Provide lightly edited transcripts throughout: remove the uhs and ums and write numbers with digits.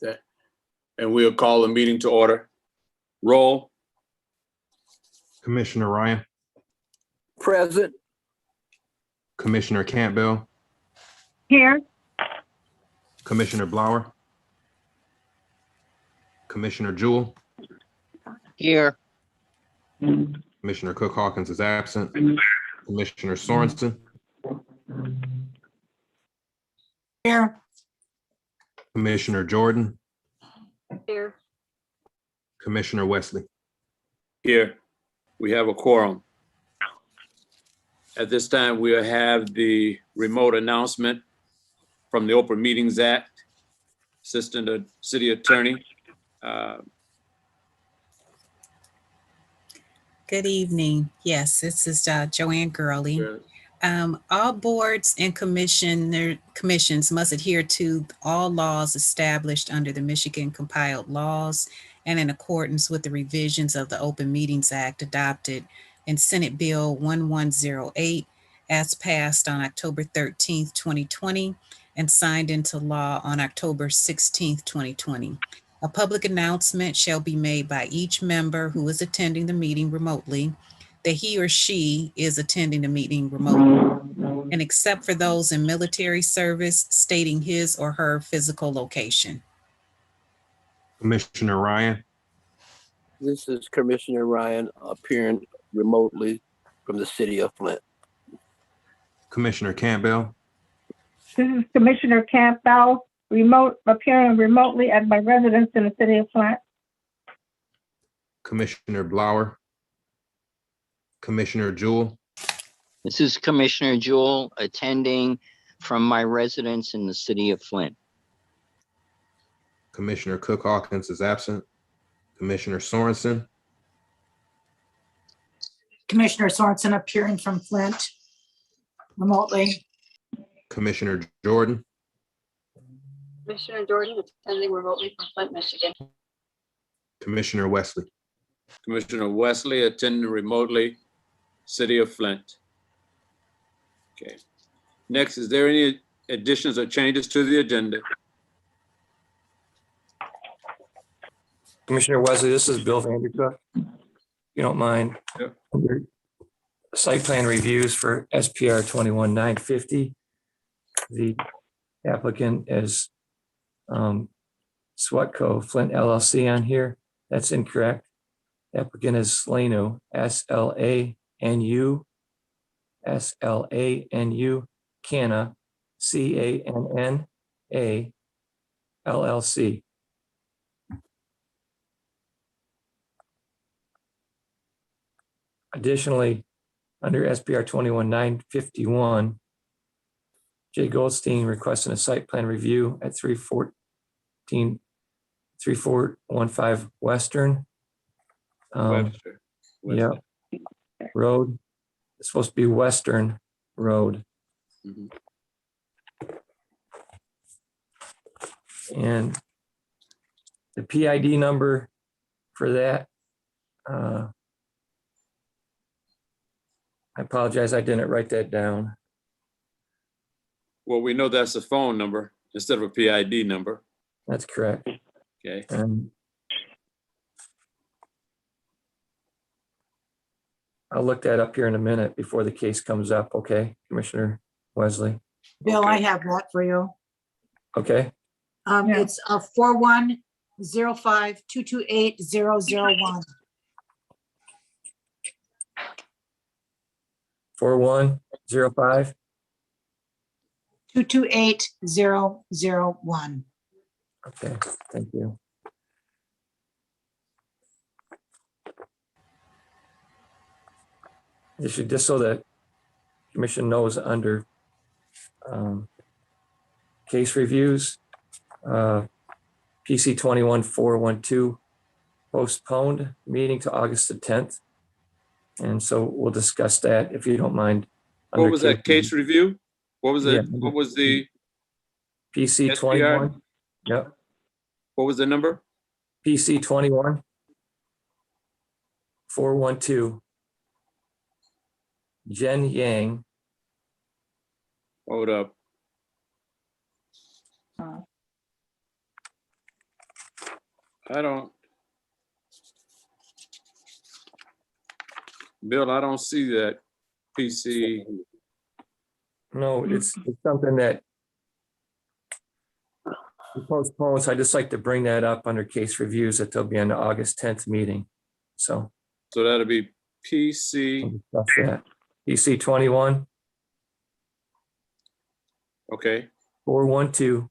that. And we'll call the meeting to order. Roll. Commissioner Ryan, Present. Commissioner Campbell, Here. Commissioner Blower, Commissioner Jewell, Here. Commissioner Cook Hawkins is absent, Commissioner Sorensen, Here. Commissioner Jordan, Here. Commissioner Wesley. Here, we have a quorum. At this time, we'll have the remote announcement from the Open Meetings Act, Assistant City Attorney. Good evening. Yes, this is Joanne Gurley. All boards and commissions must adhere to all laws established under the Michigan compiled laws and in accordance with the revisions of the Open Meetings Act adopted in Senate Bill 1108 as passed on October 13th, 2020 and signed into law on October 16th, 2020. A public announcement shall be made by each member who is attending the meeting remotely that he or she is attending the meeting remotely, and except for those in military service, stating his or her physical location. Commissioner Ryan, This is Commissioner Ryan appearing remotely from the city of Flint. Commissioner Campbell, This is Commissioner Campbell, appearing remotely at my residence in the city of Flint. Commissioner Blower, Commissioner Jewell, This is Commissioner Jewell attending from my residence in the city of Flint. Commissioner Cook Hawkins is absent, Commissioner Sorensen, Commissioner Sorensen appearing from Flint remotely. Commissioner Jordan, Commissioner Jordan attending remotely from Flint, Michigan. Commissioner Wesley. Commissioner Wesley attending remotely, City of Flint. Okay. Next, is there any additions or changes to the agenda? Commissioner Wesley, this is Bill Vandercook. If you don't mind. Yep. Under site plan reviews for SPR 21950. The applicant is Swatco Flint LLC on here. That's incorrect. Applicant is Slanu, S-L-A-N-U, Canna, C-A-N-N-A, LLC. Additionally, under SPR 21951, Jay Goldstein requesting a site plan review at 3415 Western. Webster. Yeah, road. It's supposed to be Western Road. Mhm. And the PID number for that, I apologize, I didn't write that down. Well, we know that's a phone number instead of a PID number. That's correct. Okay. And I'll look that up here in a minute before the case comes up, okay, Commissioner Wesley? Bill, Okay. I have that for you. Okay, Yeah. It's a 4105-228-001. 4105. 228-001. Okay, thank you. Just so that commission knows under case reviews, PC 21412 postponed meeting to August the 10th. And so we'll discuss that if you don't mind. What under was that case review? What was Yeah. it? What was the PC SPR? 21? Yep, What was the number? PC 21 412. Jen Yang, Hold up. I don't. Bill, I don't see that PC. No, it's something that we postponed, so I just like to bring that up under case reviews that they'll be on the August 10th meeting. So So that'll be we'll PC. discuss that. EC 21 Okay, 412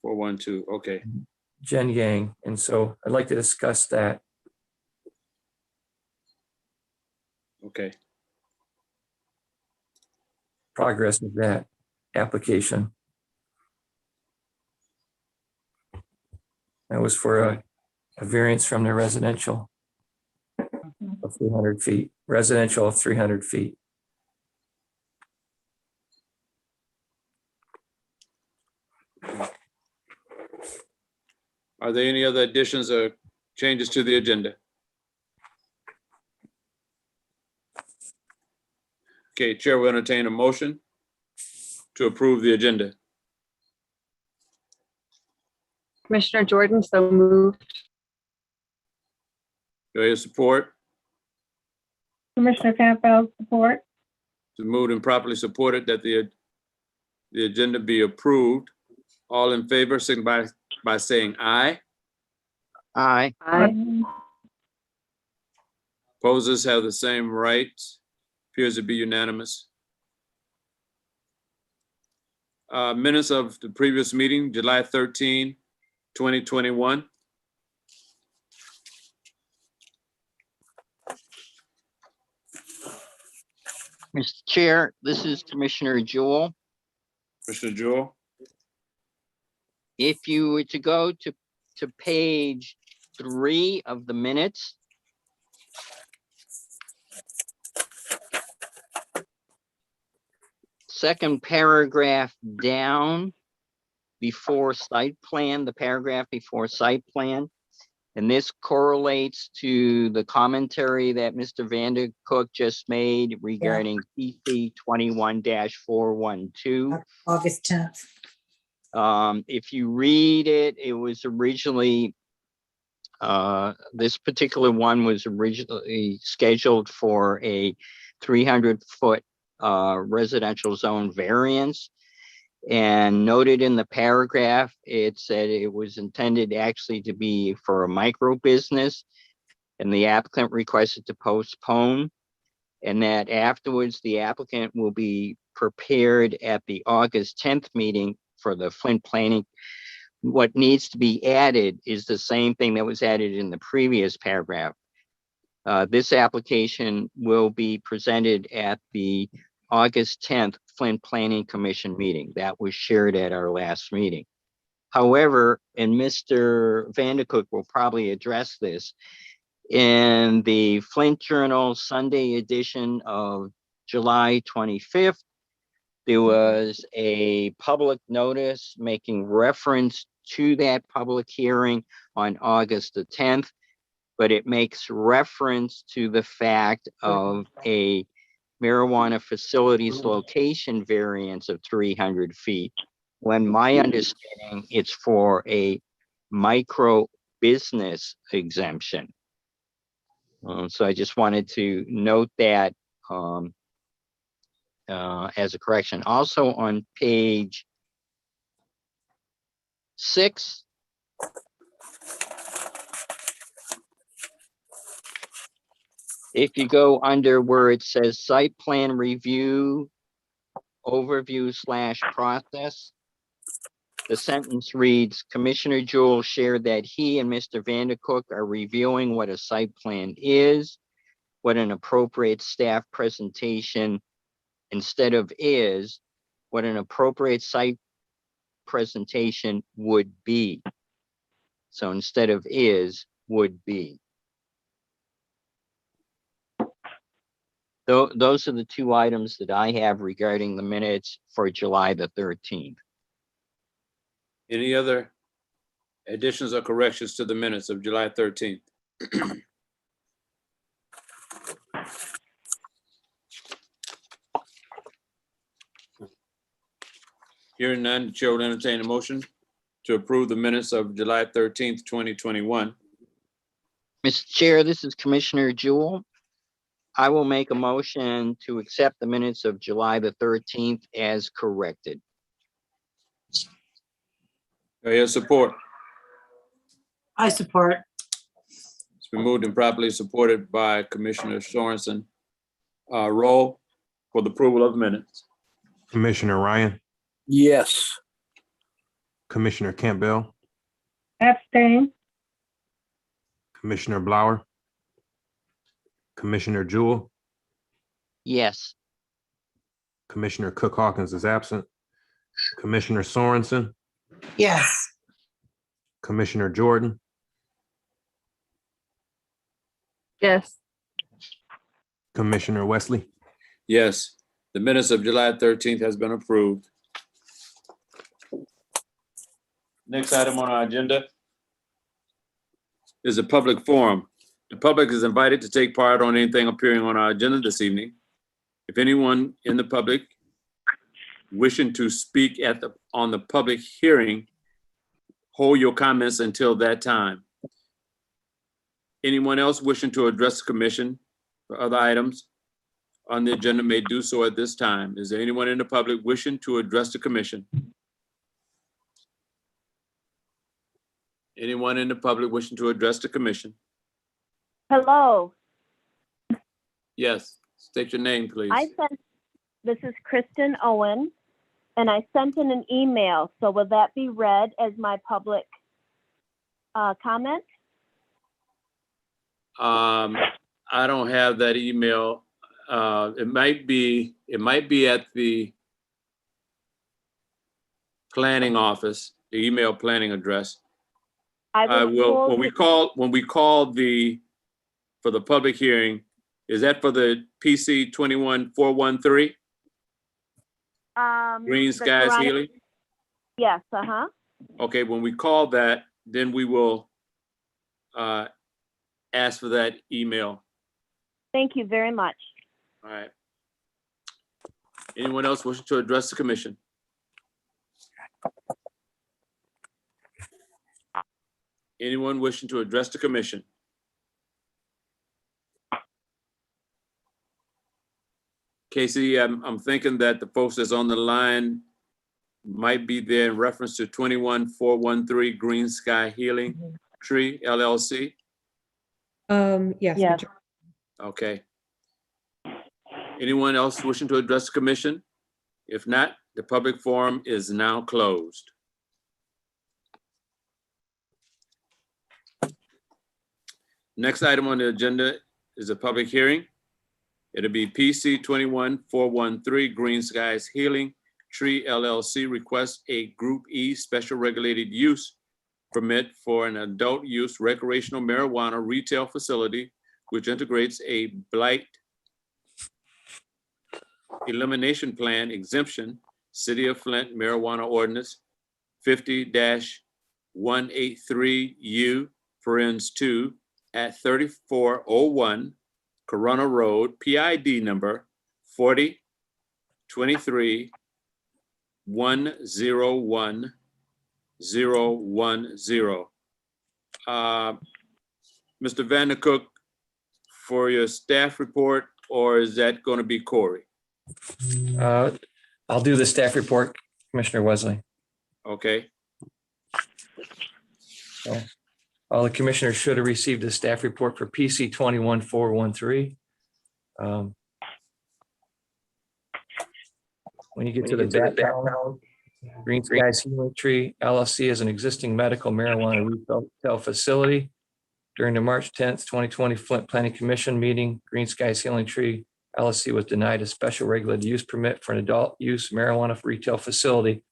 412. Okay, Jen Yang. And so I'd like to discuss that. okay. Progress of that application. That was for a variance from the residential of 300 feet, residential of 300 feet. Are there any other additions or changes to the agenda? Okay, Chair will entertain a motion to approve the agenda. Commissioner Jordan, so moved. Do I hear support? Commissioner Campbell, support. To moved and properly supported that the agenda be approved. All in favor, signify by saying aye. Aye. Opposers have the same right. Appears to be unanimous. Minutes of the previous meeting, July 13, 2021. Mr. Chair, this is Commissioner Jewell. Commissioner Jewell, If you were to go to page 3 of the minutes, second paragraph down before site plan, the paragraph before site plan. And this correlates to the commentary that Mr. Vandercook just made regarding PC 21-412. August 10th. If you read it, it was originally, this particular one was originally scheduled for a 300-foot residential zone variance. And noted in the paragraph, it said it was intended actually to be for a micro business, and the applicant requested to postpone, and that afterwards the applicant will be prepared at the August 10th meeting for the Flint planning. What needs to be added is the same thing that was added in the previous paragraph. This application will be presented at the August 10th Flint Planning Commission meeting. That was shared at our last meeting. However, and Mr. Vandercook will probably address this, in the Flint Journal Sunday edition of July 25th, there was a public notice making reference to that public hearing on August the 10th, but it makes reference to the fact of a marijuana facilities location variance of 300 feet, when my understanding it's for a micro business exemption. So I just wanted to note that as a correction. Also on page 6, if you go under where it says site plan review overview / process, the sentence reads, Commissioner Jewell shared that he and Mr. Vandercook are reviewing what a site plan is, what an appropriate staff presentation instead of is, what an appropriate site presentation would be. So instead of is, would be. Those are the two items that I have regarding the minutes for July the 13th. any other additions or corrections to the minutes of July 13th? Hearing none, the chair will entertain a motion to approve the minutes of July 13th, 2021. Mr. Chair, this is Commissioner Jewell. I will make a motion to accept the minutes of July the 13th as corrected. Do I hear support? I support. It's been moved and properly supported by Commissioner Sorensen. Roll for the approval of minutes. Commissioner Ryan, Yes. Commissioner Campbell, abstain, Commissioner Blauer, Commissioner Jewell, Yes. Commissioner Cook Hawkins is absent. Commissioner Sorensen, Yes. Commissioner Jordan, Yes. Commissioner Wesley. Yes, the minutes of July 13th has been approved. Next item on our agenda is a public forum. The public is invited to take part on anything appearing on our agenda this evening. If anyone in the public wishing to speak on the public hearing, hold your comments until that time. Anyone else wishing to address the commission for other items on the agenda may do so at this time. Is there anyone in the public wishing to address the commission? Anyone in the public wishing to address the commission? Hello, Yes, state your name, please. this is Kristen Owen, and I sent in an email. So will that be read as my public comment? I don't have that email. It might be at the planning office, the email planning address. I was will, told when we call for the public hearing, is that for the PC 21413, Green the Skies Corona- Healing? Yes, Okay, when we call that, then we will ask for that email. Thank you very much. All right. Anyone else wishing to address the commission? Anyone wishing to address the commission? Casey, I'm thinking that the folks that's on the line might be there in reference to 21413 Green Sky Healing Tree LLC. Yes. Yes. Major- Okay. Anyone else wishing to address the commission? If not, the public forum is now closed. Next item on the agenda is a public hearing. It'll be PC 21413 Green Skies Healing Tree LLC requests a Group E Special Regulated Use Permit for an adult use recreational marijuana retail facility which integrates a blight elimination plan exemption, City of Flint marijuana ordinance 50-183U, parens 2, at 3401 Corona Road, PID number 4023 101010. Mr. Vandercook, for your staff report, or is that going to be Corey? I'll do the staff report, Commissioner Wesley. Okay, So, all the commissioners should have received the staff report for PC 21413. When you get to the background, Green Skies Healing Tree LLC is an existing medical marijuana retail facility. During the March 10th, 2020 Flint Planning Commission meeting, Green Skies Healing Tree LLC was denied a special regulated use permit for an adult use marijuana retail facility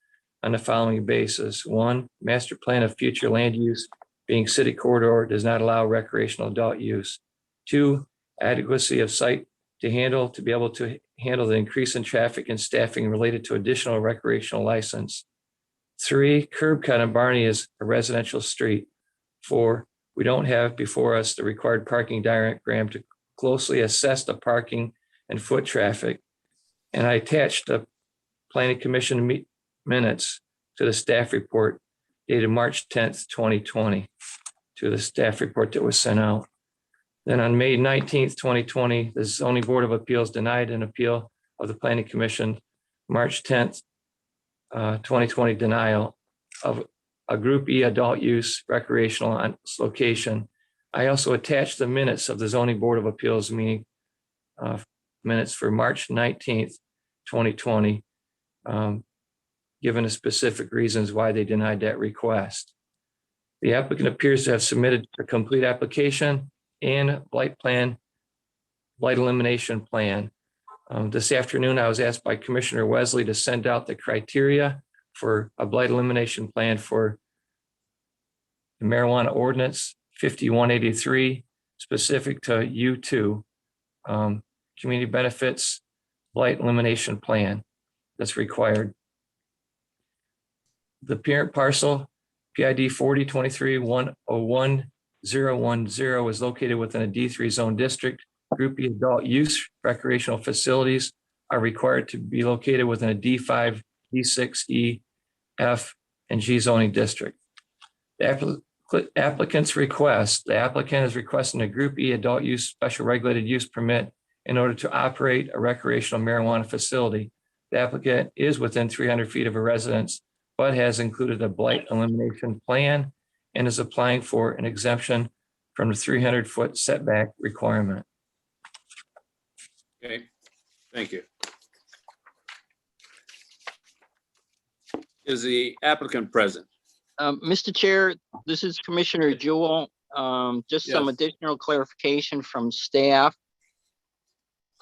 on the following basis. 1, master plan of future land use being city corridor does not allow recreational adult use. 2, adequacy of site to be able to handle the increase in traffic and staffing related to additional recreational license. 3, curb cut on Barney is a residential street. 4, we don't have before us the required parking diagram to closely assess the parking and foot traffic. And I attached the planning commission minutes to the staff report. dated March 10th, 2020 to the staff report that was sent out. Then on May 19th, 2020, the zoning board of appeals denied an appeal of the planning commission, March 10th, 2020 denial of a group E adult use recreational on this location. I also attached the minutes of the zoning board of appeals meeting minutes for March 19th, 2020, given the specific reasons why they denied that request. The applicant appears to have submitted a complete application and blight elimination plan. This afternoon, I was asked by Commissioner Wesley to send out the criteria for a blight elimination plan for the marijuana ordinance 5183, specific to U2, community benefits blight elimination plan that's required. The parent parcel PID 4023-101-010 is located within a D3 zone district. Group E adult use recreational facilities are required to be located within a D5, D6, E, F, and G zoning district. The applicant's request, the applicant is requesting a Group E adult use special regulated use permit in order to operate a recreational marijuana facility. The applicant is within 300 feet of a residence, but has included a blight elimination plan and is applying for an exemption from the 300-foot setback requirement. Okay, thank you. Is the applicant present? Mr. Chair, this is Commissioner Jewell. Just some Yes. additional clarification from staff.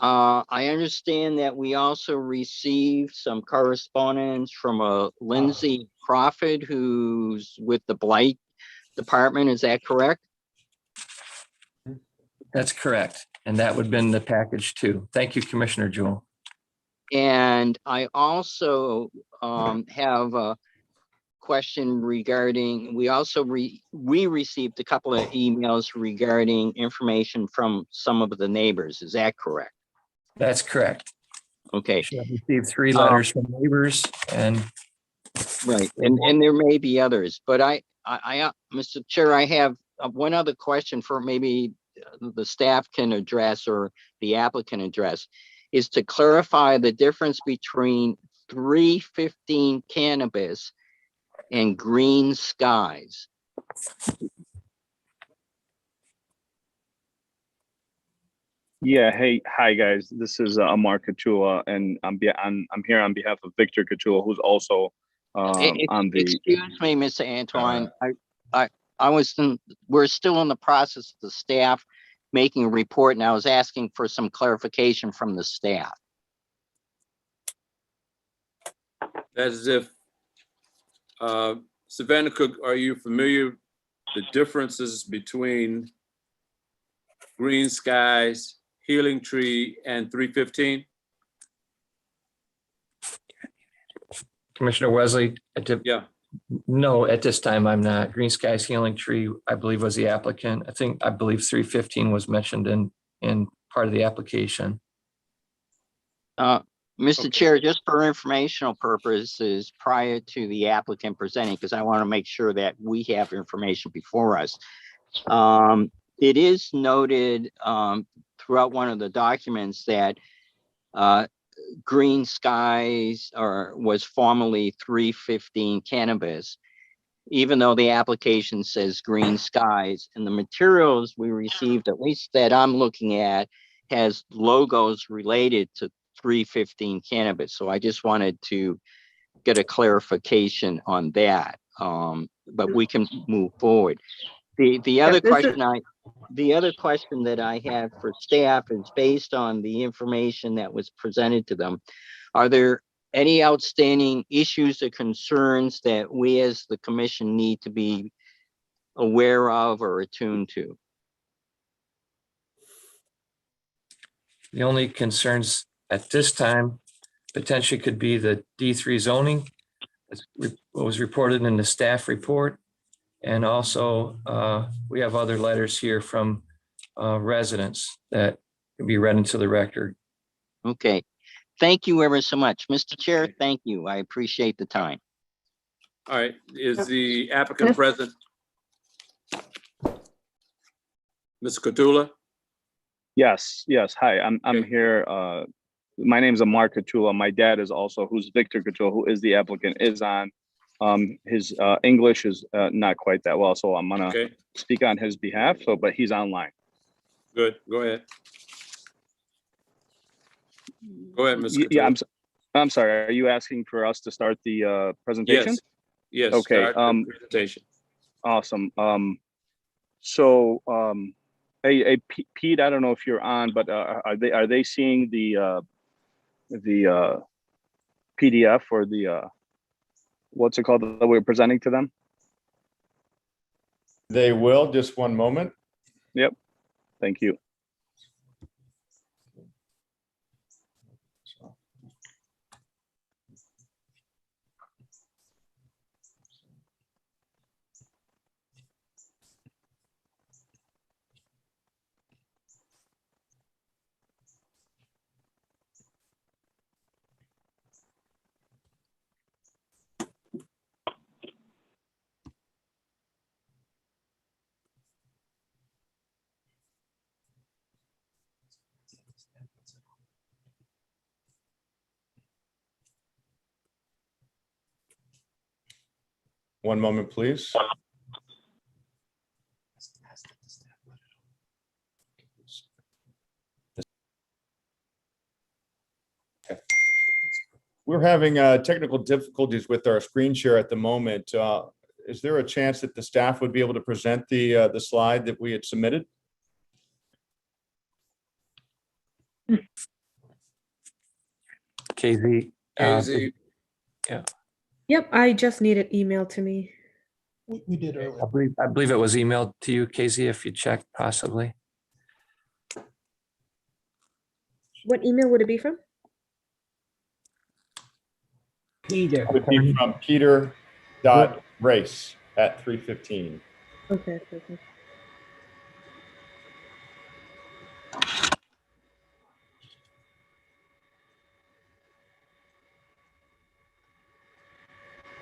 I understand that we also received some correspondence from a Lindsay Crawford who's with the Blight Department. Is that correct? That's correct. And that would have been the package too. Thank you, Commissioner Jewell. And I also have a question regarding, we received a couple of emails regarding information from some of the neighbors. Is that correct? That's correct. Okay. She received 3 letters from neighbors and right. And there may be others, but I, Mr. Chair, I have one other question for maybe the staff can address or the applicant address, is to clarify the difference between 315 cannabis and green skies. Yeah, hey, hi guys. This is Amar Couture, and I'm here on behalf of Victor Couture, who's also on the. Excuse me, Mr. Antoine. We're still in the process of the staff making a report, and I was asking for some clarification from the staff. As if, Savannah Cook, are you familiar the differences between Green Skies, Healing Tree, and 315? Commissioner Wesley, Yeah. no, at this time, I'm not. Green Skies Healing Tree, I believe, was the applicant. I believe 315 was mentioned in part of the application. Mr. Okay. Chair, just for informational purposes, prior to the applicant presenting, because I want to make sure that we have information before us. It is noted throughout one of the documents that Green Skies was formerly 315 cannabis, even though the application says Green Skies, and the materials we received, at least that I'm looking at, has logos related to 315 cannabis. So I just wanted to get a clarification on that. But we can move forward. The other question that I have for staff is based on the information that was presented to them. Are there any outstanding issues or concerns that we as the commission need to be aware of or attuned to? The only concerns at this time potentially could be the D3 zoning, what was reported in the staff report. And also we have other letters here from residents that can be read into the record. Okay. Thank you ever so much. Mr. Chair, thank you. I appreciate the time. All right, is the applicant present? Mr. Catula? Yes, yes. Hi, I'm Okay. here. My name is Amar Couture. My dad is also, who's Victor Couture, who is the applicant, is on. His English is not quite that well, so I'm gonna Okay, speak on his behalf. So, but he's online. good. Go ahead. Go ahead, Mr. Yeah, Catula. I'm sorry. Are you asking for us to start the presentation? Yes, yes. Okay. Start the presentation. Awesome. So, hey, Pete, I don't know if you're on, but are they seeing the PDF or the what's it called that we're presenting to them? They will. Just one moment. Yep. Thank you. One moment, please. We're having technical difficulties with our screen share at the moment. Is there a chance that the staff would be able to present the slide that we had submitted? KZ. KZ, Yeah, Yep, I just need it emailed to me. We did earlier. I believe it was emailed to you, KZ, if you checked possibly. What email would it be from? Peter. It would be from peter.race@3:15. Okay, perfect.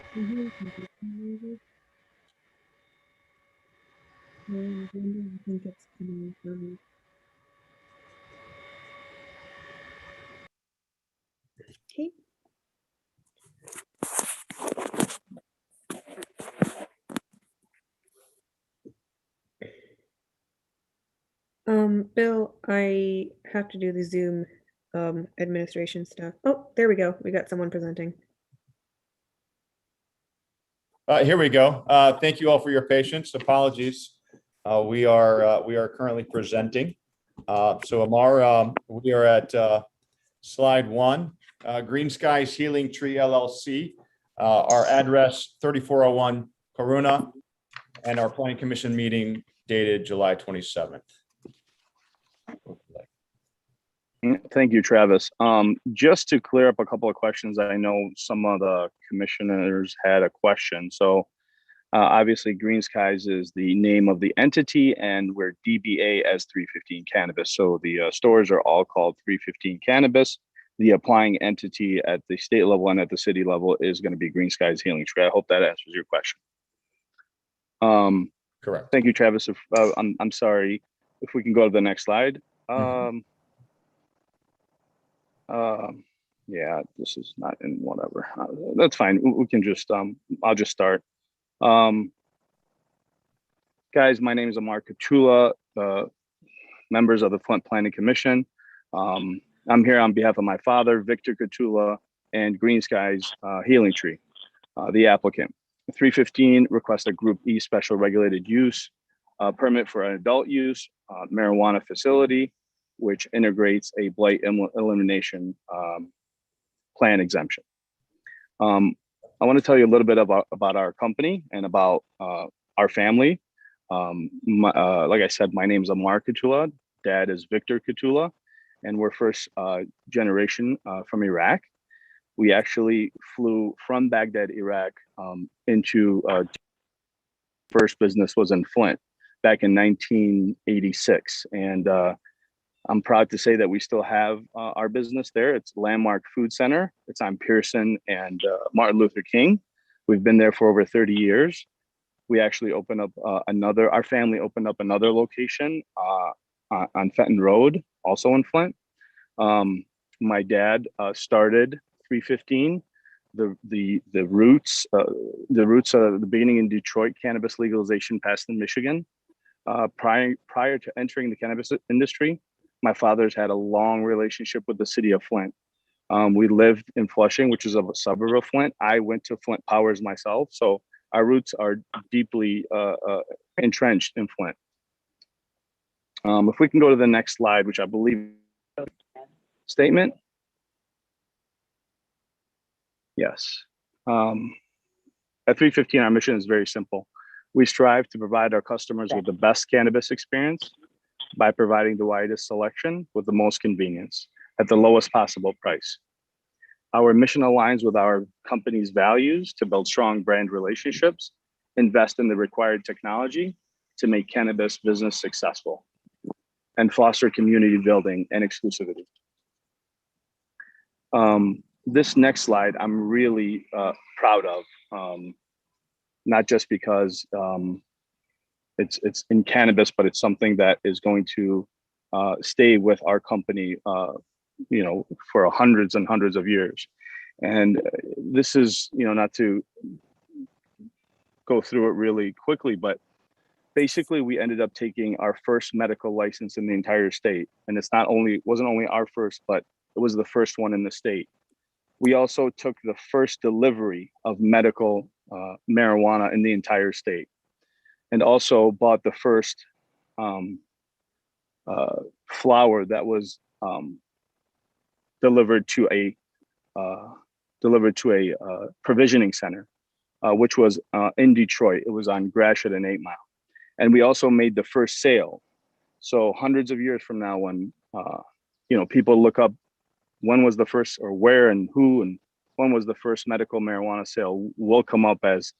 I think it's coming from. Okay. Bill, I have to do the Zoom administration stuff. Oh, there we go. We got someone presenting. Here we go. Thank you all for your patience. Apologies. We are currently presenting. So Amar, we are at slide 1, Green Skies Healing Tree LLC. Our address 3401 Corona, and our planning commission meeting dated July 27th. Thank you, Travis. Just to clear up a couple of questions, I know some of the commissioners had a question. So obviously Green Skies is the name of the entity, and we're DBA as 315 Cannabis. So the stores are all called 315 Cannabis. The applying entity at the state level and at the city level is going to be Green Skies Healing Tree. I hope that answers your question. Correct. Thank you, Travis. If, I'm sorry, if we can go to the next slide. Yeah, this is not in whatever. That's fine. We can just, I'll just start. Guys, my name is Amar Couture, members of the Flint Planning Commission. I'm here on behalf of my father, Victor Couture, and Green Skies Healing Tree, the applicant. 315 requests a Group E special regulated use permit for an adult use marijuana facility, which integrates a blight elimination plan exemption. I want to tell you a little bit about our company and about our family. Like I said, my name is Amar Couture. Dad is Victor Couture, and we're first generation from Iraq. We actually flew from Baghdad, Iraq, into first business was in Flint back in 1986, and I'm proud to say that we still have our business there. It's Landmark Food Center. It's on Pearson and Martin Luther King. We've been there for over 30 years. We actually opened up our family opened up another location on Fenton Road, also in Flint. My dad started 315. The roots of the beginning in Detroit, cannabis legalization passed in Michigan. Prior to entering the cannabis industry, my father's had a long relationship with the city of Flint. We lived in Flushing, which is a suburb of Flint. I went to Flint Powers myself, so our roots are deeply entrenched in Flint. If we can go to the next slide, which I believe statement. Yes. At 315, our mission is very simple. We strive to provide our customers with the best cannabis experience by providing the widest selection with the most convenience at the lowest possible price. Our mission aligns with our company's values to build strong brand relationships, invest in the required technology to make cannabis business successful, and foster community building and exclusivity. This next slide, I'm really proud of, not just because it's in cannabis, but it's something that is going to stay with our company, for hundreds and hundreds of years. And this is, not to go through it really quickly, but basically we ended up taking our first medical license in the entire state. And wasn't only our first, but it was the first one in the state. We also took the first delivery of medical marijuana in the entire state, and also bought the first flower that was delivered to a provisioning center, which was in Detroit. It was on Gratiot and 8 Mile. And we also made the first sale. So hundreds of years from now, when people look up when was the first, or where and who, and when was the first medical marijuana sale, will come up as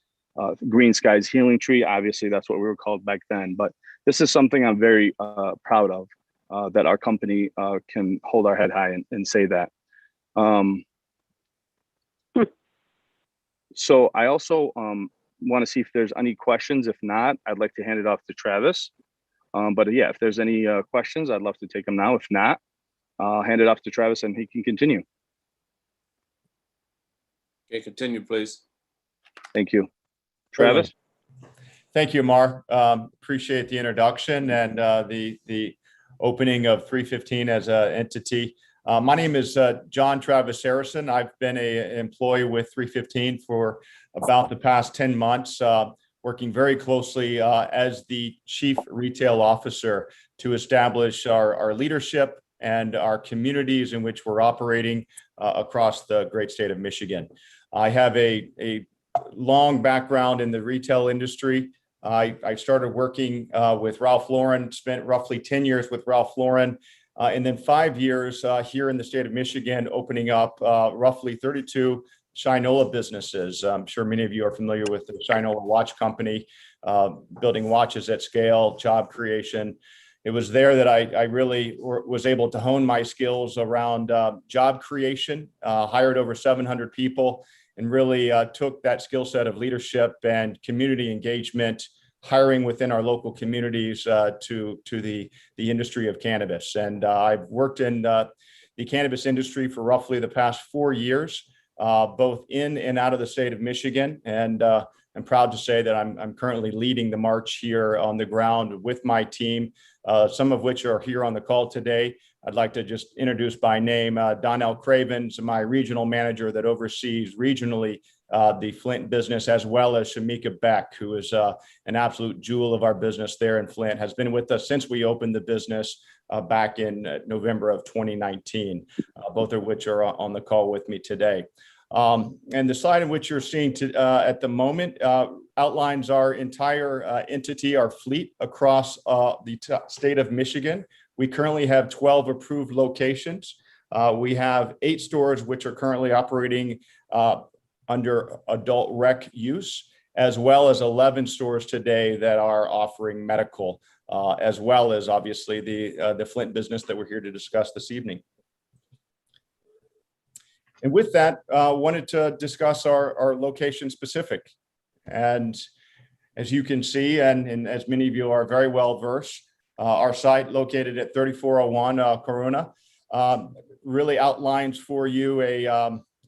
Green Skies Healing Tree. Obviously, that's what we were called back then. But this is something I'm very proud of, that our company can hold our head high and say that. So I also want to see if there's any questions. If not, I'd like to hand it off to Travis. But yeah, if there's any questions, I'd love to take them now. If not, I'll hand it off to Travis and he can continue. Okay, continue, please. Thank you. Travis? Thank you, Amar. Appreciate the introduction and the opening of 315 as an entity. My name is John Travis Harrison. I've been an employee with 315 for about the past 10 months, working very closely as the Chief Retail Officer to establish our leadership and our communities in which we're operating across the great state of Michigan. I have a long background in the retail industry. I started working with Ralph Lauren, spent roughly 10 years with Ralph Lauren, and then 5 years here in the state of Michigan, opening up roughly 32 Shinola businesses. I'm sure many of you are familiar with the Shinola Watch Company, building watches at scale, job creation. It was there that I really was able to hone my skills around job creation, hired over 700 people, and really took that skill set of leadership and community engagement, hiring within our local communities to the industry of cannabis. And I've worked in the cannabis industry for roughly the past 4 years, both in and out of the state of Michigan. And I'm proud to say that I'm currently leading the march here on the ground with my team, some of which are here on the call today. I'd like to just introduce by name Donnell Cravens, my regional manager that oversees regionally the Flint business, as well as Shamika Beck, who is an absolute jewel of our business there in Flint, has been with us since we opened the business back in November of 2019, both of which are on the call with me today. And the slide in which you're seeing at the moment outlines our entire entity, our fleet across the state of Michigan. We currently have 12 approved locations. We have 8 stores which are currently operating under adult rec use, as well as 11 stores today that are offering medical, as well as obviously the Flint business that we're here to discuss this evening. And with that, wanted to discuss our location specific. And as you can see, and as many of you are very well versed, our site located at 3401 Corona really outlines for you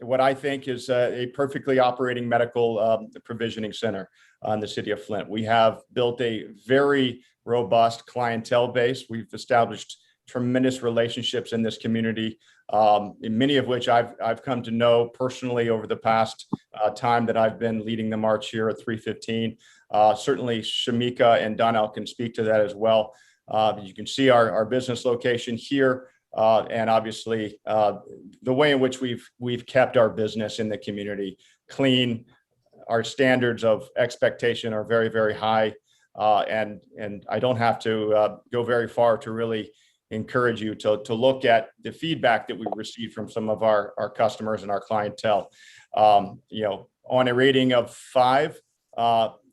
what I think is a perfectly operating medical provisioning center in the city of Flint. We have built a very robust clientele base. We've established tremendous relationships in this community, in many of which I've come to know personally over the past time that I've been leading the march here at 315. Certainly Shamika and Donnell can speak to that as well. You can see our business location here, and obviously the way in which we've kept our business in the community clean. Our standards of expectation are very, very high, and I don't have to go very far to really encourage you to look at the feedback that we received from some of our customers and our clientele. You know, on a rating of 5,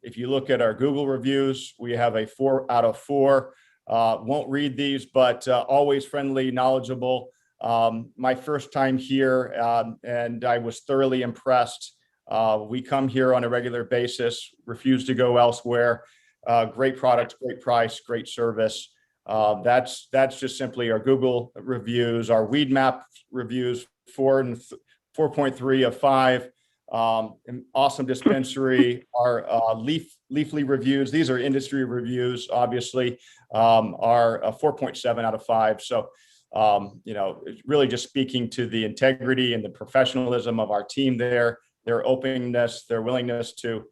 if you look at our Google reviews, we have a 4 out of 4. Won't read these, but always friendly, knowledgeable. My first time here, and I was thoroughly impressed. We come here on a regular basis, refuse to go elsewhere. Great product, great price, great service. That's just simply our Google reviews. Our Weed Map reviews, 4.3 of 5. An awesome dispensary. Our Leafly reviews, these are industry reviews, obviously, are 4.7 out of 5. So, you know, it's really just speaking to the integrity and the professionalism of our team there, their openness, their willingness to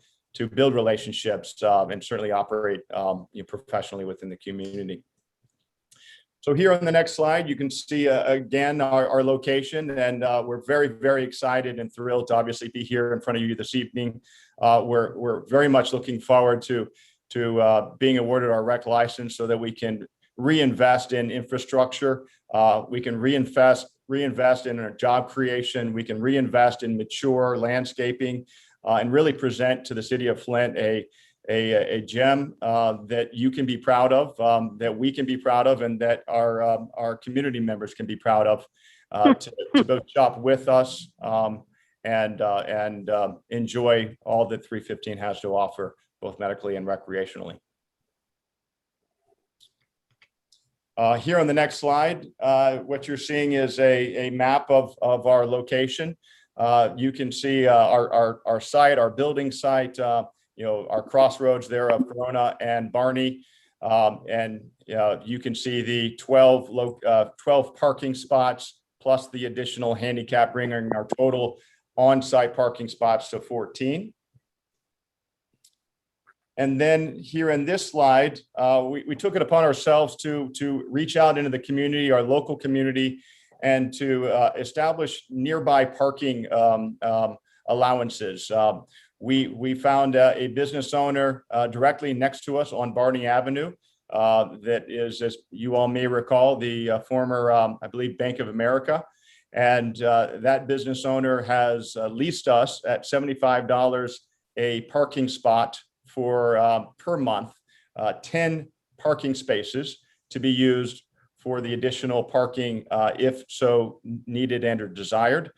build relationships, and certainly operate professionally within the community. So here on the next slide, you can see again our location, and we're very, very excited and thrilled to obviously be here in front of you this evening. We're very much looking forward to being awarded our rec license so that we can reinvest in infrastructure. We can reinvest in our job creation. We can reinvest in mature landscaping, and really present to the city of Flint a gem that you can be proud of, that we can be proud of, and that our community members can be proud of, to both shop with us and enjoy all that 315 has to offer, both medically and recreationally. Here on the next slide, what you're seeing is a map of our location. You can see our site, our building site, you know, our crossroads there of Corona and Barney. And you can see the 12 parking spots plus the additional handicap, bringing our total on-site parking spots to 14. And then here in this slide, we took it upon ourselves to reach out into the community, our local community, and to establish nearby parking allowances. We found a business owner directly next to us on Barney Avenue that is, as you all may recall, the former, I believe, Bank of America. And that business owner has leased us at $75 a parking spot for per month, 10 parking spaces to be used for the additional parking if so needed and or desired.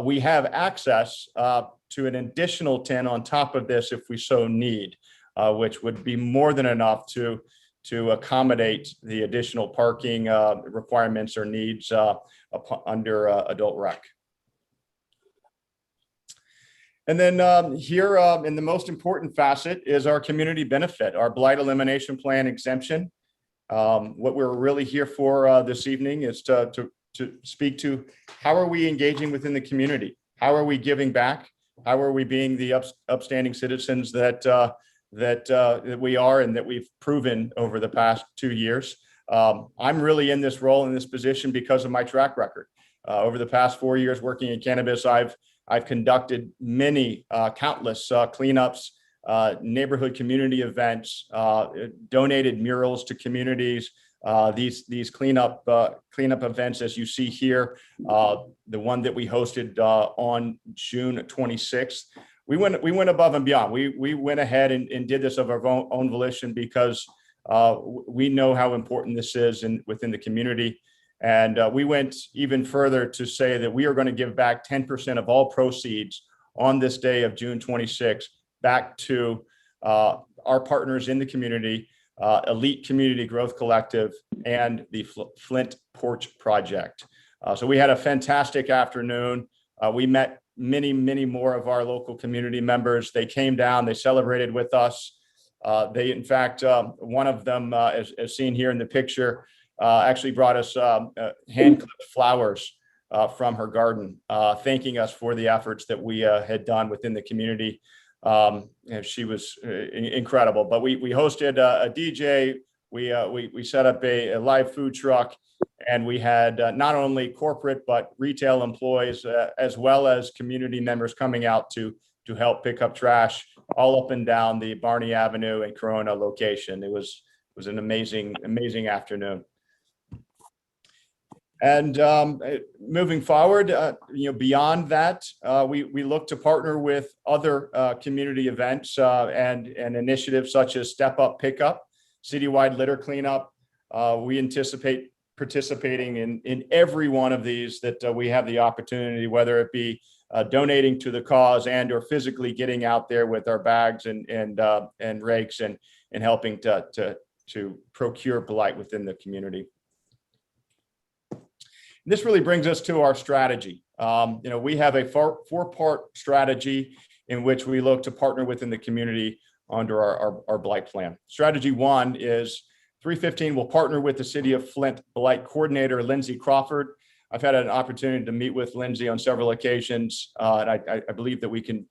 We have access to an additional 10 on top of this if we so need, which would be more than enough to accommodate the additional parking requirements or needs under adult rec. And then here in the most important facet is our community benefit, our blight elimination plan exemption. What we're really here for this evening is to speak to how are we engaging within the community? How are we giving back? How are we being the upstanding citizens that we are and that we've proven over the past 2 years? I'm really in this role, in this position, because of my track record. Over the past 4 years working in cannabis, I've conducted many countless cleanups, neighborhood community events, donated murals to communities. These cleanup events, as you see here, the one that we hosted on June 26th, we went above and beyond. We went ahead and did this of our own volition because we know how important this is within the community. And we went even further to say that we are going to give back 10% of all proceeds on this day of June 26th back to our partners in the community, Elite Community Growth Collective, and the Flint Porch Project. So we had a fantastic afternoon. We met many more of our local community members. They came down, they celebrated with us. They, in fact, one of them, as seen here in the picture, actually brought us hand-clipped flowers from her garden, thanking us for the efforts that we had done within the community. And she was incredible. But we hosted a DJ. We set up a live food truck, and we had not only corporate but retail employees as well as community members coming out to help pick up trash all up and down the Barney Avenue and Corona location. It was an amazing afternoon. And moving forward, beyond that, we look to partner with other community events and initiatives such as Step Up Pickup, citywide litter cleanup. We anticipate participating in every one of these that we have the opportunity, whether it be donating to the cause and or physically getting out there with our bags and rakes and helping to procure blight within the community. This really brings us to our strategy. We have a four-part strategy in which we look to partner within the community under our blight plan. Strategy 1 is 315 will partner with the City of Flint Blight Coordinator, Lindsay Crawford. I've had an opportunity to meet with Lindsay on several occasions, and I believe that we can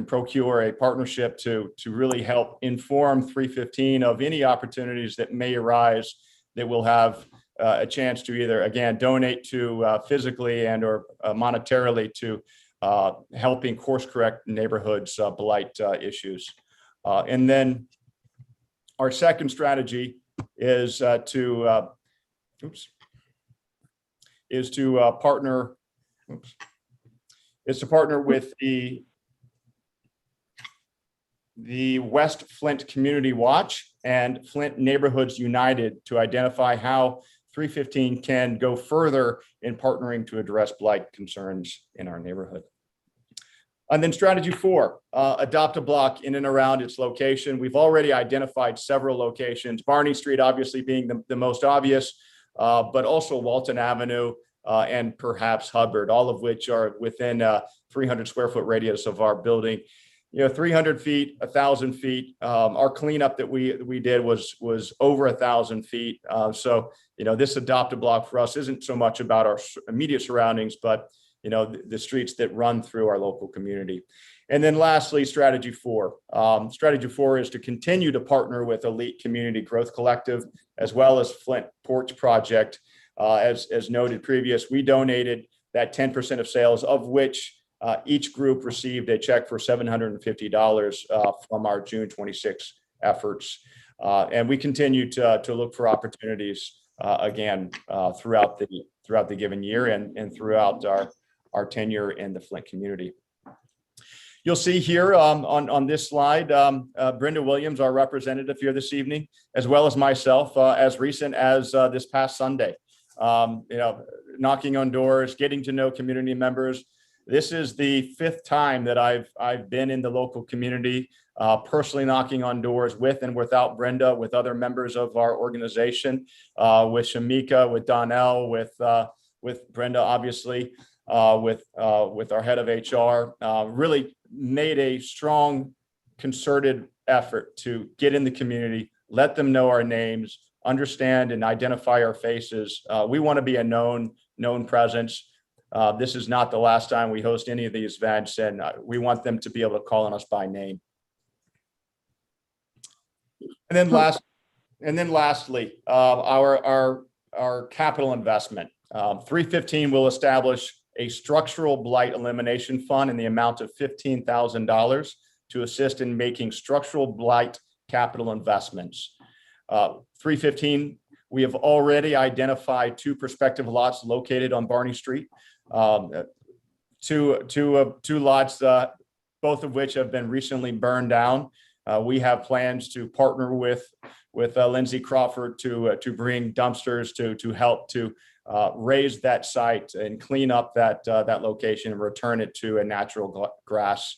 procure a partnership to really help inform 315 of any opportunities that may arise that will have a chance to either, again, donate to physically and or monetarily to helping course correct neighborhoods blight issues. And then our second strategy is to partner with the West Flint Community Watch and Flint Neighborhoods United to identify how 315 can go further in partnering to address blight concerns in our neighborhood. And then strategy 4, adopt a block in and around its location. We've already identified several locations, Barney Street obviously being the most obvious, but also Walton Avenue and perhaps Hubbard, all of which are within a 300 square foot radius of our building. 300 feet, 1,000 feet. Our cleanup that we did was over 1,000 feet. So, this adopt a block for us isn't so much about our immediate surroundings, but, the streets that run through our local community. And then lastly, strategy 4. Strategy 4 is to continue to partner with Elite Community Growth Collective, as well as Flint Porch Project. As noted previous, we donated that 10% of sales, of which each group received a check for $750 from our June 26 efforts. And we continue to look for opportunities again throughout the given year and throughout our tenure in the Flint community. You'll see here on this slide, Brenda Williams, our representative here this evening, as well as myself, as recent as this past Sunday. Knocking on doors, getting to know community members. This is the 5th time that I've been in the local community, personally knocking on doors with and without Brenda, with other members of our organization, with Shamika, with Donnell, with Brenda, obviously, with our head of HR. Really made a strong, concerted effort to get in the community, let them know our names, understand and identify our faces. We want to be a known presence. This is not the last time we host any of these events, and we want them to be able to call on us by name. And then lastly, our capital investment. 315 will establish a structural blight elimination fund in the amount of $15,000 to assist in making structural blight capital investments. 315, we have already identified 2 prospective lots located on Barney Street. Two lots, both of which have been recently burned down. We have plans to partner with Lindsay Crawford to bring dumpsters to help to raise that site and clean up that location and return it to a natural grass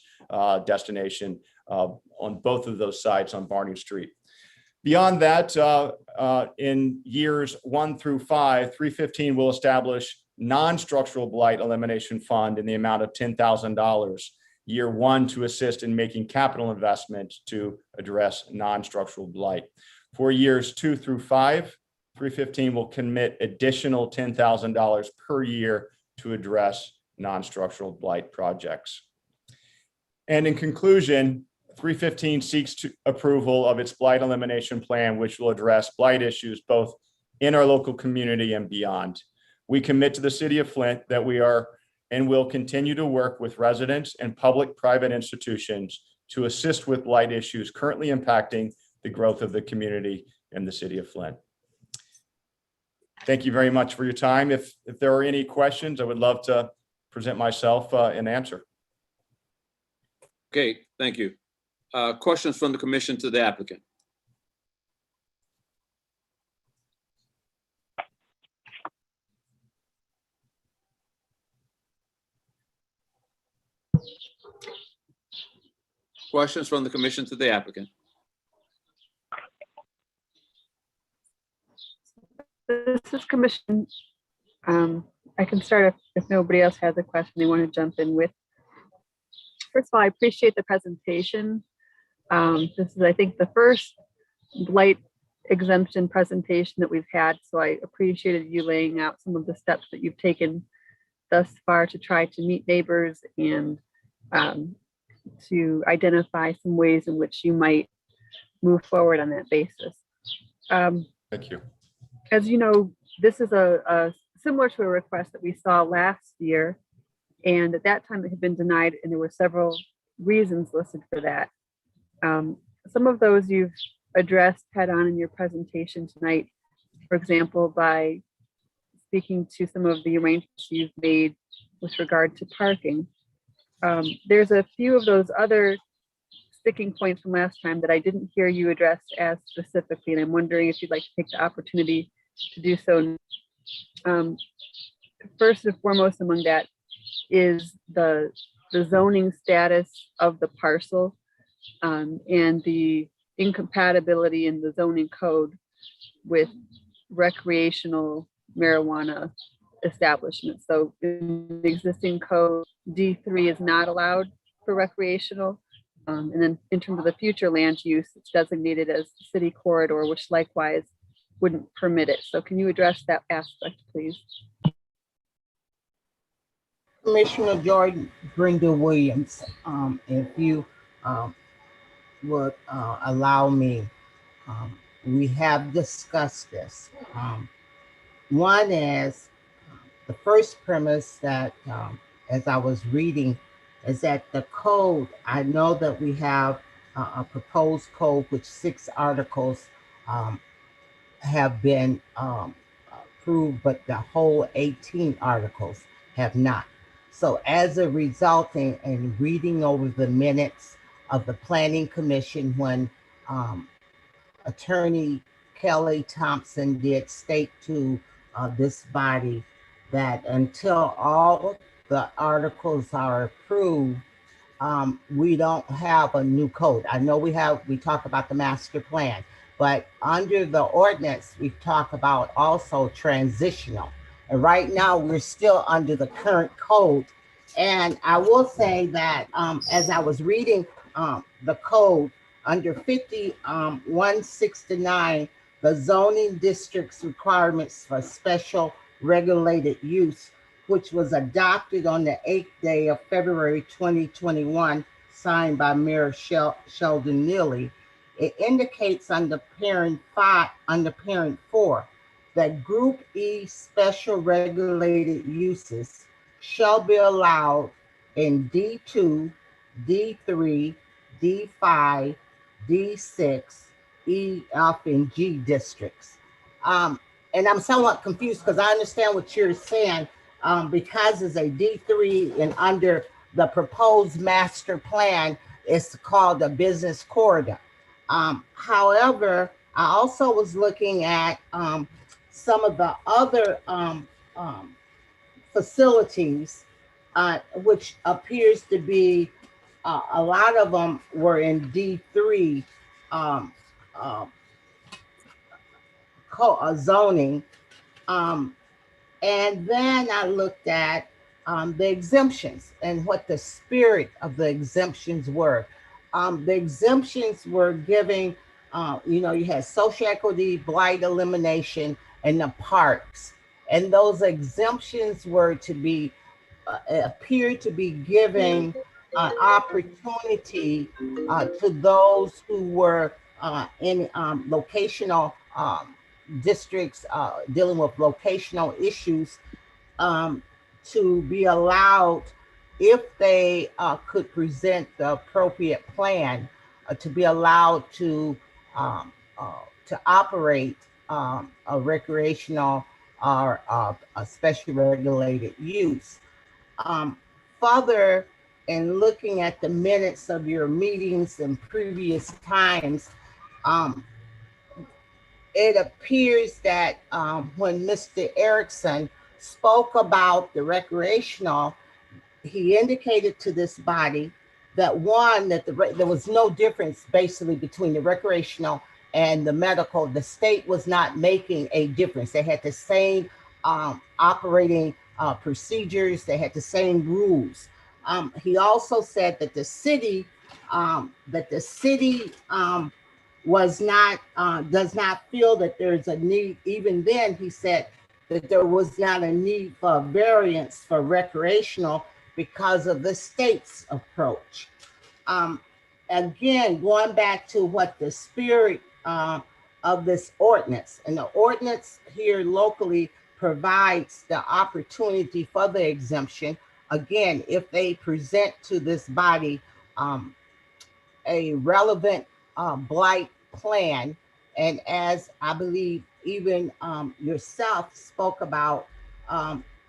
destination on both of those sites on Barney Street. Beyond that, in years 1 through 5, 315 will establish non-structural blight elimination fund in the amount of $10,000 year 1 to assist in making capital investments to address non-structural blight. For years 2 through 5, 315 will commit additional $10,000 per year to address non-structural blight projects. And in conclusion, 315 seeks approval of its blight elimination plan, which will address blight issues both in our local community and beyond. We commit to the City of Flint that we are and will continue to work with residents and public-private institutions to assist with blight issues currently impacting the growth of the community in the City of Flint. Thank you very much for your time. If there are any questions, I would love to present myself and answer. Okay, thank you. Questions from the commission to the applicant? Questions from the commission to the applicant? This is Commission. I can start if nobody else has a question they want to jump in with. First of all, I appreciate the presentation. This is, I think, the first blight exemption presentation that we've had, so I appreciated you laying out some of the steps that you've taken thus far to try to meet neighbors and to identify some ways in which you might move forward on that basis. Thank you. As you know, this is a similar to a request that we saw last year, and at that time it had been denied, and there were several reasons listed for that. Some of those you've addressed head on in your presentation tonight, for example, by speaking to some of the arrangements you've made with regard to parking. There's a few of those other sticking points from last time that I didn't hear you address as specifically, and I'm wondering if you'd like to take the opportunity to do so. First and foremost among that is the zoning status of the parcel and the incompatibility in the zoning code with recreational marijuana establishments. So in the existing code, D3 is not allowed for recreational. And then in terms of the future land use, it's designated as city corridor, which likewise wouldn't permit it. So can you address that aspect, please? Commissioner Jordan, Brenda Williams, if you would allow me, we have discussed this. One is the first premise that, as I was reading, is that the code, I know that we have a proposed code which 6 articles have been approved, but the whole 18 articles have not. So as a result, in reading over the minutes of the Planning Commission, when Attorney Kelly Thompson did state to this body that until all the articles are approved, we don't have a new code. I know we talk about the master plan, but under the ordinance, we talk about also transitional. And right now we're still under the current code. And I will say that as I was reading the code under 5169, the zoning district's requirements for special regulated use, which was adopted on the 8th day of February 2021, signed by Mayor Sheldon Neely, it indicates under parent 4 that Group E special regulated uses shall be allowed in D2, D3, D5, D6, E, F, and G districts. And I'm somewhat confused because I understand what you're saying, because it's a D3 and under the proposed master plan, it's called a business corridor. However, I also was looking at some of the other facilities, which appears to be a lot of them were in D3 zoning. And then I looked at the exemptions and what the spirit of the exemptions were. The exemptions were giving, you had social equity, blight elimination, and the parks. And those exemptions were to be, appear to be giving opportunity to those who were in locational districts dealing with locational issues to be allowed, if they could present the appropriate plan, to be allowed to operate a recreational or a special regulated use. Further, in looking at the minutes of your meetings in previous times, it appears that when Mr. Erickson spoke about the recreational, he indicated to this body that one, that there was no difference basically between the recreational and the medical. The state was not making a difference. They had the same operating procedures. They had the same rules. He also said that the city was not, does not feel that there's a need. Even then, he said that there was not a need for a variance for recreational because of the state's approach. Again, going back to what the spirit of this ordinance, and the ordinance here locally provides the opportunity for the exemption. Again, if they present to this body a relevant blight plan, and as I believe even yourself spoke about,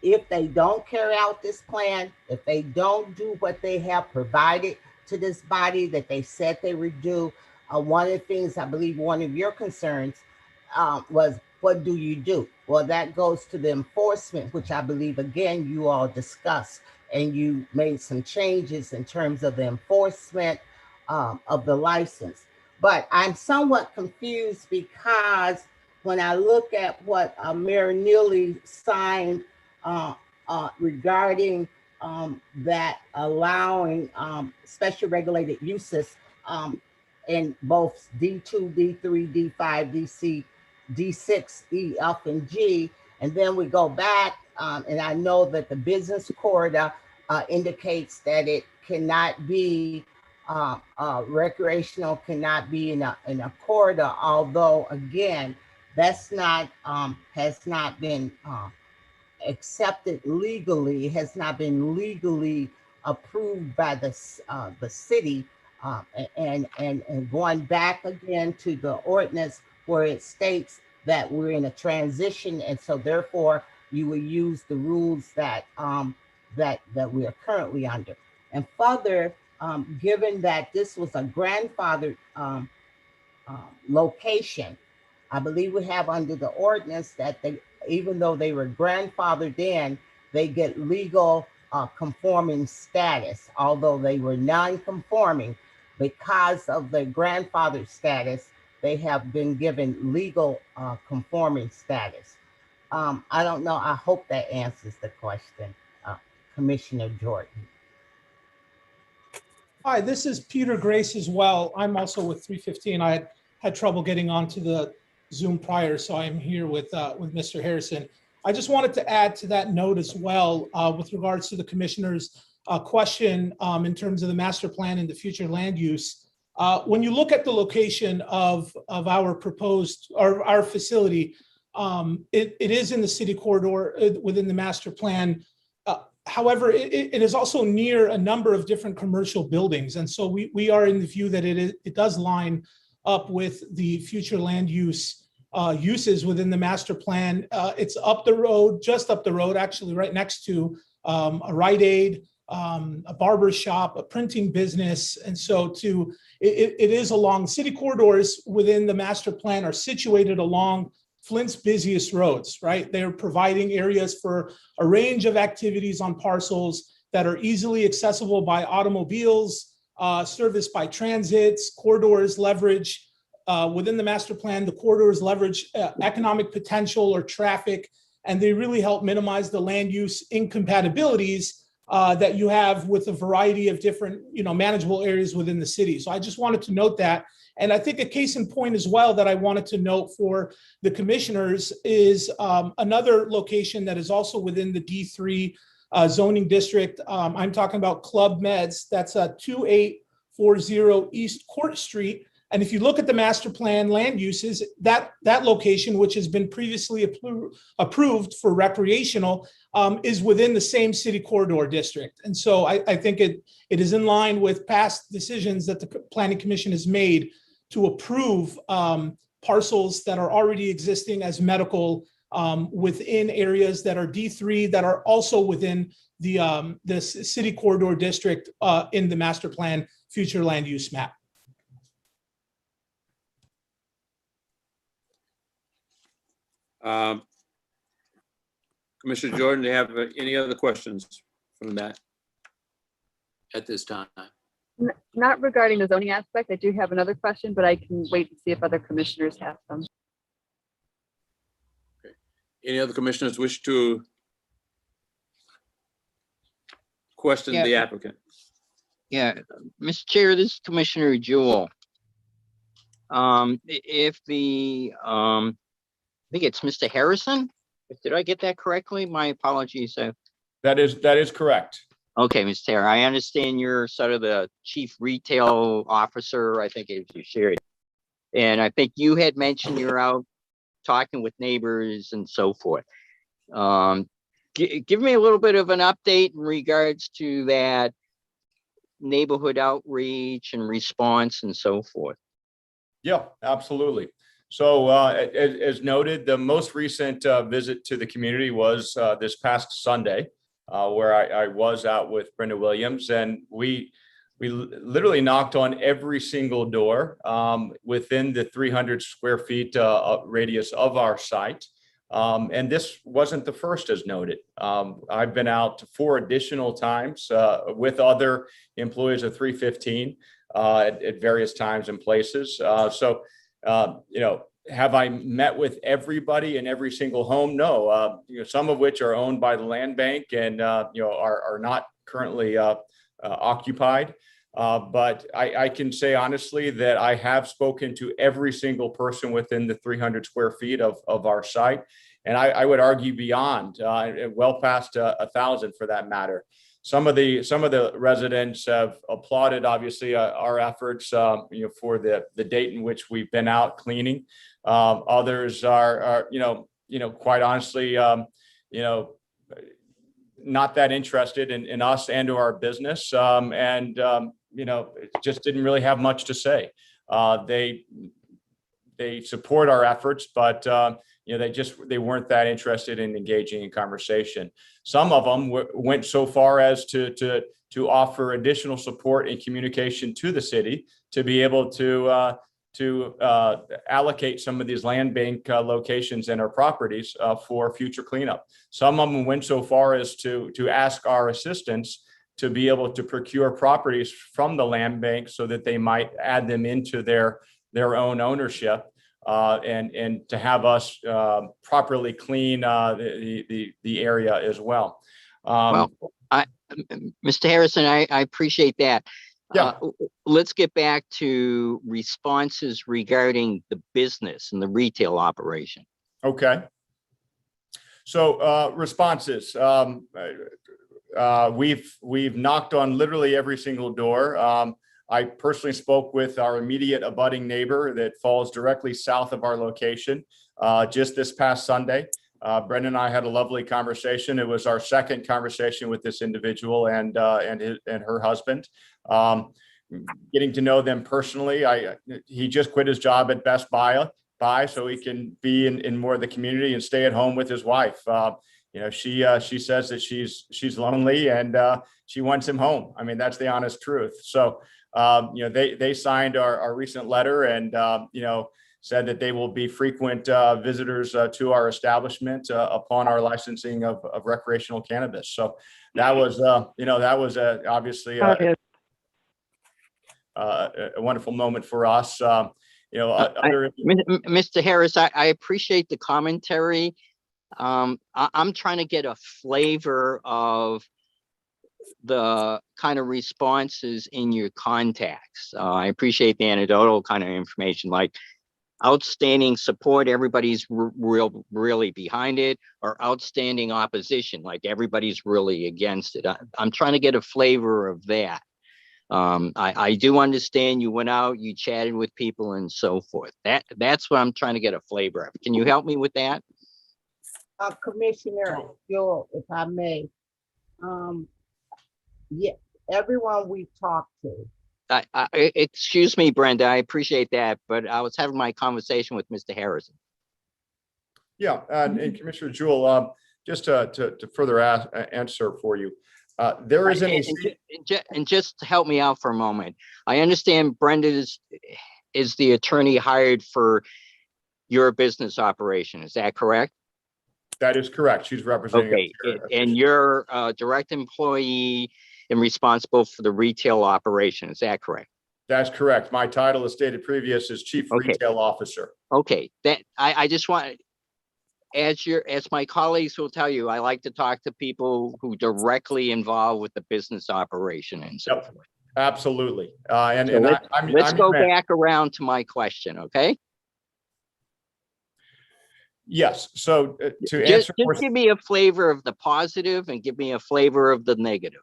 if they don't carry out this plan, if they don't do what they have provided to this body that they said they would do, one of the things I believe one of your concerns was, what do you do? Well, that goes to the enforcement, which I believe, again, you all discussed, and you made some changes in terms of the enforcement of the license. But I'm somewhat confused because when I look at what Mayor Neely signed regarding that allowing special regulated uses in both D2, D3, D5, DC, D6, E, F, and G. And then we go back, and I know that the business corridor indicates that it cannot be, recreational cannot be in a corridor, although again, that's not, has not been accepted legally, has not been legally approved by the city. And going back again to the ordinance where it states that we're in a transition, and so therefore you will use the rules that that we are currently under. And further, given that this was a grandfathered location, I believe we have under the ordinance that they, even though they were grandfathered in, they get legal conforming status, although they were non-conforming. Because of the grandfather status, they have been given legal conforming status. I don't know, I hope that answers the question, Commissioner Jordan. Hi, this is Peter Grace as well. I'm also with 315. I had trouble getting onto the Zoom prior, so I'm here with Mr. Harrison. I just wanted to add to that note as well with regards to the commissioner's question in terms of the master plan and the future land use. When you look at the location of our proposed, or our facility, it is in the city corridor within the master plan. However, it is also near a number of different commercial buildings. And so we are in the view that it does line up with the future land use uses within the master plan. It's up the road, just up the road, actually right next to a Rite Aid, a barber shop, a printing business. And so it is along city corridors within the master plan are situated along Flint's busiest roads, right? They're providing areas for a range of activities on parcels that are easily accessible by automobiles, serviced by transits, corridors leverage within the master plan. The corridors leverage economic potential or traffic, and they really help minimize the land use incompatibilities that you have with a variety of different, manageable areas within the city. So I just wanted to note that. And I think a case in point as well that I wanted to note for the commissioners is another location that is also within the D3 zoning district. I'm talking about Club Meds. That's 2840 East Court Street. And if you look at the master plan land uses, that location, which has been previously approved for recreational, is within the same city corridor district. And so I think it is in line with past decisions that the Planning Commission has made to approve parcels that are already existing as medical within areas that are D3 that are also within the city corridor district in the master plan future land use map. Commissioner Jordan, do you have any other questions from that at this time? Not regarding the zoning aspect. I do have another question, but I can wait to see if other commissioners have some. Okay. Any other commissioners wish to question the applicant? Yeah, Mr. Chair, this is Commissioner Jewell. If the, I think it's Mr. Harrison. Did I get that correctly? My apologies. That is correct. Okay, Mr. Taylor, I understand you're sort of the chief retail officer, I think as you shared. And I think you had mentioned you're out talking with neighbors and so forth. Give me a little bit of an update in regards to that neighborhood outreach and response and so forth. Yeah, absolutely. So as noted, the most recent visit to the community was this past Sunday, where I was out with Brenda Williams, and we literally knocked on every single door within the 300 square feet radius of our site. And this wasn't the first, as noted. I've been out 4 additional times with other employees of 315 at various times and places. Have I met with everybody in every single home? No. Some of which are owned by the land bank and are not currently occupied. But I can say honestly that I have spoken to every single person within the 300 square feet of our site. And I would argue beyond, well past 1,000 for that matter. Some of the residents have applauded, obviously, our efforts, for the date in which we've been out cleaning. Others are quite honestly, not that interested in us and or our business, it just didn't really have much to say. They support our efforts, but they weren't that interested in engaging in conversation. Some of them went so far as to offer additional support and communication to the city to be able to allocate some of these land bank locations in our properties for future cleanup. Some of them went so far as to ask our assistance to be able to procure properties from the land bank so that they might add them into their own ownership. And to have us properly clean the area as well. Mr. Harrison, I appreciate that. Yeah. Let's get back to responses regarding the business and the retail operation. Okay. So responses. We've knocked on literally every single door. I personally spoke with our immediate abutting neighbor that falls directly south of our location just this past Sunday. Brenda and I had a lovely conversation. It was our second conversation with this individual and her husband. Getting to know them personally. He just quit his job at Best Buy so he can be in more of the community and stay at home with his wife. She says that she's lonely and she wants him home. I mean, that's the honest truth. So they signed our recent letter and said that they will be frequent visitors to our establishment upon our licensing of recreational cannabis. So that was, obviously a wonderful moment for us. Mr. Harris, I appreciate the commentary. I'm trying to get a flavor of the kind of responses in your contacts. I appreciate the anecdotal kind of information, like outstanding support, everybody's really behind it, or outstanding opposition, like everybody's really against it. I'm trying to get a flavor of that. I do understand you went out, you chatted with people and so forth. That's what I'm trying to get a flavor of. Can you help me with that? Commissioner Yule, if I may, yeah, everyone we talked to. Excuse me, Brenda, I appreciate that, but I was having my conversation with Mr. Harrison. Yeah, and Commissioner Jewell, just to further answer for you, there isn't and just to help me out for a moment. I understand Brenda is the attorney hired for your business operation. Is that correct? That is correct. She's representing. Okay, and you're a direct employee and responsible for the retail operation. Is that correct? That's correct. My title, as stated previous, is Chief Retail Officer. Okay, that I just want, as my colleagues will tell you, I like to talk to people who directly involved with the business operation and so forth. Absolutely. Let's go back around to my question, okay? Yes. So to answer, just give me a flavor of the positive and give me a flavor of the negative.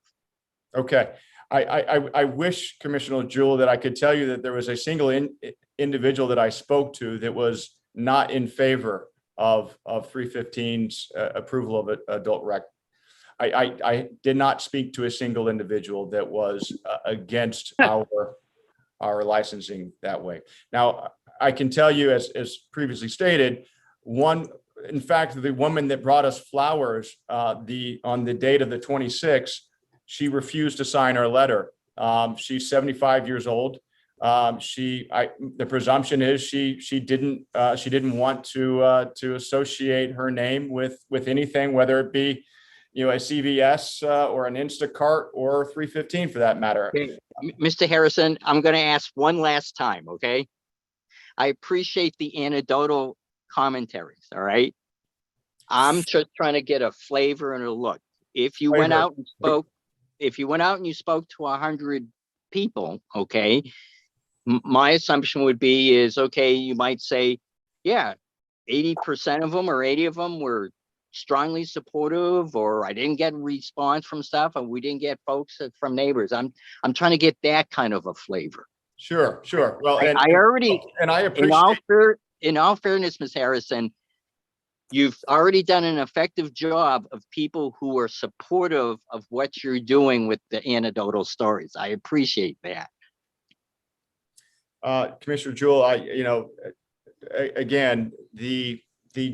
Okay. I wish, Commissioner Jewell, that I could tell you that there was a single individual that I spoke to that was not in favor of 315's approval of adult rec. I did not speak to a single individual that was against our licensing that way. Now, I can tell you, as previously stated, in fact, the woman that brought us flowers on the date of the 26th, she refused to sign our letter. She's 75 years old. The presumption is she didn't want to associate her name with anything, whether it be, a CVS or an Instacart or 315 for that matter. Okay. Mr. Harrison, I'm going to ask one last time, okay? I appreciate the anecdotal commentaries, all right? I'm just trying to get a flavor and a look. If you went out and spoke to 100 people, okay, my assumption would be you might say, yeah, 80% of them or 80 of them were strongly supportive, or I didn't get a response from stuff, and we didn't get folks from neighbors. I'm trying to get that kind of a flavor. Sure. Well, I appreciate. In all fairness, Ms. Harrison, you've already done an effective job of people who are supportive of what you're doing with the anecdotal stories. I appreciate that. Commissioner Jewell, again, the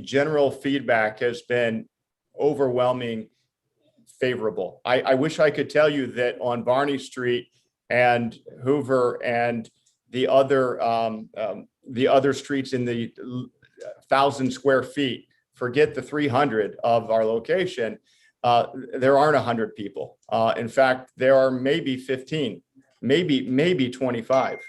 general feedback has been overwhelming favorable. I wish I could tell you that on Barney Street and Hoover and the other streets in the 1,000 square feet, forget the 300 of our location, there aren't 100 people. In fact, there are maybe 15, maybe 25.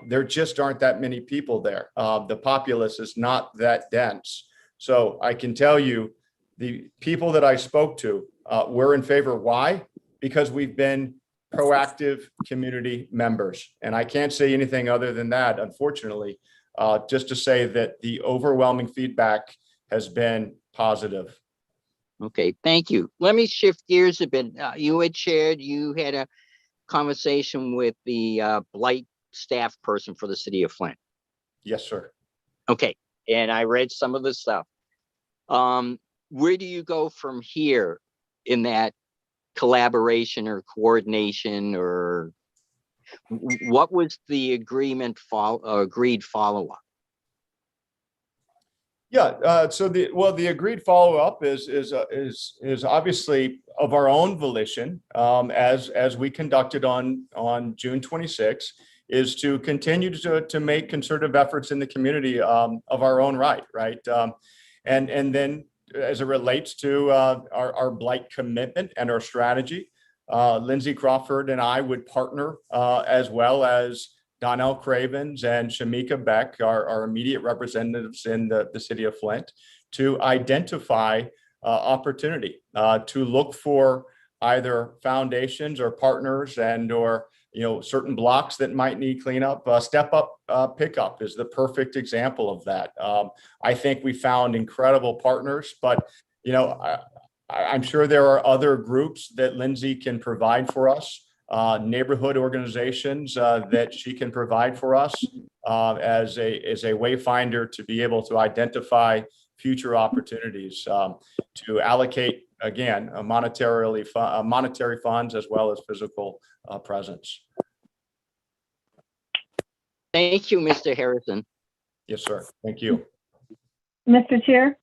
There just aren't that many people there. The populace is not that dense. So I can tell you the people that I spoke to were in favor. Why? Because we've been proactive community members. And I can't say anything other than that, unfortunately, just to say that the overwhelming feedback has been positive. Okay, thank you. Let me shift gears a bit. You had a conversation with the blight staff person for the city of Flint. Yes, sir. Okay, and I read some of the stuff. Where do you go from here in that collaboration or coordination, or what was the agreed follow-up? Yeah, so the agreed follow-up is obviously of our own volition, as we conducted on June 26th, is to continue to make concerted efforts in the community of our own right. And then as it relates to our blight commitment and our strategy, Lindsay Crawford and I would partner, as well as Donnell Cravens and Shamika Beck, our immediate representatives in the city of Flint, to identify opportunity, to look for either foundations or partners and or certain blocks that might need cleanup. Step Up Pickup is the perfect example of that. I think we found incredible partners, but I'm sure there are other groups that Lindsay can provide for us, neighborhood organizations that she can provide for us as a wayfinder to be able to identify future opportunities to allocate, again, monetary funds as well as physical presence. Thank you, Mr. Harrison. Yes, sir. Thank you. Mr. Chair,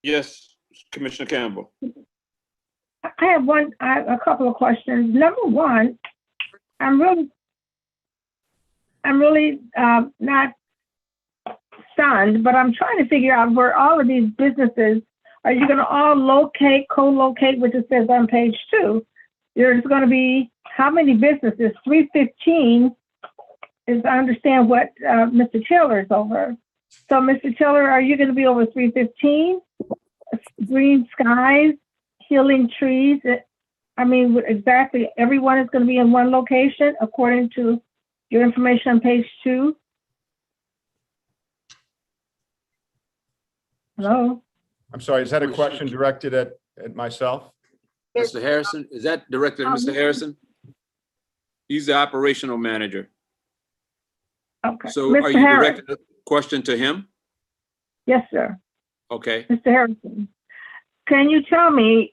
Yes, Commissioner Campbell. I have a couple of questions. Number one, I'm really not stunned, but I'm trying to figure out where all of these businesses, are you going to all co-locate, which it says on page 2? There's going to be how many businesses? 315 is, I understand what Mr. Taylor is over. So Mr. Taylor, are you going to be over 315? Green Skies, Healing Trees. I mean, exactly everyone is going to be in one location according to your information on page 2. Hello? I'm sorry, is that a question directed at myself? Mr. Harrison, is that directed at Mr. Harrison? He's the operational manager. Okay. So Mr. are you Harris. directing the question to him? Yes, sir. Okay. Mr. Harrison, can you tell me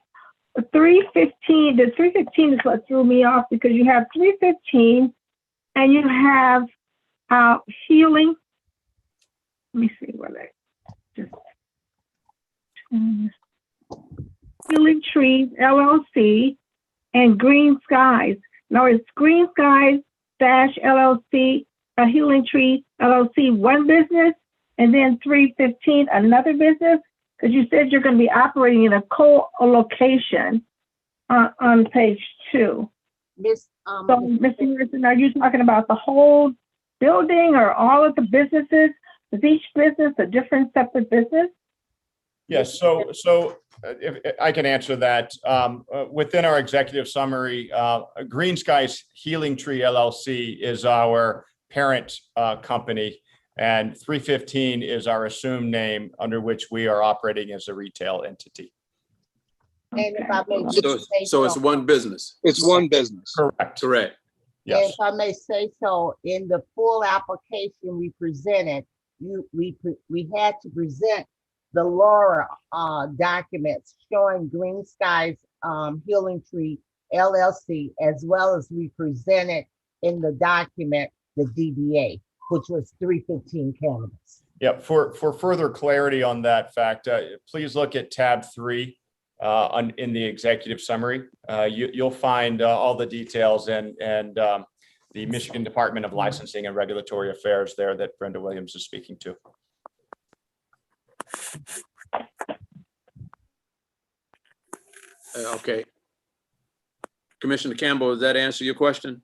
315, the 315 is what threw me off because you have 315 and you have healing. Let me see where they just Healing Trees LLC and Green Skies. Now it's Green Skies dash LLC, a Healing Tree LLC, one business, and then 315 another business. Because you said you're going to be operating in a co-location on page 2. So, Mr. Harrison, are you talking about the whole building or all of the businesses? Is each business a different separate business? Yes, so if I can answer that. Within our executive summary, Green Skies Healing Tree LLC is our parent company, and 315 is our assumed name under which we are operating as a retail entity. And if I may So it's one business. It's one business. Correct. Correct. And Yes. if I may say so, in the full application we presented, we had to present the Laura documents showing Green Skies Healing Tree LLC, as well as we presented in the document the DBA, which was 315 Cannabis. Yep. For further clarity on that fact, please look at tab 3 in the executive summary. You'll find all the details and the Michigan Department of Licensing and Regulatory Affairs there that Brenda Williams is speaking to. Okay. Commissioner Campbell, does that answer your question?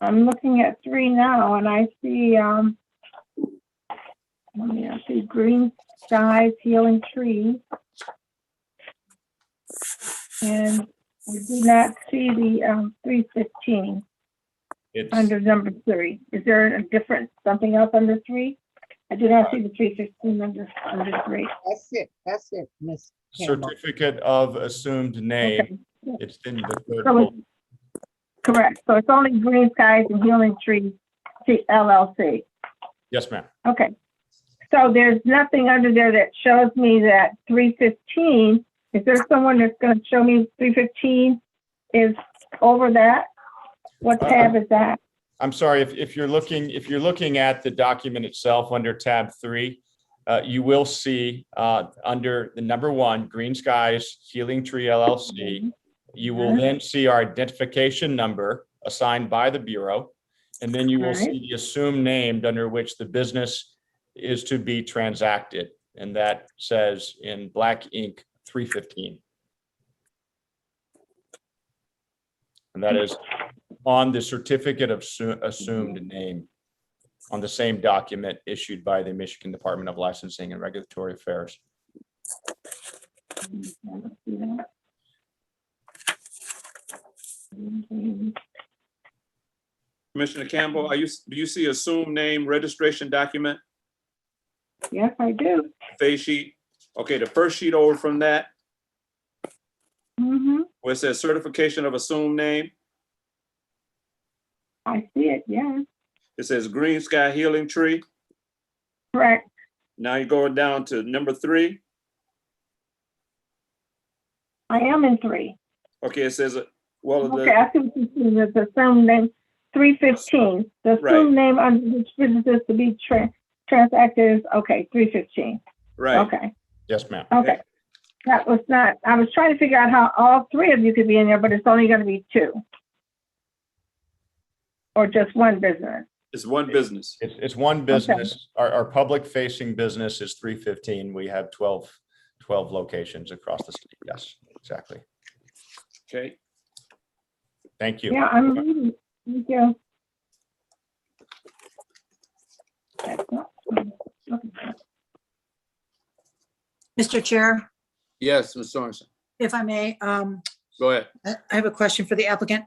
I'm looking at 3 now, and I see I see Green Skies Healing Trees, and I do not see the 315 under number 3. Is there a different something else under 3? I do not see the 315 under 3. That's it, Ms. Campbell. Certificate of assumed name. Okay. It's in the third So bullet. correct. So it's only Green Skies and Healing Trees LLC. Yes, ma'am. Okay. So there's nothing under there that shows me that 315. Is there someone that's going to show me 315 is over that? What tab is that? I'm sorry, if you're looking at the document itself under tab 3, you will see under the number 1, Green Skies Healing Tree LLC. You will then see our identification number assigned by the Bureau. And then you will All right. see the assumed name under which the business is to be transacted. And that says in black ink, 315. And that is on the certificate of assumed name on the same document issued by the Michigan Department of Licensing and Regulatory Affairs. Commissioner Campbell, do you see assumed name registration document, Yes, I do. face sheet? Okay, the first sheet over from that, Mm-hmm. where it says certification of assumed name, I see it, yeah. it says Green Sky Healing Tree. Correct. Now you're going down to number 3. I am in 3. Okay, it says, well, Okay, I see what you see. There's assumed name 315. The assumed Right. name under which business is to be transacted is, okay, 315. right. Okay, Yes, ma'am. okay. That was not, I was trying to figure out how all 3 of you could be in there, but it's only gonna be 2. Or just one business. It's one business. It's one business. Our public facing business is 315. We have 12 locations across the state. Yes, exactly. Okay. Thank you. Yeah, I'm reading. Thank you. Mr. Chair, Yes, Ms. Sorensen, if I may, go ahead. I have a question for the applicant.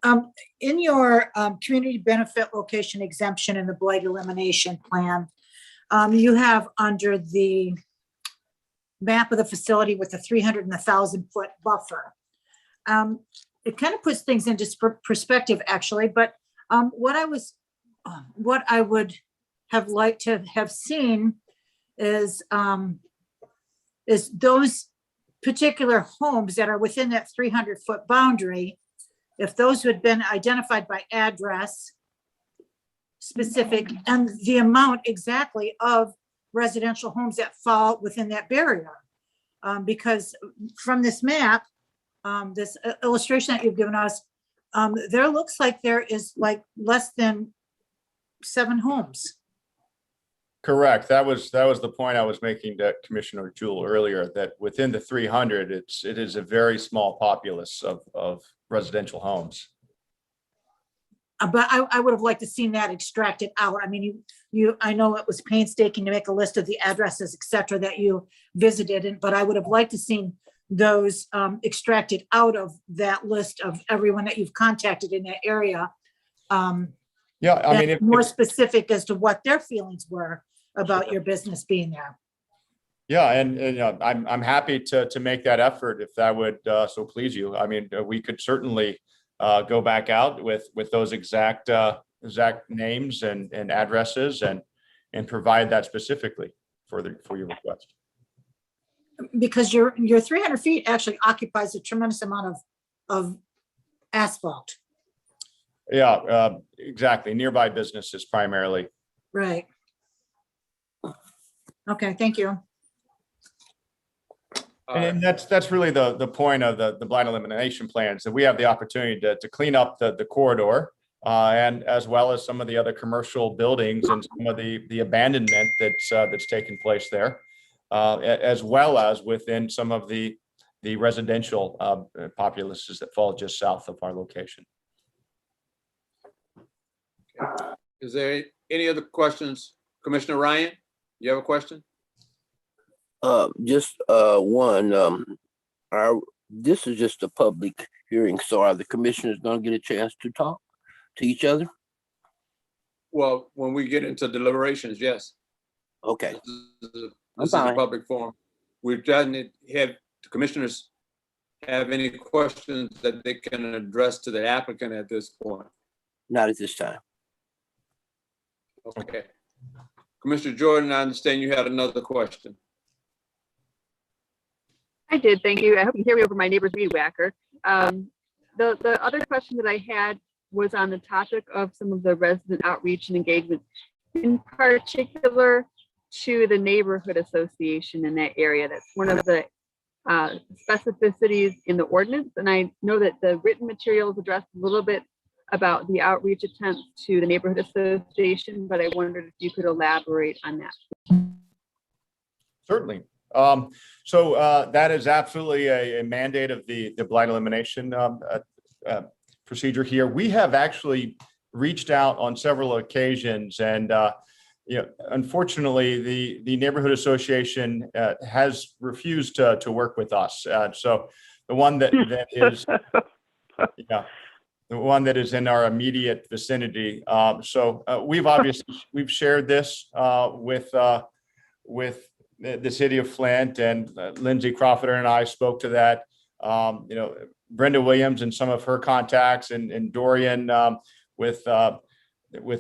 In your community benefit location exemption in the blight elimination plan, you have under the map of the facility with the 300 and 1,000-foot buffer. It kind of puts things into perspective, actually, but what I would have liked to have seen is those particular homes that are within that 300-foot boundary, if those had been identified by address specific and the amount exactly of residential homes that fall within that barrier. Because from this map, this illustration that you've given us, there looks like there is like less than 7 homes. Correct. That was the point I was making to Commissioner Jewell earlier, that within the 300, it is a very small populace of residential homes. But I would have liked to seen that extracted out. I mean, I know it was painstaking to make a list of the addresses, et cetera, that you visited, but I would have liked to seen those extracted out of that list of everyone that you've contacted in that area. Yeah, I mean, more specific as to what their feelings were about your business being there. Yeah, and I'm happy to make that effort if that would so please you. I mean, we could certainly go back out with those exact names and addresses and provide that specifically for your request. Because your 300 feet actually occupies a tremendous amount of asphalt. Yeah, exactly. Nearby businesses primarily. Right. Okay, thank you. And that's really the point of the blight elimination plans, that we have the opportunity to clean up the corridor and as well as some of the other commercial buildings and some of the abandonment that's taken place there, as well as within some of the residential populaces that fall just south of our location. Is there any other questions? Commissioner Ryan, you have a question? Just one. This is just a public hearing, so are the commissioners gonna get a chance to talk to each other? Well, when we get into deliberations, yes. Okay. This is a public forum. We've done it. Have the commissioners have any questions that they can address to the applicant at this point? Not at this time. Okay. Commissioner Jordan, I understand you had another question. I did, thank you. I hope you can hear me over my neighbor's weed whacker. The other question that I had was on the topic of some of the resident outreach and engagement, in particular to the neighborhood association in that area. That's one of the specificities in the ordinance. And I know that the written materials addressed a little bit about the outreach attempt to the neighborhood association, but I wondered if you could elaborate on that. Certainly. That is absolutely a mandate of the blight elimination procedure here. We have actually reached out on several occasions, and unfortunately, the neighborhood association has refused to work with us. So the one that is, the one that is in our immediate vicinity. We've shared this with the city of Flint, and Lindsay Crawford and I spoke to that. Brenda Williams and some of her contacts, and Dorian with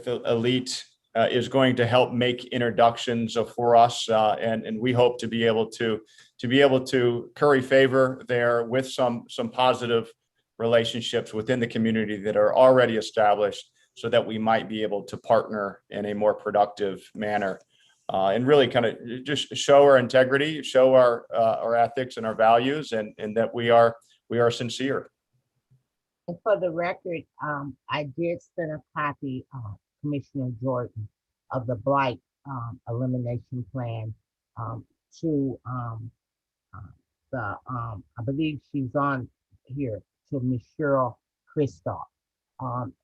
Elite is going to help make introductions for us, and we hope to be able to curry favor there with some positive relationships within the community that are already established, so that we might be able to partner in a more productive manner. And really kind of just show our integrity, show our ethics and our values, and that we are sincere. And for the record, I did send a copy, Commissioner Jordan, of the blight elimination plan to I believe she's on here, to Ms. Cheryl Christoph,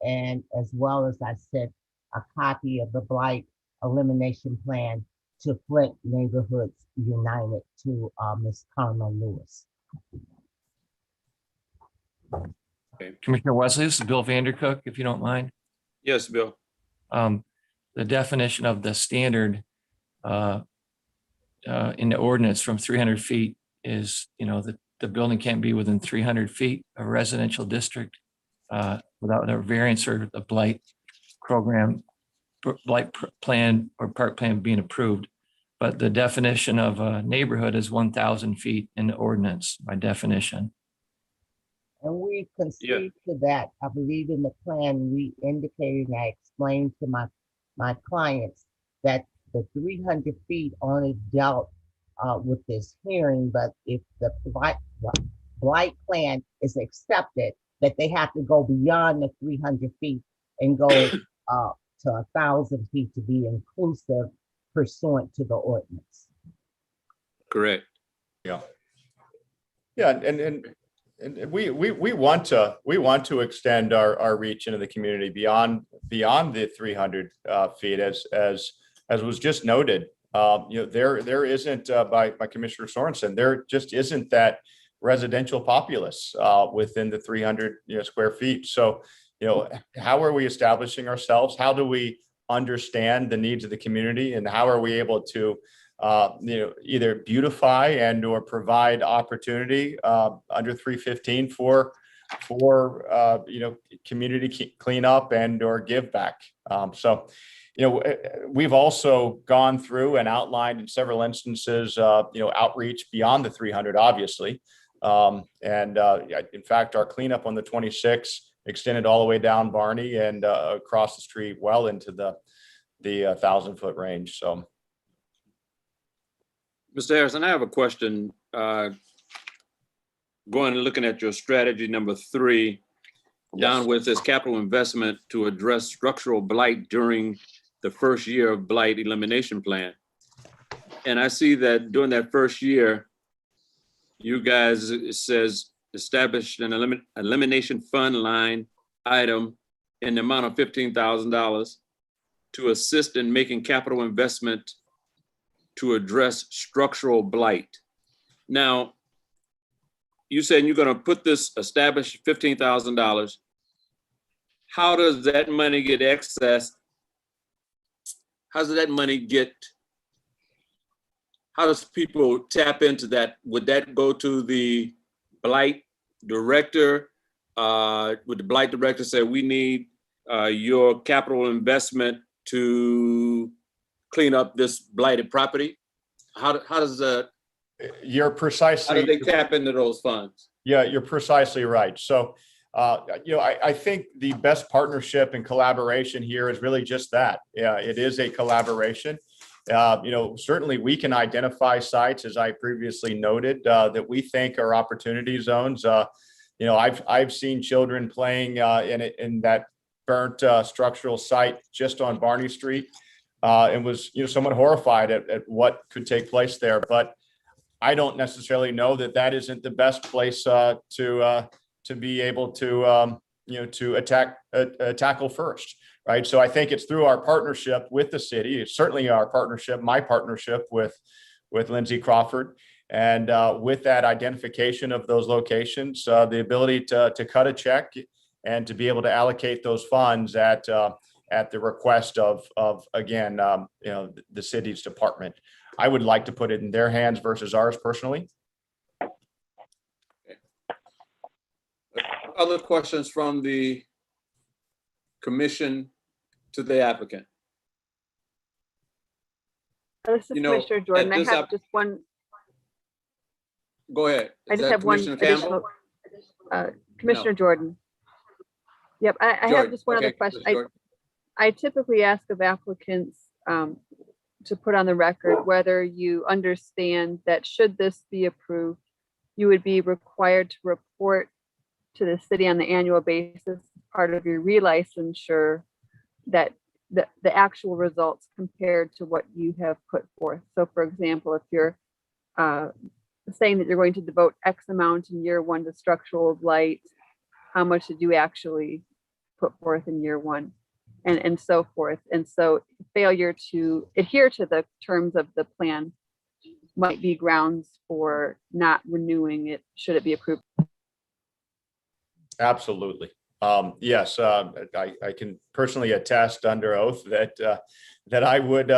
and as well as I sent a copy of the blight elimination plan to Flint Neighborhoods United to Ms. Carmen Lewis. Commissioner Wesley, this is Bill Vandercook, if you don't mind. Yes, Bill. The definition of the standard in the ordinance from 300 feet is, the building can't be within 300 feet of a residential district without a variance or a blight plan or park plan being approved. But the definition of a neighborhood is 1,000 feet in the ordinance by definition. And we concede to that. I believe in the plan we indicated, and I explained to my clients that the 300 feet only dealt with this hearing, but if the blight plan is accepted, that they have to go beyond the 300 feet and go to 1,000 feet to be inclusive pursuant to the ordinance. Correct. Yeah. And we want to extend our reach into the community beyond the 300 feet, as was just noted. There isn't by Commissioner Sorensen, there just isn't that residential populace within the 300 square feet. So how are we establishing ourselves? How do we understand the needs of the community, and how are we able to either beautify and or provide opportunity under 315 for community cleanup and or give back. We've also gone through and outlined in several instances outreach beyond the 300, obviously, in fact our cleanup on the 26th extended all the way down Barney and across the street well into the 1,000-foot range. So Mr. Harrison, I have a question. Going and looking at your strategy number 3, down with this capital investment to address structural blight during the first year of blight elimination plan. And I see that during that first year, you guys, it says established an elimination fund line item in the amount of $15,000 to assist in making capital investment to address structural blight. Now, you said you're going to put this established $15,000. How does that money get accessed? How does that money how does people tap into that? Would that go to the blight director? Would the blight director say, we need your capital investment to clean up this blighted property? How does that? You're precisely. How do they tap into those funds? Yeah, you're precisely right. So, I think the best partnership and collaboration here is really just that. Yeah, it is a collaboration. Certainly we can identify sites, as I previously noted, that we think are opportunity zones. I've seen children playing in burnt structural site just on Barney Street, and was, somewhat horrified at what could take place there. But I don't necessarily know that that isn't the best place to be able to to tackle first, right? So I think it's through our partnership with the city. It's certainly my partnership with Lindsay Crawford, and with that identification of those locations, the ability to cut a check and to be able to allocate those funds at the request of again, the city's department. I would like to put it in their hands versus ours personally. Other questions from the commission to the applicant? This is Commissioner Jordan. I have just one. Go ahead. I just have one additional. Commissioner Jordan. Yep, I have just one other question. I typically ask of applicants to put on the record whether you understand that should this be approved, you would be required to report to the city on the annual basis, part of your relicensure, that the actual results compared to what you have put forth. So for example, if you're saying that you're going to devote X amount in year one to structural blight, how much did you actually put forth in year one? And so forth. And so failure to adhere to the terms of the plan might be grounds for not renewing it, should it be approved. Absolutely. Yes, I can personally attest under oath that I would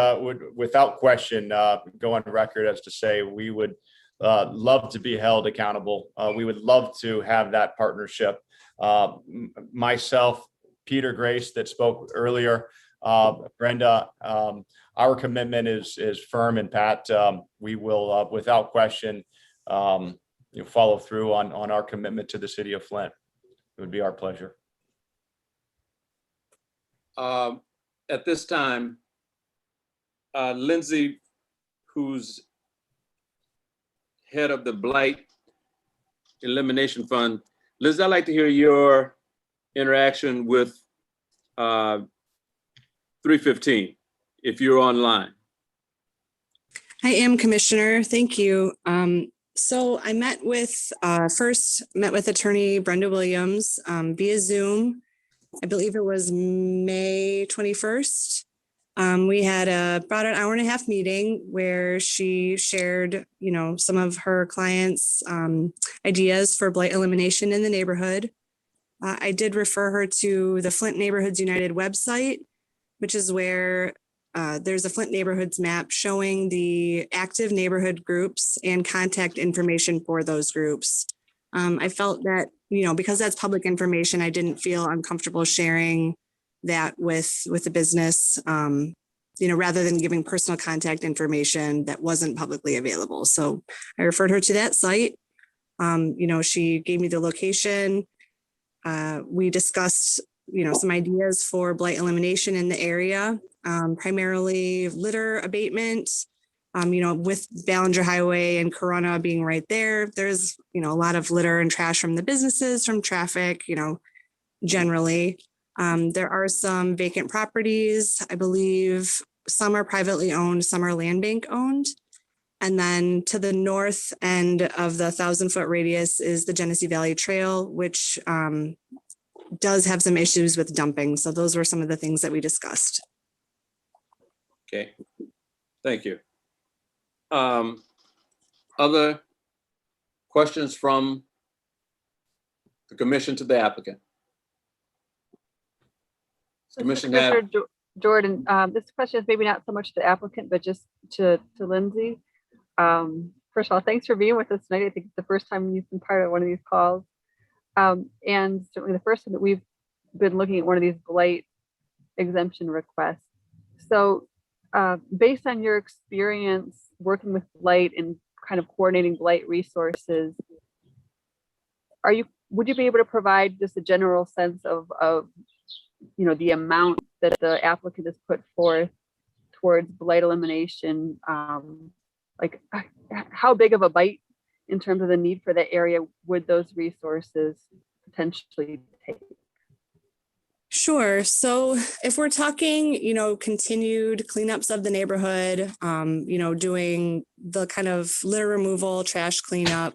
without question go on record as to say we would love to be held accountable. We would love to have that partnership. Myself, Peter Grace that spoke earlier, Brenda, our commitment is firm and pat. We will without question follow through on our commitment to the city of Flint. It would be our pleasure. At this time, Lindsay, who's head of the Blight Elimination Fund, Liz, I'd like to hear your interaction with 315, if you're online. I am, Commissioner. Thank you. So I first met with attorney Brenda Williams via Zoom. I believe it was May 21st. We had about an hour and a half meeting where she shared, some of her clients' ideas for blight elimination in the neighborhood. I did refer her to the Flint Neighborhoods United website, which is where there's a Flint Neighborhoods map showing the active neighborhood groups and contact information for those groups. I felt that, because that's public information, I didn't feel uncomfortable sharing that with the business, rather than giving personal contact information that wasn't publicly available. So I referred her to that site. She gave me the location. We discussed, some ideas for blight elimination in the area, primarily litter abatement. With Ballinger Highway and Corona being right there, there's, a lot of litter and trash from the businesses, from traffic, generally. There are some vacant properties. I believe some are privately owned, some are land bank owned. And then to the north end of the 1,000-foot radius is the Genesee Valley Trail, which does have some issues with dumping. So those were some of the things that we discussed. Okay, thank you. Other questions from the commission to the applicant? Commissioner Jordan, this question is maybe not so much to the applicant, but just to Lindsay. First of all, thanks for being with us tonight. I think it's the first time you've been part of one of these calls. And certainly the first time that we've been looking at one of these blight exemption requests. So based on your experience working with blight and kind of coordinating blight resources, would you be able to provide just a general sense of the amount that the applicant has put forth towards blight elimination? Like how big of a bite in terms of the need for that area would those resources potentially take? Sure. So if we're talking, continued cleanups of the neighborhood, doing the kind of litter removal, trash cleanup,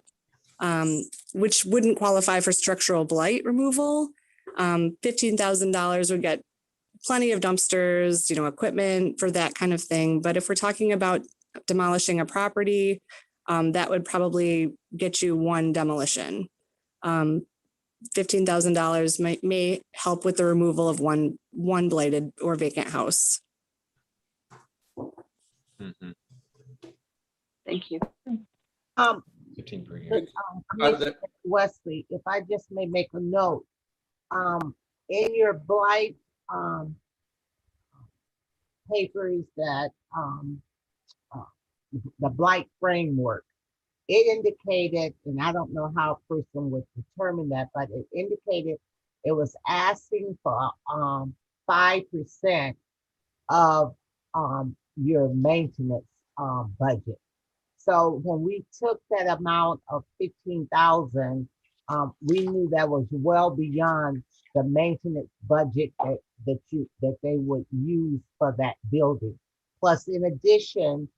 which wouldn't qualify for structural blight removal, $15,000 would get plenty of dumpsters, equipment for that kind of thing. But if we're talking about demolishing a property, that would probably get you one demolition. $15,000 may help with the removal of one blighted or vacant house. Mhm. Thank you. 15 per year. Commissioner Wesley, if I just may make a note, in your blight papers that the blight framework, it indicated, and I don't know how a person would determine that, but it indicated it was asking for 5% of your maintenance budget. So when we took that amount of 15,000, we knew that was well beyond the maintenance budget that they would use for that building. Plus, in addition,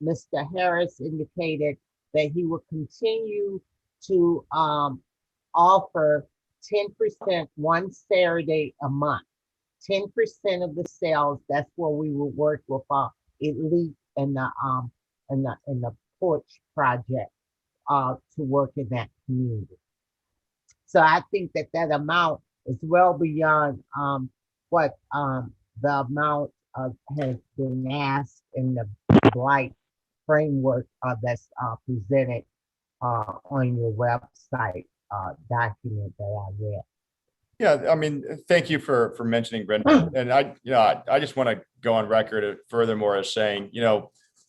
Mr. Harris indicated that he would continue to offer 10% one Saturday a month. 10% of the sales, that's where we will work with Elite and the porch project to work in that community. So I think that amount is well beyond what the amount has been asked in the blight framework that's presented on your website document that I read. Yeah, I mean, thank you for mentioning Brenda. And I just want to go on record furthermore as saying,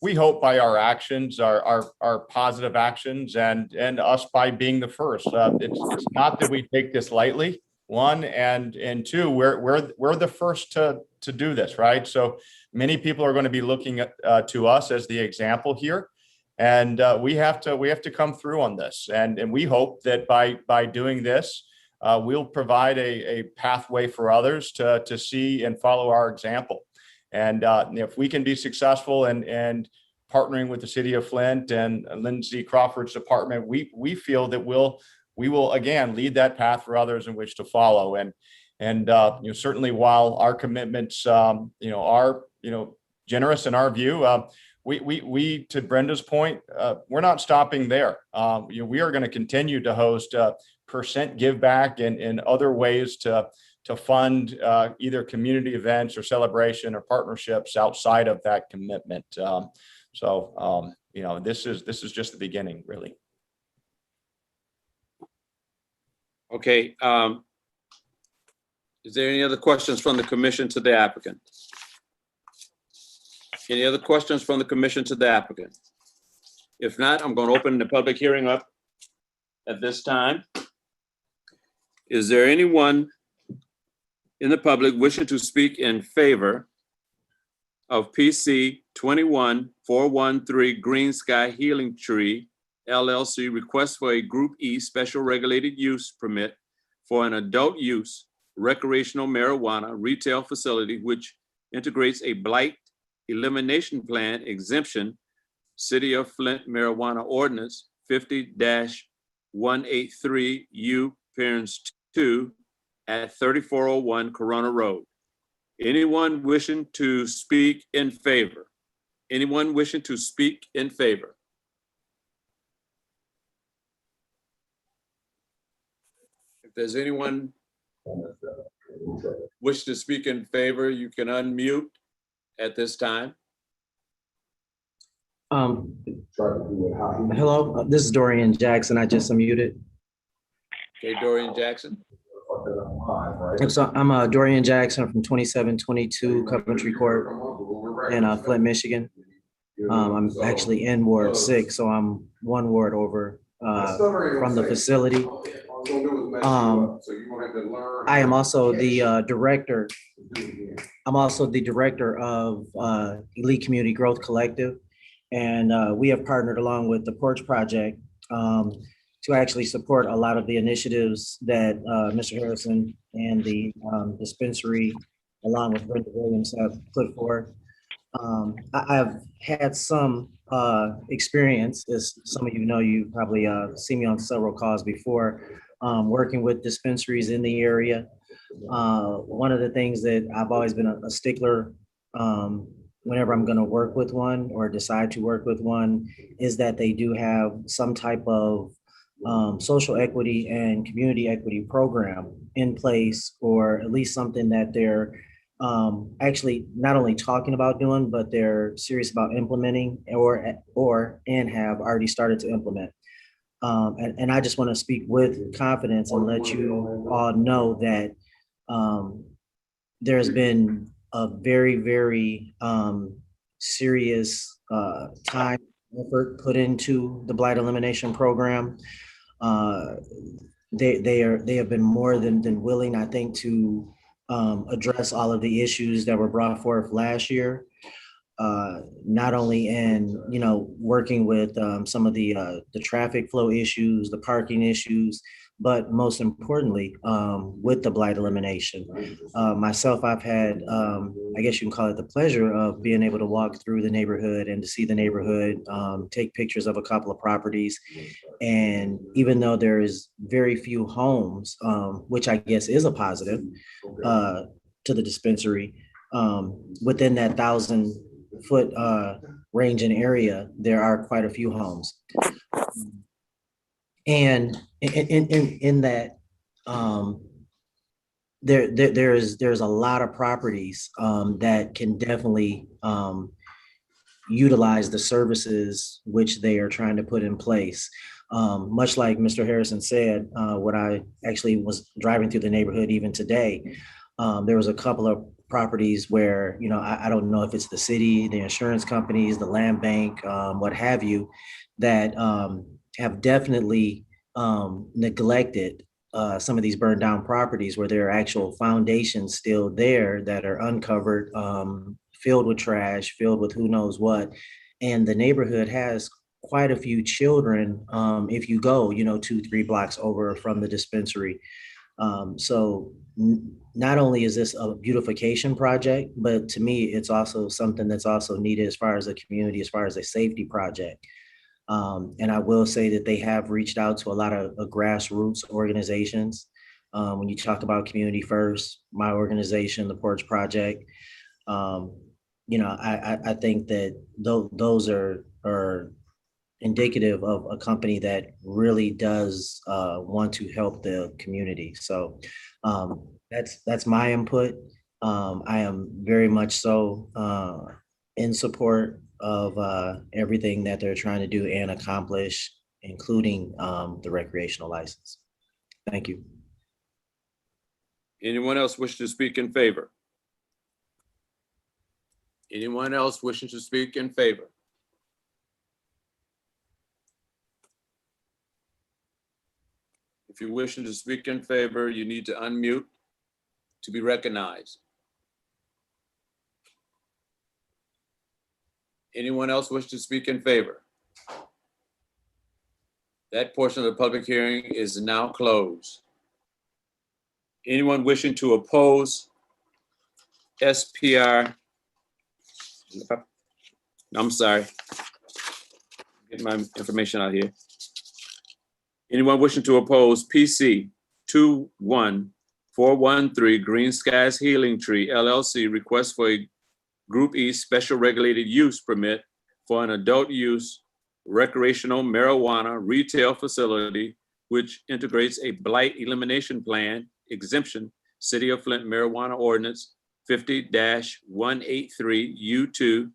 we hope by our actions, our positive actions, and us by being the first. It's not that we take this lightly. One, and two, we're the first to do this, right? So many people are going to be looking to us as the example here, and we have to come through on this. And we hope that by doing this, we'll provide a pathway for others to see and follow our example. And if we can be successful and partnering with the city of Flint and Lindsay Crawford's department, we feel that we will again lead that path for others in which to follow. And certainly while our commitments are generous in our view, we to Brenda's point, we're not stopping there. We are going to continue to host percent give back and other ways to fund either community events or celebration or partnerships outside of that commitment. This is just the beginning, really. Okay. Is there any other questions from the commission to the applicant? Any other questions from the commission to the applicant? If not, I'm going to open the public hearing up at this time. Is there anyone in the public wishing to speak in favor of PC 21413 Green Sky Healing Tree LLC request for a Group E special regulated use permit for an adult use recreational marijuana retail facility which integrates a blight elimination plan exemption, City of Flint Marijuana Ordinance 50-183 U Parents 2 at 3401 Corona Road. Anyone wishing to speak in favor? Anyone wishing to speak in favor? If there's anyone wish to speak in favor, you can unmute at this time. Hello, this is Dorian Jackson. I just unmuted. Okay, Dorian Jackson. So I'm Dorian Jackson from 2722 Coventry Court in Flint, Michigan. I'm actually in Ward 6, so I'm one ward over from the facility. I am also the director. I'm also the director of Elite Community Growth Collective, and we have partnered along with the Porch Project to actually support a lot of the initiatives that Mr. Harrison and the dispensary, along with Brenda Williams, have put forth. I've had some experience, as some of you know, you probably seen me on several calls before, working with dispensaries in the area. One of the things that I've always been a stickler whenever I'm going to work with one or decide to work with one is that they do have some type of social equity and community equity program in place, or at least something that they're actually not only talking about doing, but they're serious about implementing and have already started to implement. And I just want to speak with confidence and let you all know that there's been a very, very serious time effort put into the blight elimination program. They have been more than willing, I think, to address all of the issues that were brought forth last year. Not only in, working with some of the traffic flow issues, the parking issues, but most importantly, with the blight elimination. Myself, I've had, I guess you can call it the pleasure of being able to walk through the neighborhood and to see the neighborhood, take pictures of a couple of properties. And even though there is very few homes, which I guess is a positive to the dispensary, within that 1,000-foot range and area, there are quite a few homes. And in that, there's a lot of properties that can definitely utilize the services which they are trying to put in place. Much like Mr. Harrison said, when I actually was driving through the neighborhood even today, there was a couple of properties where, I don't know if it's the city, the insurance companies, the land bank, what have you, that have definitely neglected some of these burned down properties where there are actual foundations still there that are uncovered, filled with trash, filled with who knows what. And the neighborhood has quite a few children if you go, 2-3 blocks over from the dispensary. So not only is this a beautification project, but to me, it's also something that's also needed as far as a community, as far as a safety project. And I will say that they have reached out to a lot of grassroots organizations. When you talk about Community First, my organization, the Porch Project, I think that those are indicative of a company that really does want to help the community. So that's my input. I am very much so in support of everything that they're trying to do and accomplish, including the recreational license. Thank you. Anyone else wish to speak in favor? Anyone else wishing to speak in favor? If you're wishing to speak in favor, you need to unmute to be recognized. Anyone else wish to speak in favor? That portion of the public hearing is now closed. Anyone wishing to oppose SPR? I'm sorry. Get my information out here. Anyone wishing to oppose PC 21413 Green Skies Healing Tree LLC request for a Group E special regulated use permit for an adult use recreational marijuana retail facility which integrates a blight elimination plan exemption, City of Flint Marijuana Ordinance 50-183 U2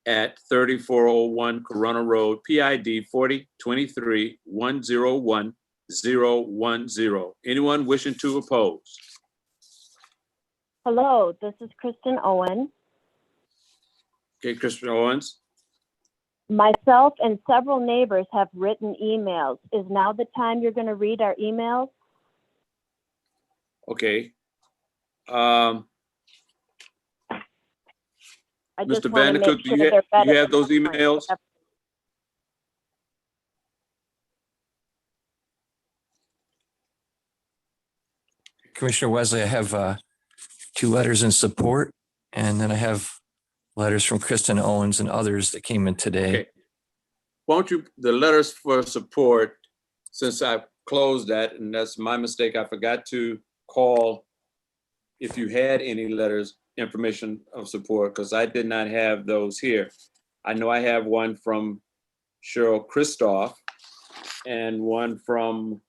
at 3401 Corona Road, PID 4023-101-010. Anyone wishing to oppose? Hello, this is Kristen Owen. Okay, Kristen Owens. Myself and several neighbors have written emails. Is now the time you're going to read our emails? Okay. I just Mr. want to Vandercook, make do sure you they're better have than those emails? Commissioner Wesley, I have 2 letters in support, and then I have letters from Kristen Owens and others that came in today. Okay. Won't you, the letters for support, since I closed that, and that's my mistake, I forgot to call if you had any letters, information of support, because I did not have those here. I know I have one from Cheryl Christoph and one from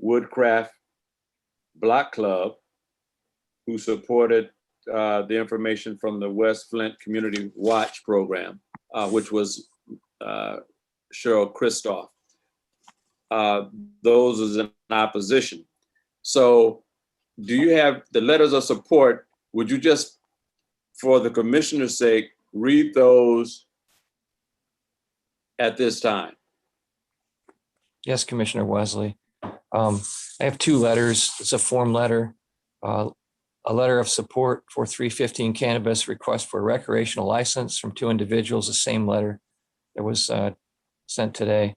Woodcraft Block Club, who supported the information from the West Flint Community Watch Program, which was Cheryl Christoph. Those is in opposition. So do you have the letters of support? Would you just, for the commissioner's sake, read those at this time? Yes, Commissioner Wesley. I have 2 letters. It's a form letter. A letter of support for 315 cannabis request for a recreational license from 2 individuals, the same letter that was sent today,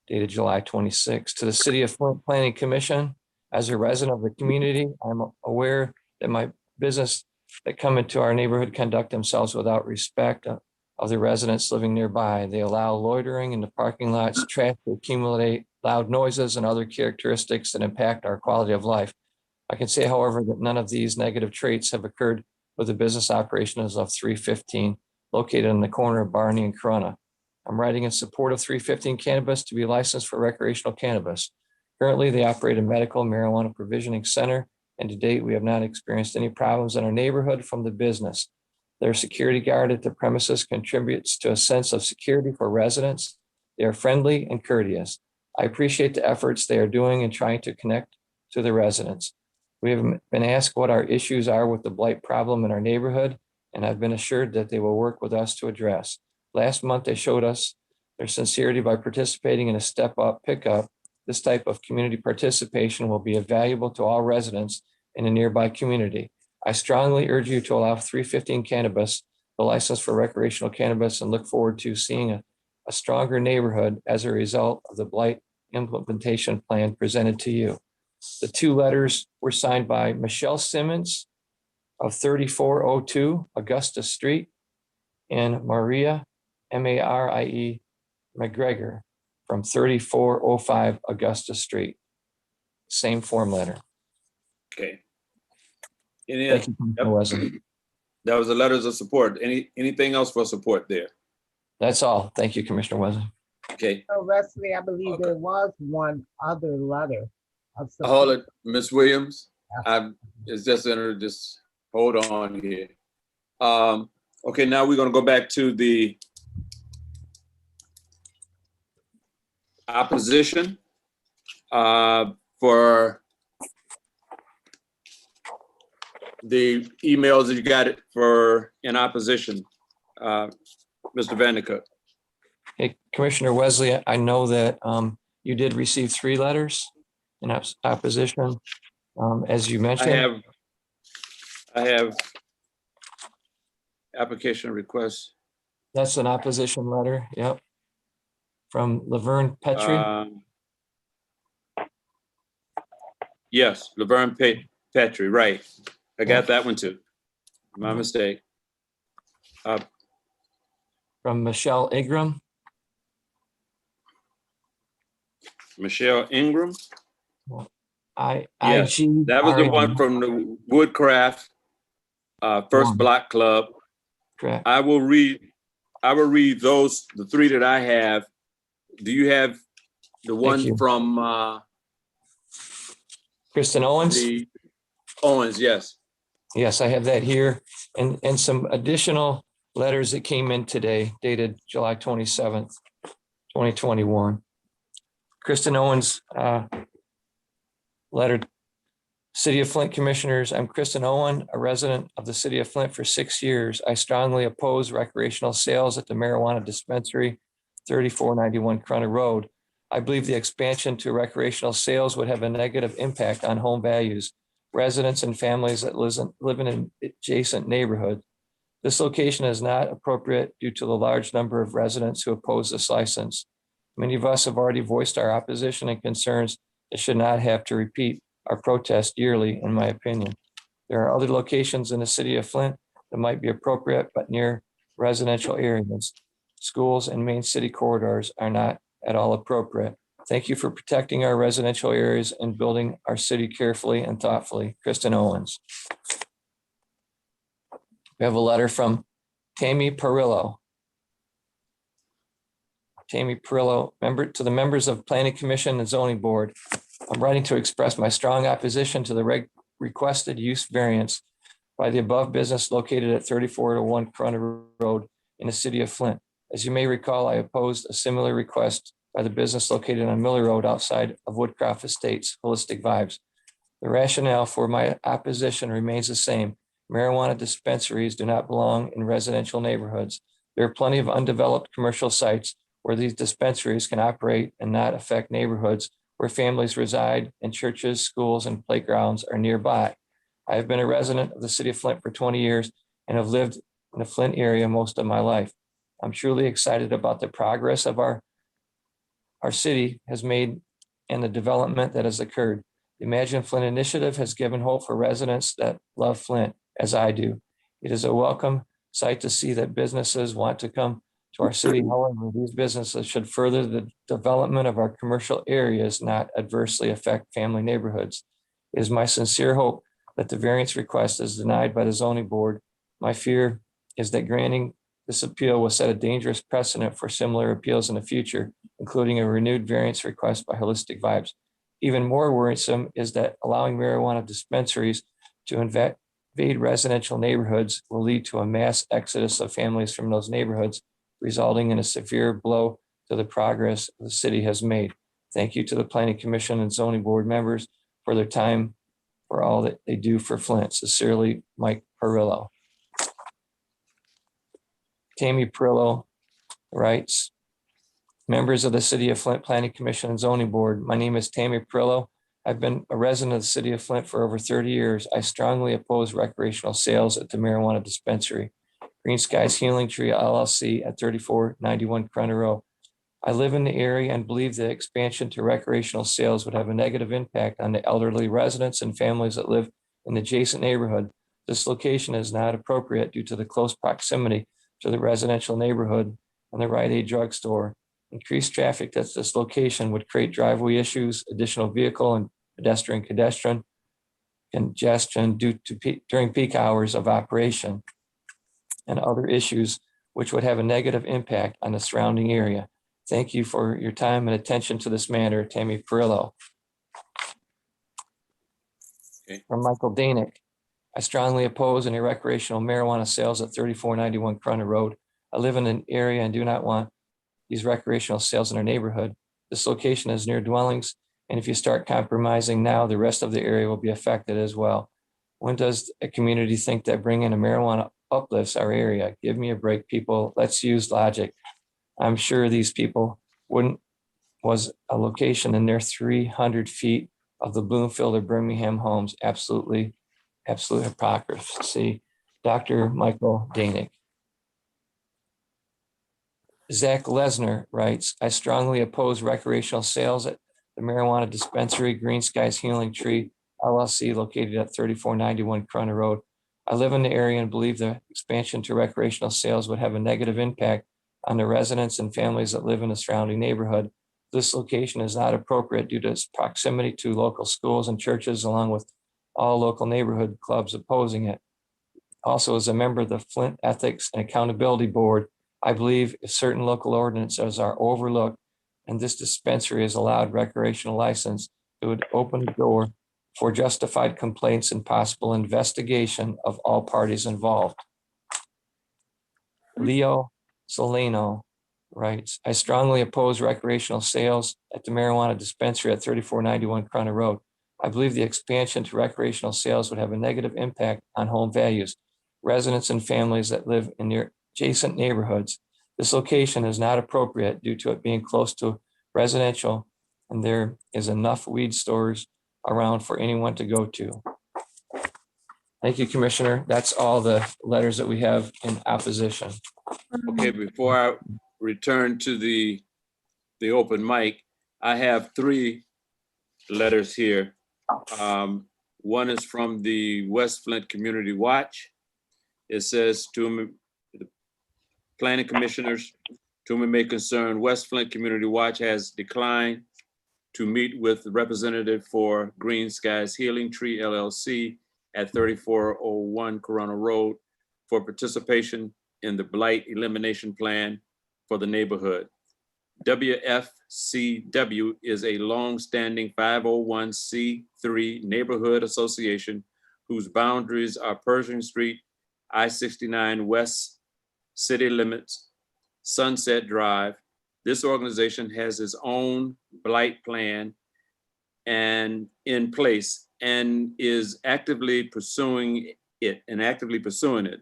dated July 26. To the City of Flint Planning Commission, as a resident of the community, I'm aware that my business that come into our neighborhood conduct themselves without respect of the residents living nearby. They allow loitering in the parking lots, trash to accumulate, loud noises, and other characteristics that impact our quality of life. I can say, however, that none of these negative traits have occurred with the business operations of 315, located in the corner of Barney and Corona. I'm writing in support of 315 Cannabis to be licensed for recreational cannabis. Currently, they operate a medical marijuana provisioning center, and to date, we have not experienced any problems in our neighborhood from the business. Their security guard at the premises contributes to a sense of security for residents. They are friendly and courteous. I appreciate the efforts they are doing in trying to connect to the residents. We have been asked what our issues are with the blight problem in our neighborhood, and I've been assured that they will work with us to address. Last month, they showed us their sincerity by participating in a step up pickup. This type of community participation will be valuable to all residents in a nearby community. I strongly urge you to allow 315 Cannabis the license for recreational cannabis and look forward to seeing a stronger neighborhood as a result of the blight implementation plan presented to you. The 2 letters were signed by Michelle Simmons of 3402 Augusta Street and Maria, Marie McGregor from 3405 Augusta Street. Same form letter. Okay. Thank you, Commissioner Wesley. That was the letters of support. Anything else for support there? That's all. Thank you, Commissioner Wesley. Okay. So Wesley, I believe there was one other letter of support. Hold it, Ms. Williams. It's just entered. Just hold on here. Okay, now we're going to go back to the opposition for the emails that you got it for in opposition, Mr. Vandercook. Hey, Commissioner Wesley, I know that you did receive 3 letters in opposition, as you mentioned. I have application requests. That's an opposition letter, yep. From Laverne Petrie. Yes, Laverne Petrie, right. I got that one too. My mistake. From Michelle Ingram. Michelle Ingram. Yes, that was the one from the Woodcraft First Block Club. Correct. I will read those, the 3 that I have. Do you have the one from Kristen Owens? The Owens, yes. Yes, I have that here, and some additional letters that came in today, dated July 27th, 2021. Kristen Owens letter. City of Flint Commissioners, I'm Kristen Owen, a resident of the City of Flint for 6 years. I strongly oppose recreational sales at the marijuana dispensary, 3491 Corona Road. I believe the expansion to recreational sales would have a negative impact on home values, residents and families that live in an adjacent neighborhood. This location is not appropriate due to the large number of residents who oppose this license. Many of us have already voiced our opposition and concerns that should not have to repeat our protest yearly, in my opinion. There are other locations in the city of Flint that might be appropriate, but near residential areas. Schools and main city corridors are not at all appropriate. Thank you for protecting our residential areas and building our city carefully and thoughtfully. Kristen Owens. We have a letter from Tammy Perillo. Tammy Perillo, member to the members of Planning Commission and Zoning Board. I'm writing to express my strong opposition to the requested use variance by the above business located at 3401 Corona Road in the city of Flint. As you may recall, I opposed a similar request by the business located on Miller Road outside of Woodcroft Estates, Holistic Vibes. The rationale for my opposition remains the same. Marijuana dispensaries do not belong in residential neighborhoods. There are plenty of undeveloped commercial sites where these dispensaries can operate and not affect neighborhoods where families reside and churches, schools, and playgrounds are nearby. I have been a resident of the city of Flint for 20 years and have lived in the Flint area most of my life. I'm truly excited about the progress of our city has made and the development that has occurred. The Imagine Flint initiative has given hope for residents that love Flint, as I do. It is a welcome sight to see that businesses want to come to our city. However, these businesses should further the development of our commercial areas, not adversely affect family neighborhoods. It is my sincere hope that the variance request is denied by the zoning board. My fear is that granting this appeal will set a dangerous precedent for similar appeals in the future, including a renewed variance request by Holistic Vibes. Even more worrisome is that allowing marijuana dispensaries to invade residential neighborhoods will lead to a mass exodus of families from those neighborhoods, resulting in a severe blow to the progress the city has made. Thank you to the Planning Commission and Zoning Board members for their time, for all that they do for Flint. Sincerely, Mike Perillo. Tammy Perillo writes, members of the City of Flint Planning Commission and Zoning Board, my name is Tammy Perillo. I've been a resident of the city of Flint for over 30 years. I strongly oppose recreational sales at the marijuana dispensary, Green Skies Healing Tree LLC at 3491 Corona Road. I live in the area and believe the expansion to recreational sales would have a negative impact on the elderly residents and families that live in the adjacent neighborhood. This location is not appropriate due to the close proximity to the residential neighborhood and the Rite Aid drugstore. Increased traffic at this location would create driveway issues, additional vehicle and pedestrian congestion during peak hours of operation, and other issues which would have a negative impact on the surrounding area. Thank you for your time and attention to this matter, Tammy Perillo. Okay. From Michael Danick, I strongly oppose any recreational marijuana sales at 3491 Corona Road. I live in an area and do not want these recreational sales in our neighborhood. This location is near dwellings, and if you start compromising now, the rest of the area will be affected as well. When does a community think that bringing a marijuana uplifts our area? Give me a break, people. Let's use logic. I'm sure these people was a location in their 300 feet of the Bloomfield or Birmingham homes. Absolute hypocrisy. Dr. Michael Danick. Zach Lesner writes, I strongly oppose recreational sales at the marijuana dispensary, Green Skies Healing Tree LLC, located at 3491 Corona Road. I live in the area and believe the expansion to recreational sales would have a negative impact on the residents and families that live in the surrounding neighborhood. This location is not appropriate due to its proximity to local schools and churches, along with all local neighborhood clubs opposing it. Also, as a member of the Flint Ethics and Accountability Board, I believe if certain local ordinances are overlooked and this dispensary is allowed recreational license, it would open the door for justified complaints and possible investigation of all parties involved. Leo Solano writes, I strongly oppose recreational sales at the marijuana dispensary at 3491 Corona Road. I believe the expansion to recreational sales would have a negative impact on home values, residents and families that live in near adjacent neighborhoods. This location is not appropriate due to it being close to residential, and there is enough weed stores around for anyone to go to. Thank you, Commissioner. That's all the letters that we have in opposition. Okay, before I return to the open mic, I have 3 letters here One is from the West Flint Community Watch. It says to the planning commissioners, to whom it may concern, West Flint Community Watch has declined to meet with the representative for Green Skies Healing Tree LLC at 3401 Corona Road for participation in the blight elimination plan for the neighborhood. WFCW is a long-standing 501c3 neighborhood association whose boundaries are Pershing Street, I-69 West, city limits, Sunset Drive. This organization has its own blight plan and in place and is actively pursuing it.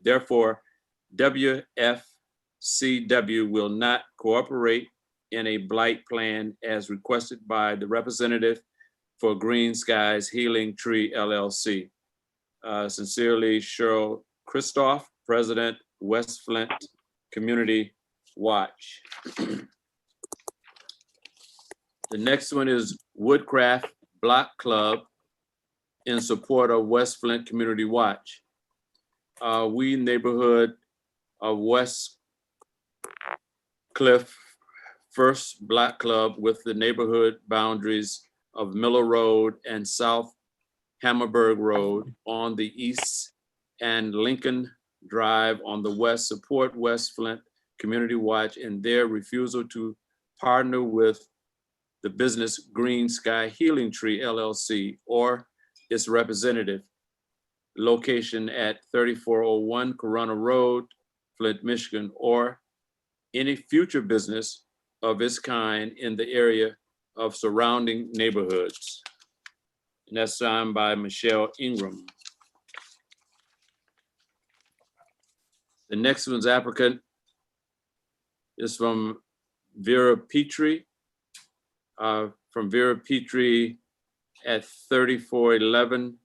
Therefore, WFCW will not cooperate in a blight plan as requested by the representative for Green Skies Healing Tree LLC. Sincerely, Cheryl Christoph, President, West Flint Community Watch. The next one is Woodcraft Block Club in support of West Flint Community Watch. We neighborhood of West Cliff First Block Club with the neighborhood boundaries of Miller Road and South Hammerberg Road on the east and Lincoln Drive on the west support West Flint Community Watch in their refusal to partner with the business Green Sky Healing Tree LLC or its representative, location at 3401 Corona Road, Flint, Michigan, or any future business of its kind in the area of surrounding neighborhoods. And that's signed by Michelle Ingram. The next one's applicant is from Vera Petrie. From Vera Petrie at 3411,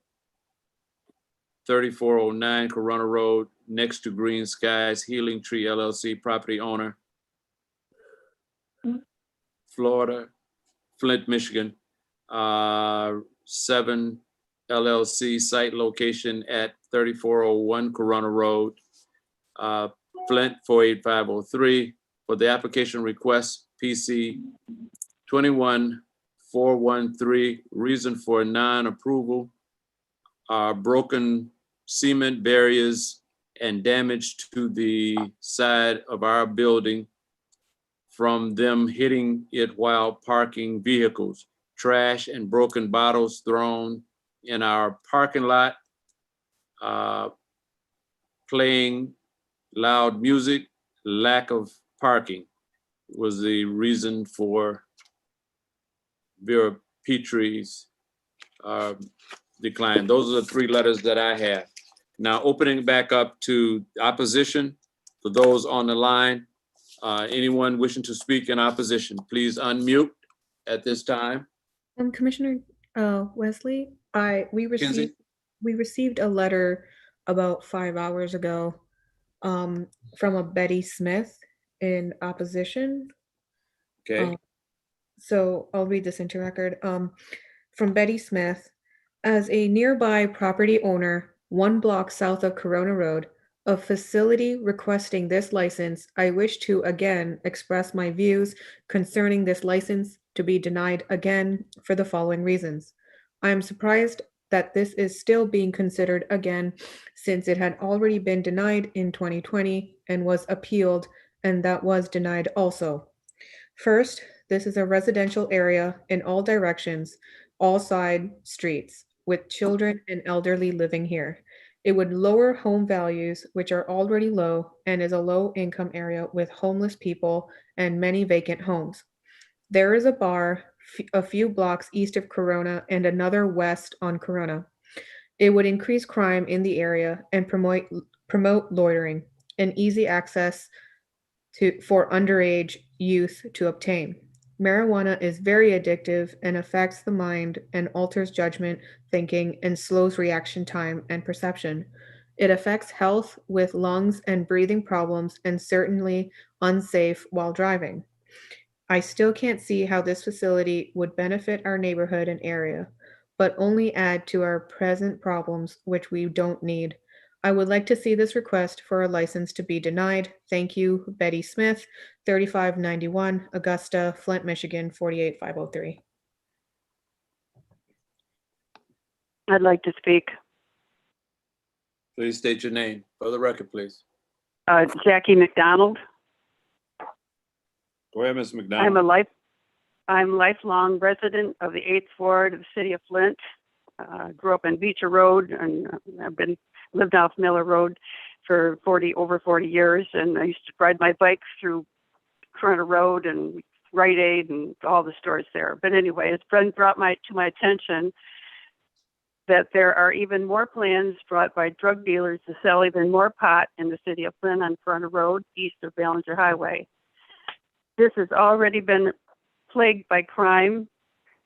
3409 Corona Road, next to Green Skies Healing Tree LLC, property owner, Florida, Flint, Michigan, 7 LLC, site location at 3401 Corona Road, Flint 48503. For the application request, PC 21413, reason for non-approval are broken cement barriers and damage to the side of our building from them hitting it while parking vehicles, trash and broken bottles thrown in our parking lot, playing loud music, lack of parking was the reason for Vera Petrie's decline. Those are the 3 letters that I have. Now opening back up to opposition for those on the line. Anyone wishing to speak in opposition, please unmute at this time. Commissioner Wesley, we Kinsey? received a letter about 5 hours ago from a Betty Smith in opposition. Okay. So I'll read this into record. From Betty Smith, as a nearby property owner, 1 block south of Corona Road, a facility requesting this license, I wish to again express my views concerning this license to be denied again for the following reasons. I am surprised that this is still being considered again since it had already been denied in 2020 and was appealed, and that was denied also. First, this is a residential area in all directions, all side streets, with children and elderly living here. It would lower home values, which are already low, and is a low income area with homeless people and many vacant homes. There is a bar a few blocks east of Corona and another west on Corona. It would increase crime in the area and promote loitering and easy access for underage youth to obtain. Marijuana is very addictive and affects the mind and alters judgment, thinking, and slows reaction time and perception. It affects health with lungs and breathing problems and certainly unsafe while driving. I still can't see how this facility would benefit our neighborhood and area, but only add to our present problems, which we don't need. I would like to see this request for a license to be denied. Thank you, Betty Smith, 3591 Augusta, Flint, Michigan, 48503. I'd like to speak. Please state your name for the record, please. Jackie McDonald. Go ahead, Ms. McDonald. I'm lifelong resident of the 8th Ward of the city of Flint. Grew up in Beecher Road, and I've lived off Miller Road for over 40 years. And I used to ride my bike through Corona Road and Rite Aid and all the stores there. But anyway, a friend brought to my attention that there are even more plans brought by drug dealers to sell even more pot in the city of Flint on Corona Road, east of Ballinger Highway. This has already been plagued by crime,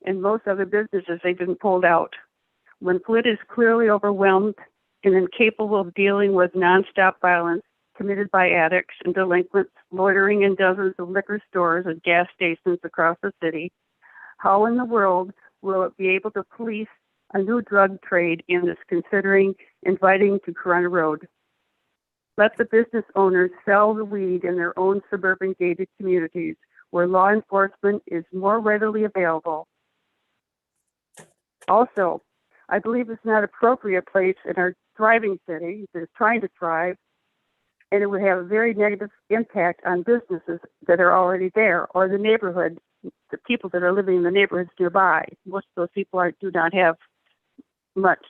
and most other businesses have been pulled out. When Flint is clearly overwhelmed and incapable of dealing with nonstop violence committed by addicts and delinquents loitering in dozens of liquor stores and gas stations across the city, how in the world will it be able to police a new drug trade in this considering inviting to Corona Road? Let the business owners sell the weed in their own suburban gated communities where law enforcement is more readily available. Also, I believe it's not appropriate place in our thriving city that is trying to thrive, and it would have a very negative impact on businesses that are already there or the neighborhood, the people that are living in the neighborhoods nearby. Most of those people do not have much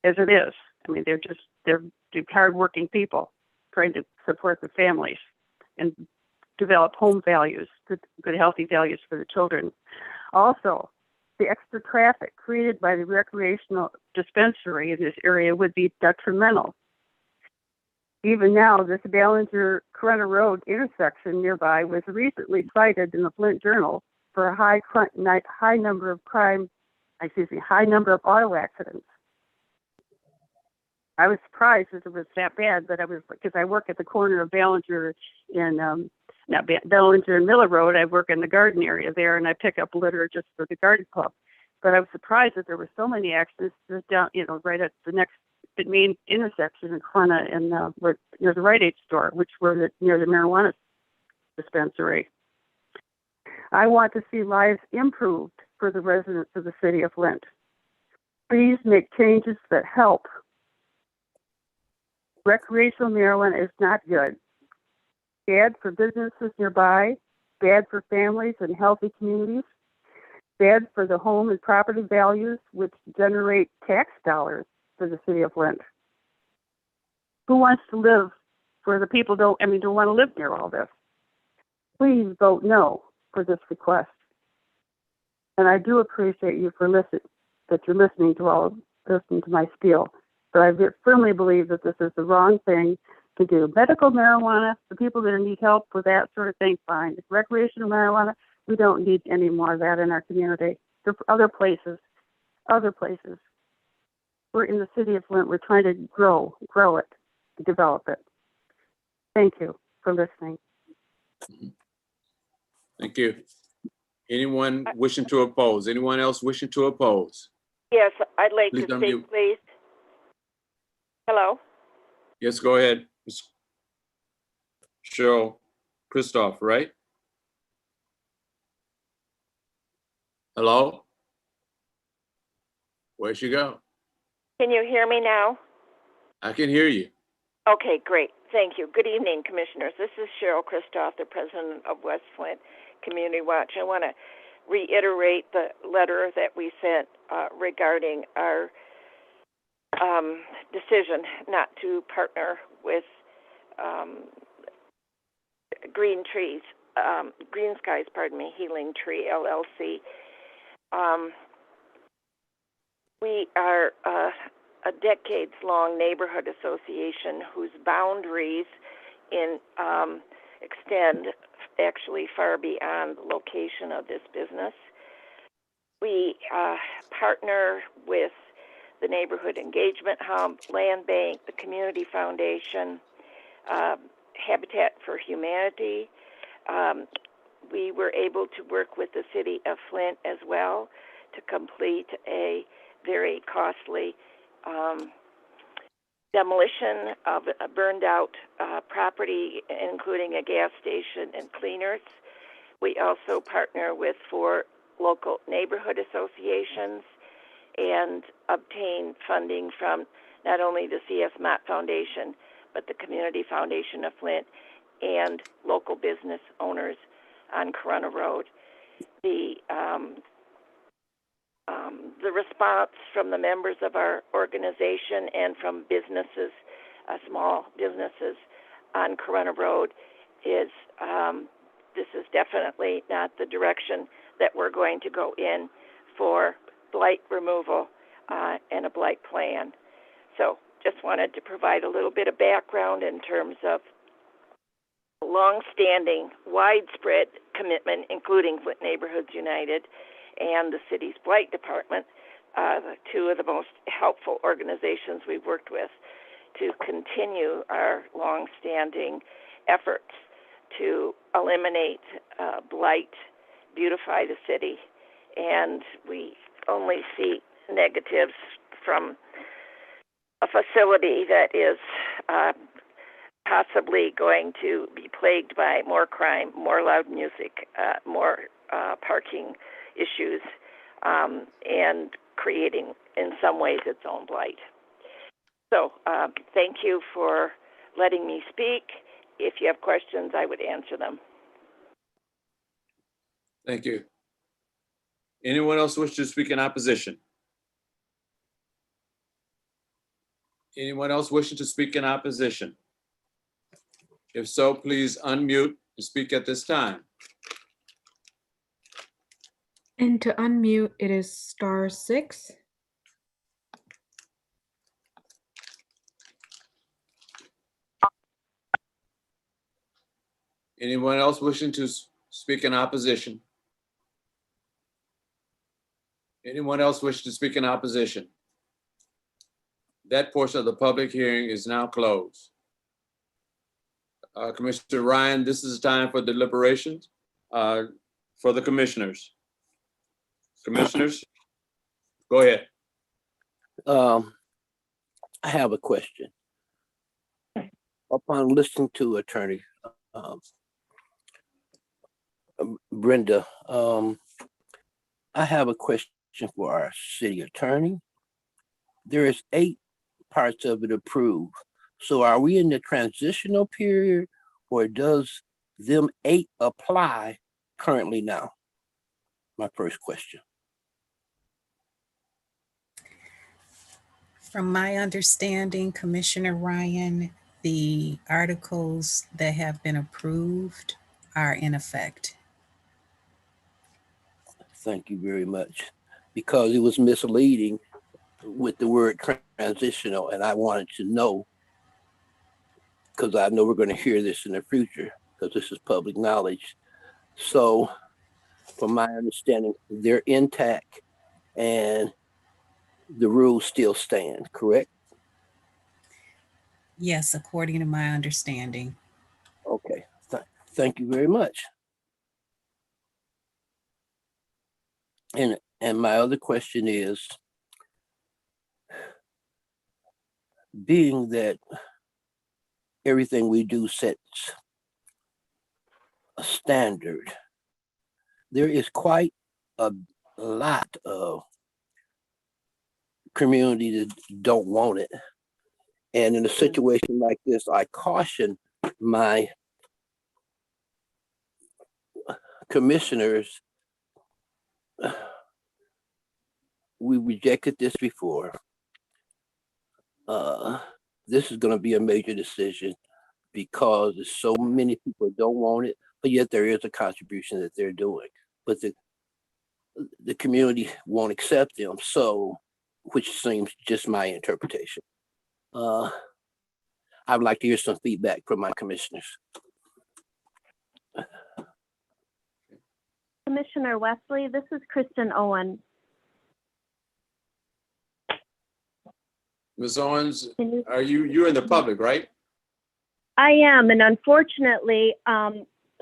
as it is. I mean, they're hardworking people trying to support their families and develop home values, good healthy values for the children. Also, the extra traffic created by the recreational dispensary in this area would be detrimental. Even now, this Ballinger-Corona Road intersection nearby was recently cited in the Flint Journal for a high number of auto accidents. I was surprised that it was that bad, but because I work at the corner of Ballinger and Ballinger and Miller Road. I work in the garden area there, and I pick up litter just for the garden club. But I was surprised that there were so many accidents just down, right at the main intersection in Corona and near the Rite Aid store, which were near the marijuana dispensary. I want to see lives improved for the residents of the city of Flint. Please make changes that help. Recreational marijuana is not good. Bad for businesses nearby, bad for families and healthy communities, bad for the home and property values which generate tax dollars for the city of Flint. Who wants to live where the people don't want to live near all this? Please vote no for this request. And I do appreciate you for that you're listening to my spiel. But I firmly believe that this is the wrong thing to do. Medical marijuana, the people that need help with that sort of thing, fine. Recreational marijuana, we don't need any more of that in our community. There are other places. We're in the city of Flint. We're trying to grow it, develop it. Thank you for listening. Thank you. Anyone wishing to oppose? Anyone else wishing to oppose? Yes, I'd like Please to unmute. speak, please. Hello? Yes, go ahead. Ms. Cheryl Christoph, right? Hello? Where'd she go? Can you hear me now? I can hear you. Okay, great. Thank you. Good evening, Commissioners. This is Cheryl Christoph, the president of West Flint Community Watch. I want to reiterate the letter that we sent regarding our decision not to partner with Green Skies, Healing Tree LLC. We are a decades-long neighborhood association whose boundaries extend actually far beyond the location of this business. We partner with the Neighborhood Engagement Hub, Land Bank, the Community Foundation, Habitat for Humanity. We were able to work with the city of Flint as well to complete a very costly demolition of a burned out property, including a gas station and cleaners. We also partner with 4 local neighborhood associations and obtain funding from not only the C.S. Mott Foundation, but the Community Foundation of Flint and local business owners on Corona Road. The response from the members of our organization and from businesses, small businesses on Corona Road is this is definitely not the direction that we're going to go in for blight removal and a blight plan. So just wanted to provide a little bit of background in terms of long-standing, widespread commitment, including Flint Neighborhoods United and the city's blight department, 2 of the most helpful organizations we've worked with, to continue our long-standing efforts to eliminate blight, beautify the city, and we only see negatives from a facility that is possibly going to be plagued by more crime, more loud music, more parking issues, and creating, in some ways, its own blight. So thank you for letting me speak. If you have questions, I would answer them. Thank you. Anyone else wish to speak in opposition? Anyone else wishing to speak in opposition? If so, please unmute and speak at this time. And to unmute, it is *6. Anyone else wishing to speak in opposition? Anyone else wishing to speak in opposition? That portion of the public hearing is now closed. Commissioner Ryan, this is time for deliberations for the commissioners. Commissioners, go ahead. I have a question. Upon listening to Attorney Brenda, I have a question for our city attorney. There is 8 parts of it approved. So are we in the transitional period, or does them 8 apply currently now? My first question. From my understanding, Commissioner Ryan, the articles that have been approved are in effect. Thank you very much. Because it was misleading with the word transitional, and I wanted to know, because I know we're going to hear this in the future, because this is public knowledge. So from my understanding, they're intact and the rules still stand, correct? Yes, according to my understanding. Okay, thank you very much. And my other question is, being that everything we do sets a standard, there is quite a lot of community that don't want it. And in a situation like this, I caution my commissioners. We rejected this before. This is going to be a major decision because there's so many people don't want it, but yet there is a contribution that they're doing. But the community won't accept them, so, which seems just my interpretation. I would like to hear some feedback from my commissioners. Commissioner Wesley, this is Kristen Owen. Ms. Owens, you're in the public, right? I am, and unfortunately,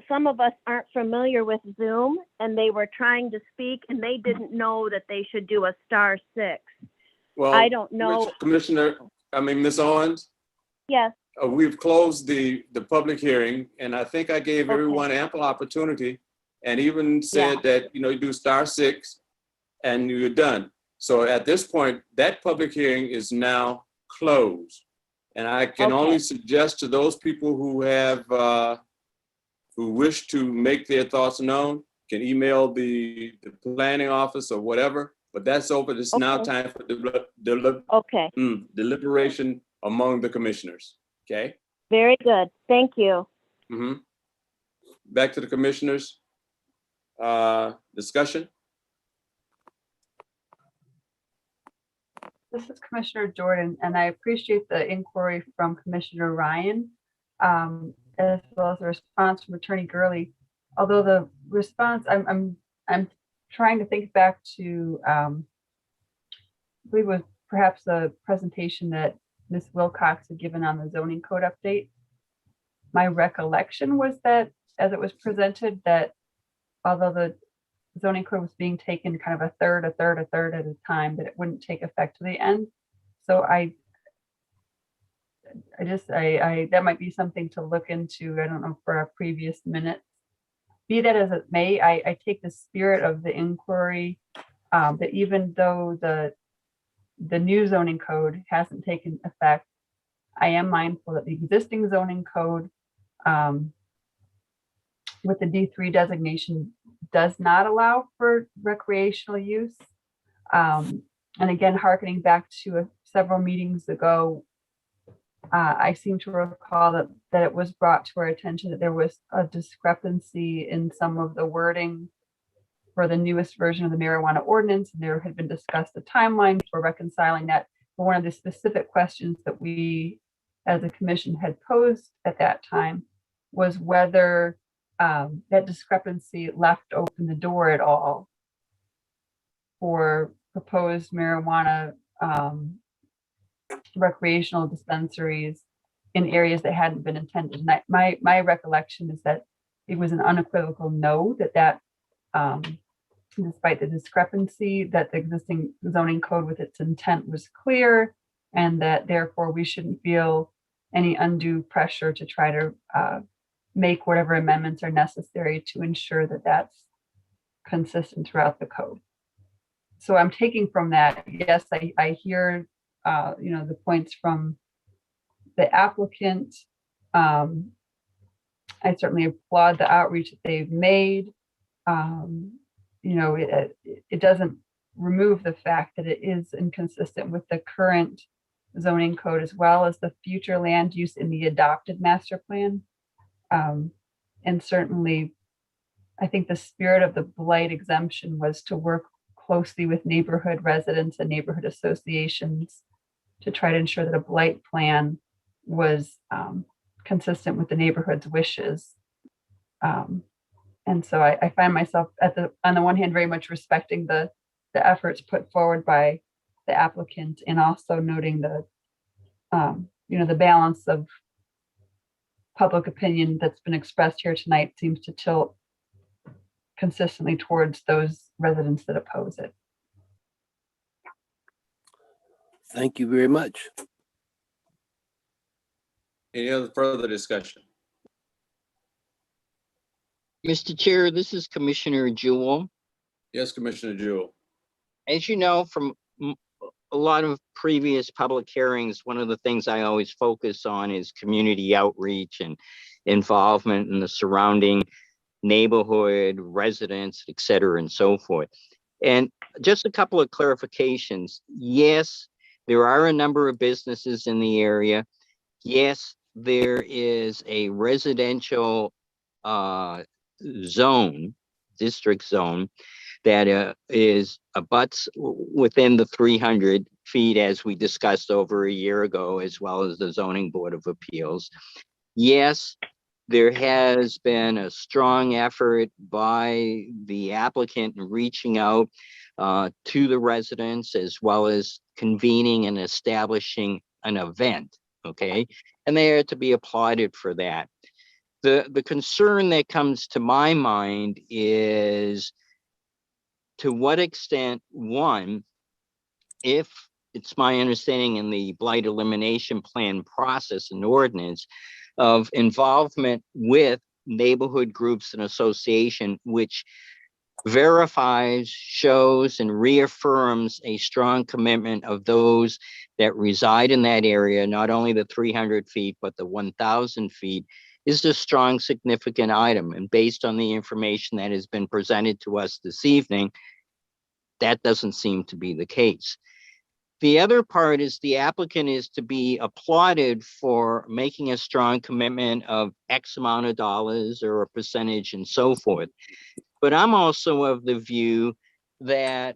some of us aren't familiar with Zoom, and they were trying to speak and they didn't know that they should do a *6. Well, I don't know. Ms. Owens, Yes, we've closed the public hearing, and I think I gave Okay. everyone ample opportunity and even said that, you do *6 and you're done. So at this point, that public hearing is now closed. And I can only suggest to those people who have, who wish to make their thoughts known, can email the planning office or whatever, but that's over. It's now time for deliberation among the commissioners, okay? very good. Thank you. Back to the commissioners. Discussion? This is Commissioner Jordan, and I appreciate the inquiry from Commissioner Ryan, as well as the response from Attorney Gurley. Although the response, I'm trying to think back to, I believe it was perhaps a presentation that Ms. Wilcox had given on the zoning code update. My recollection was that, as it was presented, that although the zoning code was being taken kind of a third at a time, that it wouldn't take effect to the end. So that might be something to look into. I don't know, for our previous minutes. Be that as it may, I take the spirit of the inquiry, that even though the new zoning code hasn't taken effect, I am mindful that the existing zoning code, with the D3 designation, does not allow for recreational use. And again, hearkening back to several meetings ago, I seem to recall that it was brought to our attention that there was a discrepancy in some of the wording for the newest version of the marijuana ordinance. And there had been discussed a timeline for reconciling that. But one of the specific questions that we as a commission had posed at that time was whether that discrepancy left open the door at all for proposed marijuana recreational dispensaries in areas that hadn't been intended. And my recollection is that it was an unequivocal no, that despite the discrepancy, that the existing zoning code with its intent was clear, and that therefore we shouldn't feel any undue pressure to try to make whatever amendments are necessary to ensure that that's consistent throughout the code. So I'm taking from that, yes, I hear the points from the applicant. I certainly applaud the outreach that they've made. It doesn't remove the fact that it is inconsistent with the current zoning code, as well as the future land use in the adopted master plan. And certainly, I think the spirit of the blight exemption was to work closely with neighborhood residents and neighborhood associations to try to ensure that a blight plan was consistent with the neighborhood's wishes. And so I find myself on the one hand, very much respecting the efforts put forward by the applicant, and also noting the balance of public opinion that's been expressed here tonight seems to tilt consistently towards those residents that oppose it. Thank you very much. Any other further discussion? Mr. Chair, this is Commissioner Jewell. Yes, Commissioner Jewell. As you know, from a lot of previous public hearings, one of the things I always focus on is community outreach and involvement in the surrounding neighborhood, residents, et cetera, and so forth. And just a couple of clarifications. Yes, there are a number of businesses in the area. Yes, there is a residential district zone that is abuts within the 300 feet, as we discussed over a year ago, as well as the Zoning Board of Appeals. Yes, there has been a strong effort by the applicant in reaching out to the residents, as well as convening and establishing an event, okay? And they are to be applauded for that. The concern that comes to my mind is to what extent, one, if it's my understanding in the blight elimination plan process and ordinance of involvement with neighborhood groups and association, which verifies, shows, and reaffirms a strong commitment of those that reside in that area, not only the 300 feet, but the 1,000 feet, is a strong, significant item. And based on the information that has been presented to us this evening, that doesn't seem to be the case. The other part is the applicant is to be applauded for making a strong commitment of X amount of dollars or a percentage and so forth. But I'm also of the view that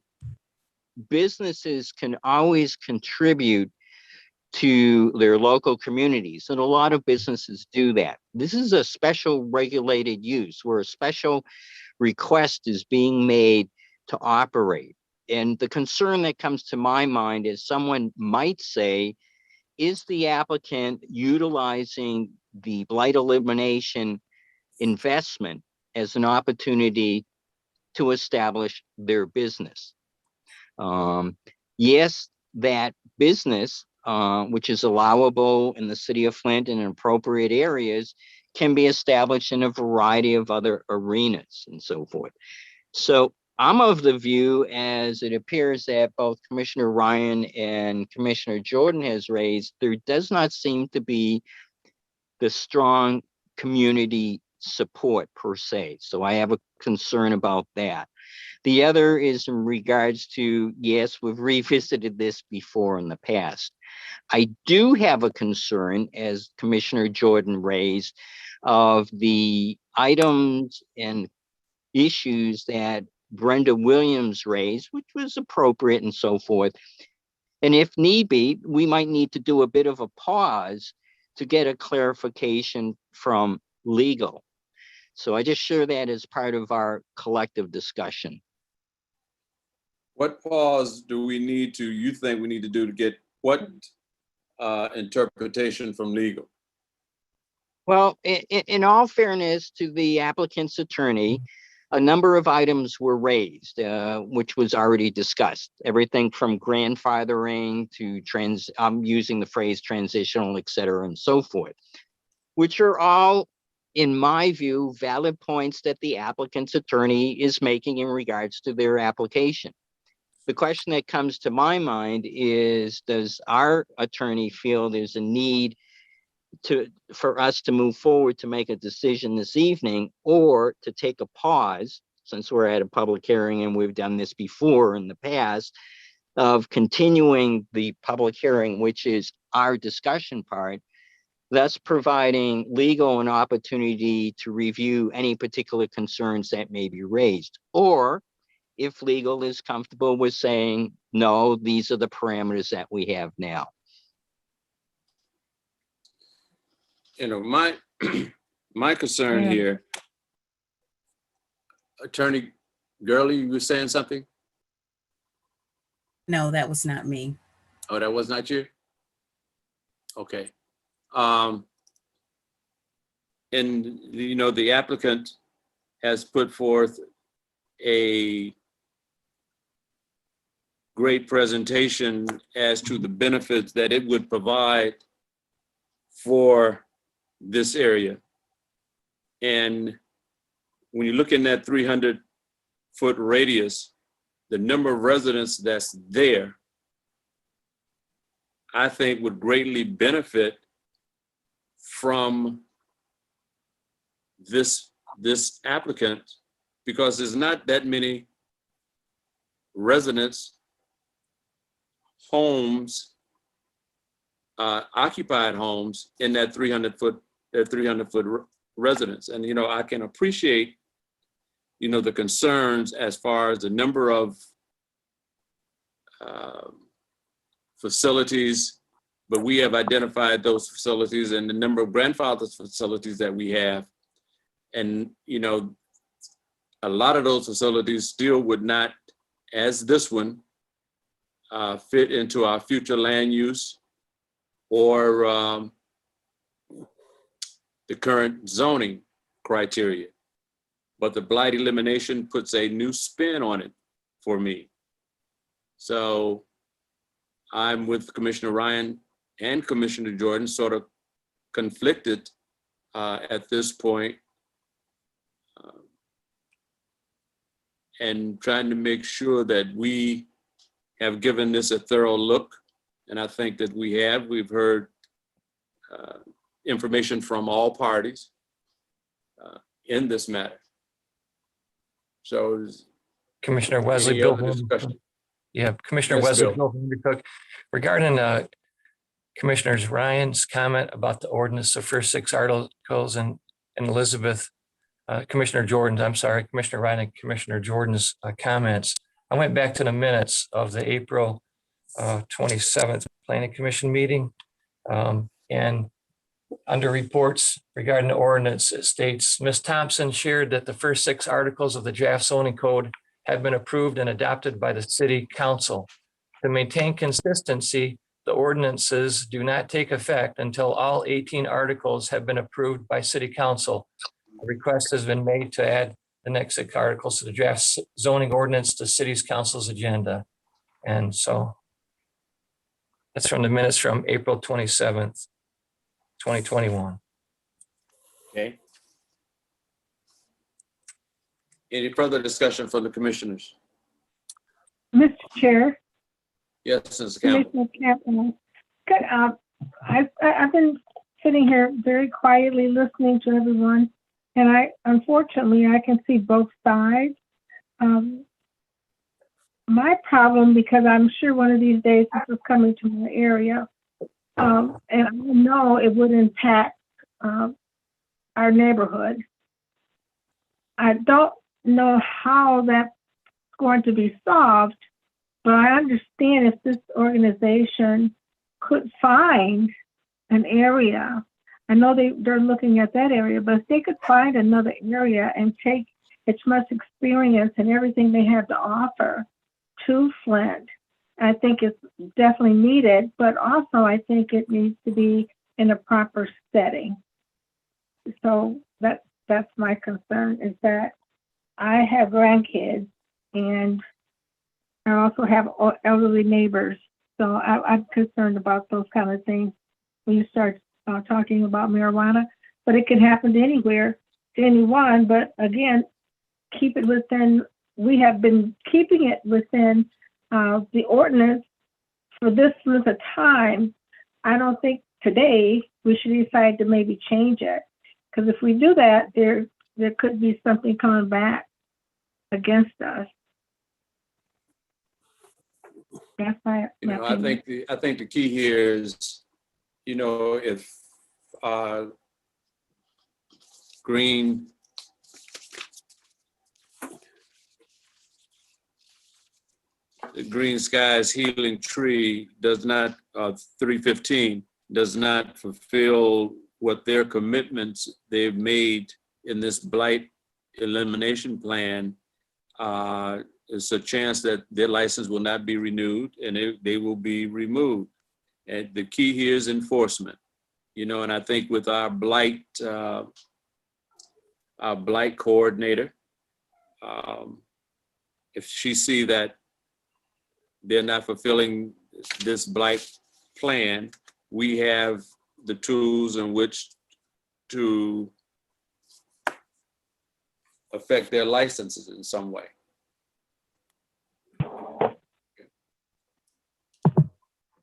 businesses can always contribute to their local communities, and a lot of businesses do that. This is a special regulated use where a special request is being made to operate. And the concern that comes to my mind is someone might say, is the applicant utilizing the blight elimination investment as an opportunity to establish their business? Yes, that business, which is allowable in the city of Flint and in appropriate areas, can be established in a variety of other arenas and so forth. So I'm of the view, as it appears that both Commissioner Ryan and Commissioner Jordan has raised, there does not seem to be the strong community support per se. So I have a concern about that. The other is in regards to, yes, we've revisited this before in the past. I do have a concern, as Commissioner Jordan raised, of the items and issues that Brenda Williams raised, which was appropriate and so forth. And if need be, we might need to do a bit of a pause to get a clarification from legal. So I just share that as part of our collective discussion. What pause do we need to, you think we need to do to get what interpretation from legal? Well, in all fairness to the applicant's attorney, a number of items were raised, which was already discussed. Everything from grandfathering to I'm using the phrase transitional, et cetera, and so forth, which are all, in my view, valid points that the applicant's attorney is making in regards to their application. The question that comes to my mind is, does our attorney feel there's a need for us to move forward to make a decision this evening, or to take a pause, since we're at a public hearing and we've done this before in the past, of continuing the public hearing, which is our discussion part, thus providing legal an opportunity to review any particular concerns that may be raised? Or if legal is comfortable with saying, no, these are the parameters that we have now. You know, my concern here, Attorney Gurley, you were saying something? No, that was not me. Oh, that was not you? Okay. And, you know, the applicant has put forth a great presentation as to the benefits that it would provide for this area. And when you look in that 300-foot radius, the number of residents that's there, I think would greatly benefit from this applicant, because there's not that many residents, homes, occupied homes in that 300-foot residence. And, you know, I can appreciate, you know, the concerns as far as the number of facilities, but we have identified those facilities and the number of grandfathered facilities that we have. And, you know, a lot of those facilities still would not, as this one, fit into our future land use or the current zoning criteria. But the blight elimination puts a new spin on it for me. So I'm with Commissioner Ryan and Commissioner Jordan, sort of conflicted at this point, and trying to make sure that we have given this a thorough look. And I think that we have. We've heard information from all parties in this matter. So Commissioner Wesley, any Bill. other discussion? Yeah, Commissioner Yes, Wesley, Bill. Bill Vandercook, regarding Commissioners Ryan's comment about the ordinance, the first 6 articles, and Elizabeth, Commissioner Jordan's, I'm sorry, Commissioner Ryan and Commissioner Jordan's comments. I went back to the minutes of the April 27th Planning Commission meeting. And under reports regarding the ordinance, it states, Ms. Thompson shared that the first 6 articles of the draft zoning code have been approved and adopted by the City Council. To maintain consistency, the ordinances do not take effect until all 18 articles have been approved by City Council. A request has been made to add the next 6 articles to the draft zoning ordinance to City's Council's agenda. And so that's from the minutes from April 27th, 2021. Okay. Any further discussion from the commissioners? Mr. Chair, Yes, Mr. Campbell. Commissioner Campbell. Good. I've been sitting here very quietly listening to everyone, and unfortunately I can see both sides. My problem, because I'm sure one of these days this is coming to my area, and I know it would impact our neighborhood. I don't know how that's going to be solved, but I understand if this organization could find an area, I know they're looking at that area, but if they could find another area and take its much experience and everything they have to offer to Flint, I think it's definitely needed, but also I think it needs to be in a proper setting. So that's my concern, is that I have grandkids and I also have elderly neighbors. So I'm concerned about those kind of things when you start talking about marijuana, but it can happen to anywhere, to anyone. But again, keep it within, we have been keeping it within the ordinance for this length of time. I don't think today we should decide to maybe change it. Because if we do that, there could be something coming back against us. That's my opinion. I think the key here is, if Green Skies Healing Tree does not, 315, does not fulfill what their commitments they've made in this blight elimination plan, there's a chance that their license will not be renewed and they will be removed. And the key here is enforcement, and I think with our blight coordinator, if she see that they're not fulfilling this blight plan, we have the tools in which to affect their licenses in some way.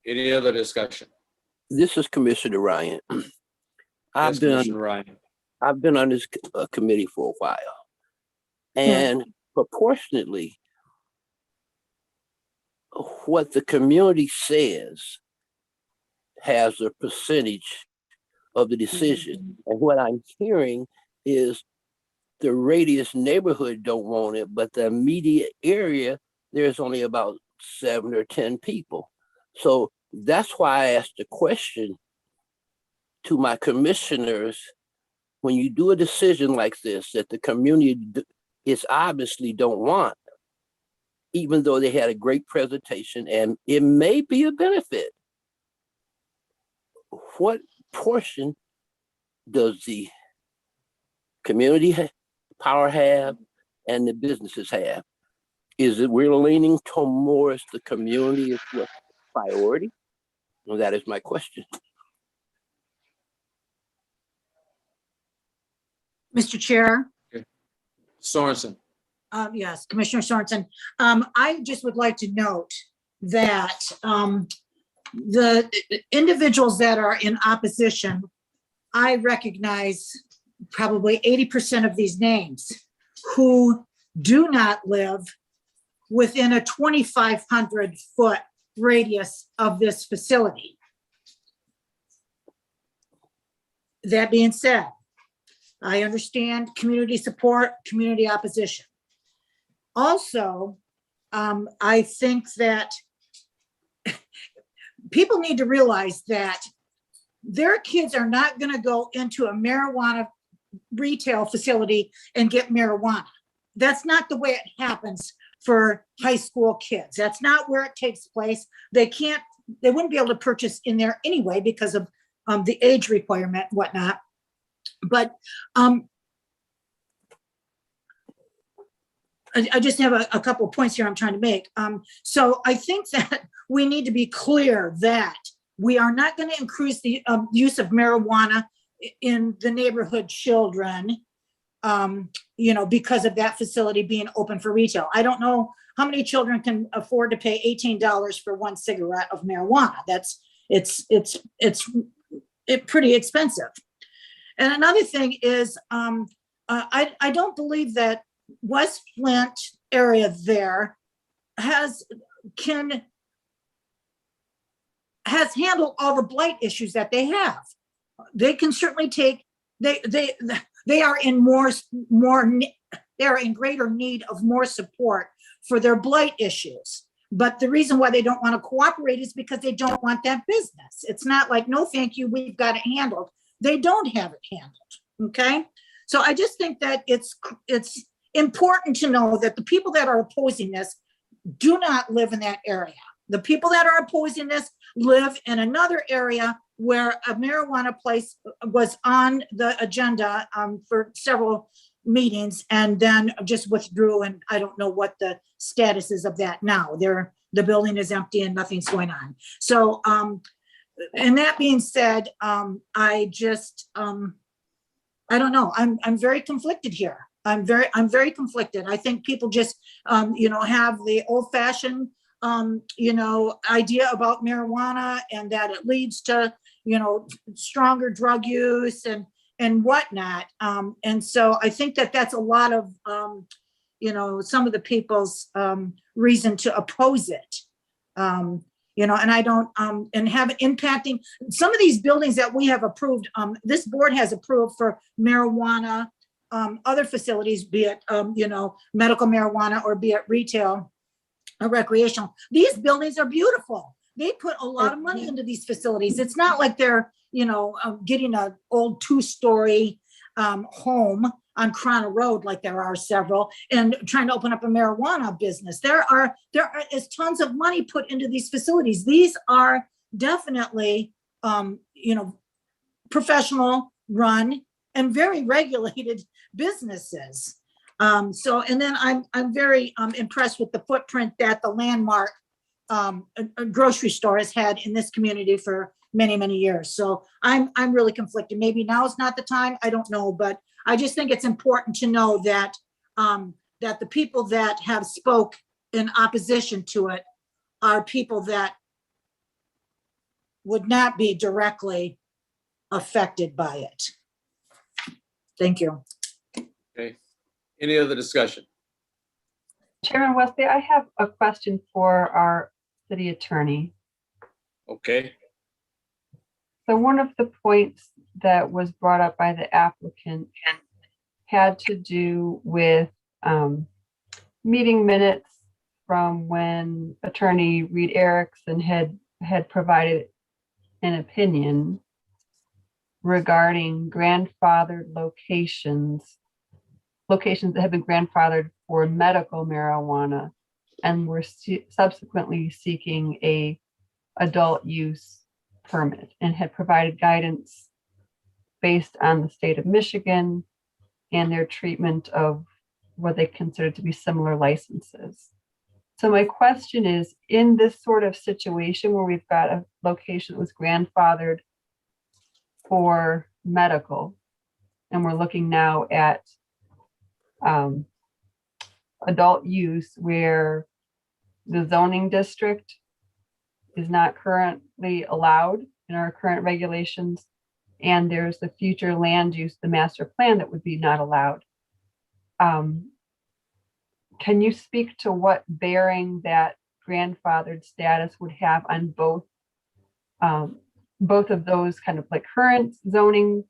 Any other discussion? This is Commissioner Ryan. Yes, Commissioner Ryan. I've been on this committee for a while, and proportionately, what the community says has a percentage of the decision. And what I'm hearing is the radius neighborhood don't want it, but the immediate area, there's only about 7 or 10 people. So that's why I asked the question to my commissioners, when you do a decision like this that the community is obviously don't want, even though they had a great presentation and it may be a benefit, what portion does the community power have and the businesses have. Is it we're leaning towards the community as what priority? Well, that is my question. Mr. Chair. Sorensen. Yes, Commissioner Sorensen. I just would like to note that the individuals that are in opposition, I recognize probably 80% of these names who do not live within a 2,500 foot radius of this facility. That being said, I understand community support, community opposition. Also, I think that people need to realize that their kids are not going to go into a marijuana retail facility and get marijuana. That's not the way it happens for high school kids. That's not where it takes place. They wouldn't be able to purchase in there anyway because of the age requirement, whatnot. But I just have a couple of points here I'm trying to make. So I think that we need to be clear that we are not going to increase the use of marijuana in the neighborhood children, because of that facility being open for retail. I don't know how many children can afford to pay $18 for one cigarette of marijuana. It's pretty expensive. And another thing is, I don't believe that West Flint area there has handled all the blight issues that they have. They can certainly take, they are in they are in greater need of more support for their blight issues. But the reason why they don't want to cooperate is because they don't want that business. It's not like, no, thank you, we've got it handled. They don't have it handled, okay? So I just think that it's important to know that the people that are opposing this do not live in that area. The people that are opposing this live in another area where a marijuana place was on the agenda for several meetings and then just withdrew, and I don't know what the status is of that now. The building is empty and nothing's going on. So, and that being said, I don't know. I'm very conflicted here. I'm very conflicted. I think people just, have the old-fashioned, idea about marijuana and that it leads to, stronger drug use and whatnot. And so I think that that's a lot of, some of the people's reason to oppose it. And I don't, and have it impacting some of these buildings that we have approved. This board has approved for marijuana, other facilities, be it, medical marijuana or be it retail or recreational. These buildings are beautiful. They put a lot of money into these facilities. It's not like they're, getting an old 2-story home on Corona Road, like there are several, and trying to open up a marijuana business. There is tons of money put into these facilities. These are definitely, professional run and very regulated businesses. And then I'm very impressed with the footprint that the Landmark a grocery store has had in this community for many, many years. So I'm really conflicted. Maybe now is not the time. I don't know, but I just think it's important to know that that the people that have spoke in opposition to it are people that would not be directly affected by it. Thank you. Okay. Any other discussion? Chairman Wesley, I have a question for our city attorney. Okay. So one of the points that was brought up by the applicant had to do with meeting minutes from when Attorney Reed Erickson had provided an opinion regarding grandfathered locations that have been grandfathered for medical marijuana and were subsequently seeking a adult use permit, and had provided guidance based on the state of Michigan and their treatment of what they consider to be similar licenses. So my question is, in this sort of situation where we've got a location that was grandfathered for medical, and we're looking now at adult use where the zoning district is not currently allowed in our current regulations, and there's the future land use, the master plan that would be not allowed. Can you speak to what bearing that grandfathered status would have on both of those kind of like current zoning,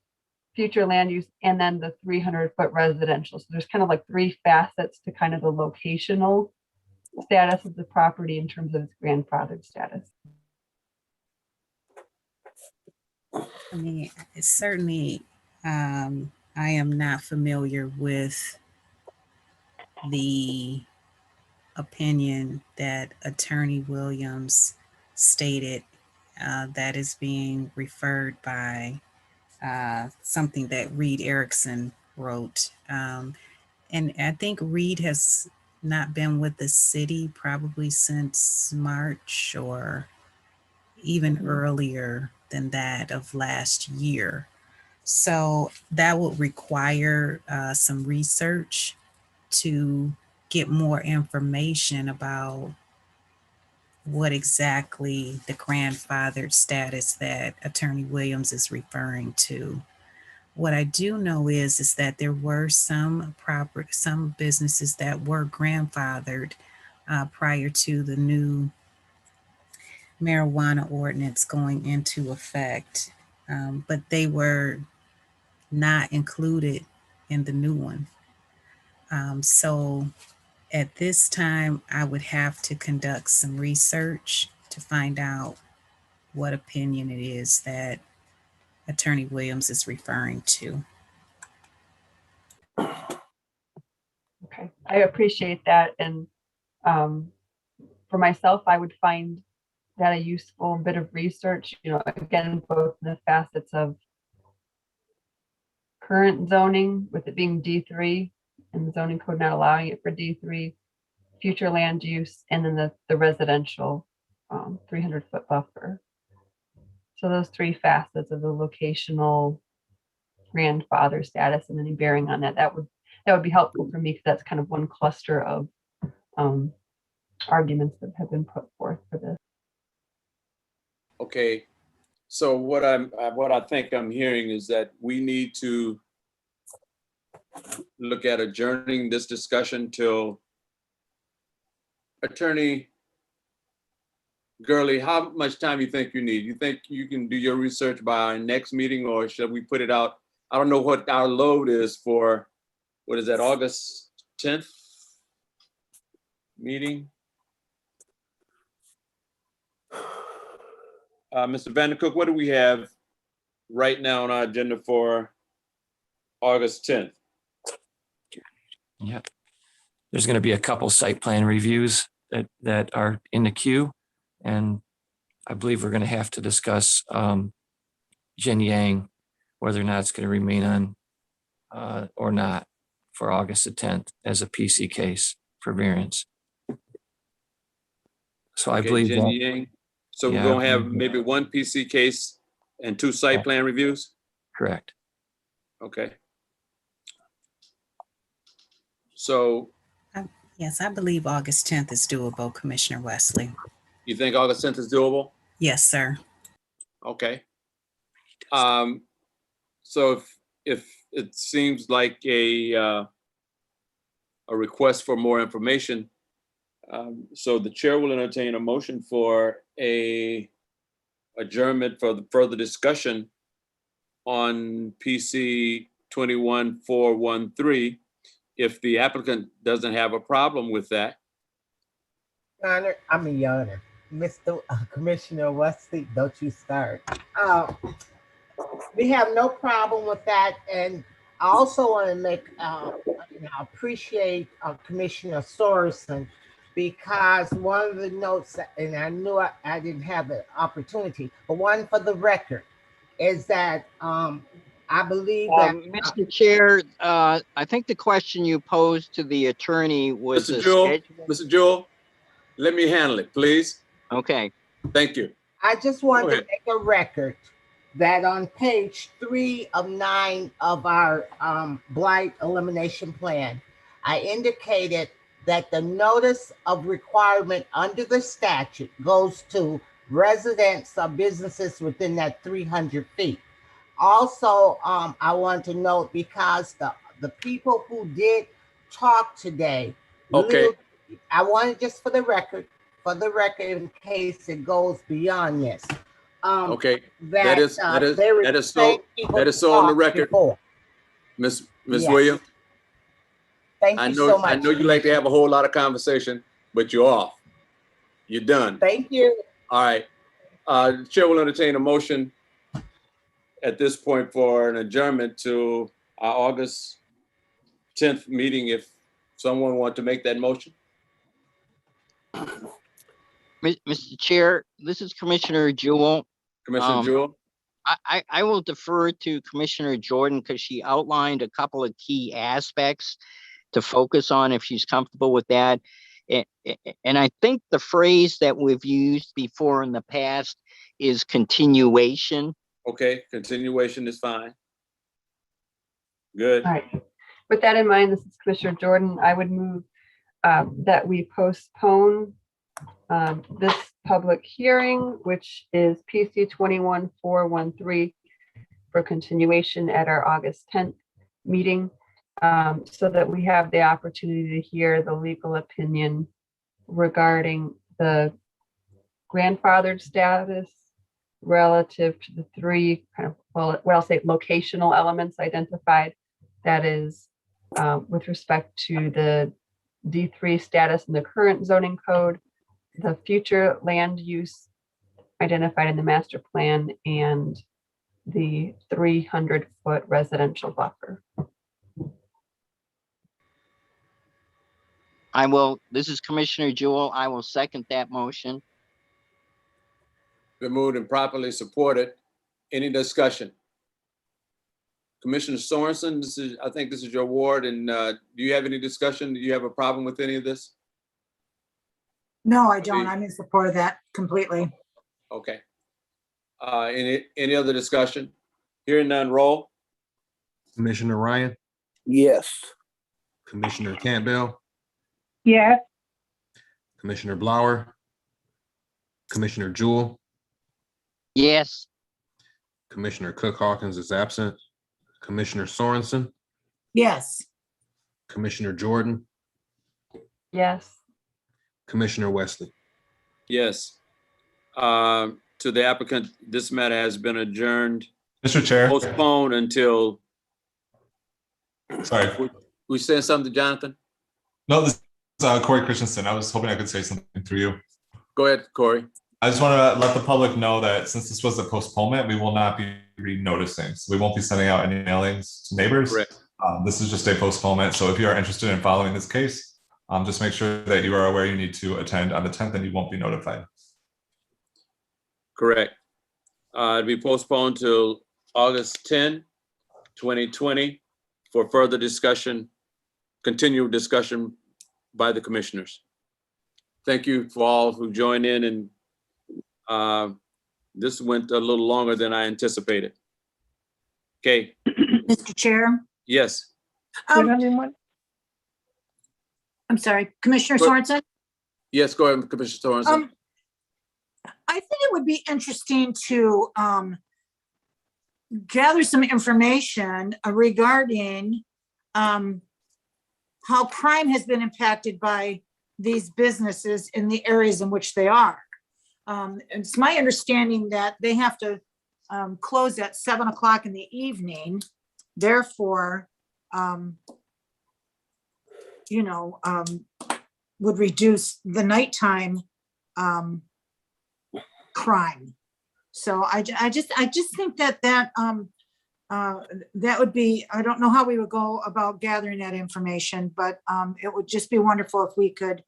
future land use, and then the 300-foot residential? So there's kind of like three facets to kind of the locational status of the property in terms of its grandfathered status. I mean, it's certainly, I am not familiar with the opinion that Attorney Williams stated that is being referred by something that Reed Erickson wrote. And I think Reed has not been with the city probably since March or even earlier than that of last year. So that would require some research to get more information about what exactly the grandfathered status that Attorney Williams is referring to. What I do know is that there were some businesses that were grandfathered prior to the new marijuana ordinance going into effect, but they were not included in the new one. So at this time, I would have to conduct some research to find out what opinion it is that Attorney Williams is referring to. Okay, I appreciate that. And for myself, I would find that a useful bit of research, again, both the facets of current zoning with it being D3 and the zoning code not allowing it for D3, future land use, and then the residential 300-foot buffer. So those three facets of the locational grandfather status and any bearing on that would be helpful for me, because that's kind of one cluster of arguments that have been put forth for this. Okay, so what I think I'm hearing is that we need to look at adjourning this discussion till Attorney Gurley, how much time you think you need? You think you can do your research by our next meeting, or should we put it out? I don't know what our load is for, what is that, August 10th meeting? Mr. Vandercook, what do we have right now on our agenda for August 10th? Yeah, there's going to be a couple site plan reviews that are in the queue. And I believe we're going to have to discuss Jin Yang, whether or not it's going to remain on or not for August the 10th as a PC case for variance. So I believe Jin Yang. So we're going to have maybe one PC case and two site plan reviews? Correct. Okay. So. Yes, I believe August 10th is doable, Commissioner Wesley. You think August 10th is doable? Yes, sir. Okay. So if it seems like a request for more information, so the chair will entertain a motion for a adjournment for the further discussion on PC 21413. If the applicant doesn't have a problem with that. Your Honor, Mr. Commissioner Wesley, don't you start. We have no problem with that. And I also want to make, appreciate Commissioner Sorensen, because one of the notes, and I knew I didn't have the opportunity, but one for the record is that I believe that. Mr. Chair, I think the question you posed to the attorney was Mr. a Jewell, schedule. Mr. Jewell, let me handle it, please. Okay. Thank you. I just want Go to ahead. make a record that on page 3 of 9 of our blight elimination plan, I indicated that the notice of requirement under the statute goes to residents or businesses within that 300 feet. Also, I want to note, because the people who did talk today, Okay. I wanted just for the record, in case it goes beyond this. Okay. That is they so. people That is so on the talked record, before. Miss Yes. Williams. Thank I you know. so much. I know you like to have a whole lot of conversation, but you're off. You're done. Thank you. All right. The chair will entertain a motion at this point for an adjournment to our August 10th meeting, if someone want to make that motion. Mr. Chair, this is Commissioner Jewell. Commissioner Jewell. I will defer to Commissioner Jordan because she outlined a couple of key aspects to focus on if she's comfortable with that. And I think the phrase that we've used before in the past is continuation. Okay, continuation is fine. Good. All right. With that in mind, this is Commissioner Jordan. I would move that we postpone this public hearing, which is PC 21-413, for continuation at our August 10th meeting, so that we have the opportunity to hear the legal opinion regarding the grandfathered status relative to the three kind of, well, I'll say locational elements identified. That is with respect to the D3 status in the current zoning code, the future land use identified in the master plan, and the 300-foot residential buffer. This is Commissioner Jewell. I will second that motion. Been moved and properly supported. Any discussion? Commissioner Sorensen, I think this is your ward, and do you have any discussion? Do you have a problem with any of this? No, I don't. I'm in support of that completely. Okay. Any other discussion? Hearing none, roll. Commissioner Ryan, Yes. Commissioner Campbell, Yes. Commissioner Blower, Commissioner Jewell, Yes. Commissioner Cook Hawkins is absent, Commissioner Sorensen, Yes. Commissioner Jordan, Yes. Commissioner Wesley. Yes. To the applicant, this matter has been adjourned, Mr. Chair. postponed until, Sorry. we saying something, Jonathan? No, this is Corey Christensen. I was hoping I could say something through you. Go ahead, Corey. I just want to let the public know that since this was a postponement, we will not be re-noticing. So we won't be sending out any mailings to neighbors. Correct. This is just a postponement. So if you are interested in following this case, just make sure that you are aware you need to attend on the 10th and you won't be notified. Correct. It'll be postponed till August 10, 2020 for further discussion, continued discussion by the commissioners. Thank you for all who joined in, and this went a little longer than I anticipated. Okay. Mr. Chair. Yes. I'm sorry, Commissioner Sorensen. Yes, go ahead, Commissioner Sorensen. I think it would be interesting to gather some information regarding how crime has been impacted by these businesses in the areas in which they are. It's my understanding that they have to close at 7 o'clock in the evening. Therefore, would reduce the nighttime crime. So I just think that would be, I don't know how we would go about gathering that information, but it would just be wonderful if we could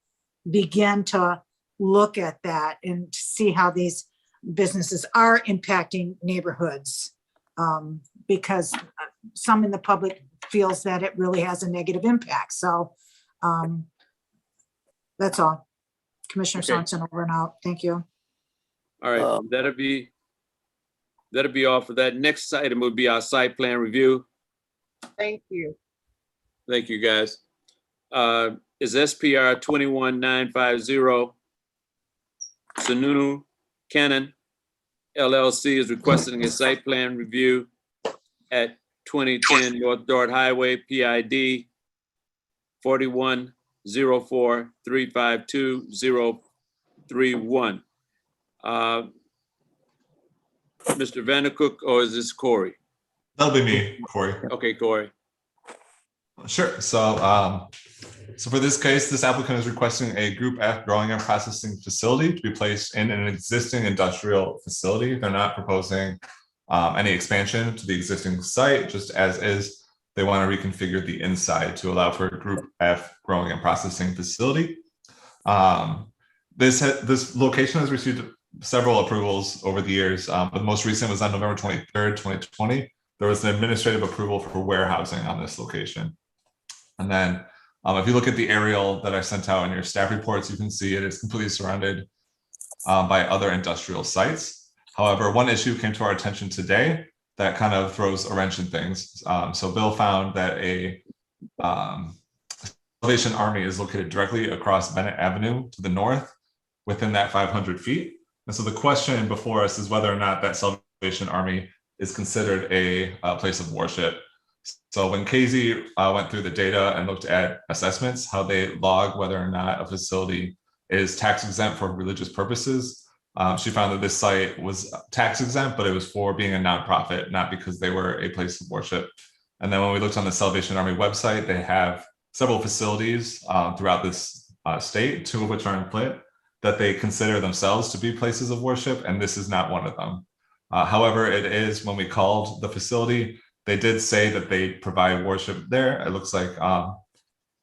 begin to look at that and see how these businesses are impacting neighborhoods. because some in the public feels that it really has a negative impact. So that's all. Commissioner Okay. Sorensen, over and out. Thank you. All right, that'll be all for that. Next item would be our site plan review. Thank you. Thank you, guys. Is SPR 21950 Sununu Cannon LLC is requesting a site plan review at 2010 North Dart Highway, PID 4104352031. Mr. Vandercook, or is this Corey? That'll be me, Corey. Okay, Corey. Sure. So for this case, this applicant is requesting a Group F growing and processing facility to be placed in an existing industrial facility. They're not proposing any expansion to the existing site, just as is. They want to reconfigure the inside to allow for a Group F growing and processing facility. This location has received several approvals over the years, but the most recent was on November 23rd, 2020. There was an administrative approval for warehousing on this location. And then if you look at the aerial that I sent out in your staff reports, you can see it is completely surrounded by other industrial sites. However, one issue came to our attention today that kind of throws a wrench in things. So Bill found that a Salvation Army is located directly across Bennett Avenue to the north within that 500 feet. And so the question before us is whether or not that Salvation Army is considered a place of worship. So when Casey went through the data and looked at assessments, how they log whether or not a facility is tax exempt for religious purposes, she found that this site was tax exempt, but it was for being a nonprofit, not because they were a place of worship. And then when we looked on the Salvation Army website, they have several facilities throughout this state, 2 of which are in Flint, that they consider themselves to be places of worship, and this is not one of them. However, it is, when we called the facility, they did say that they provide worship there. It looks like,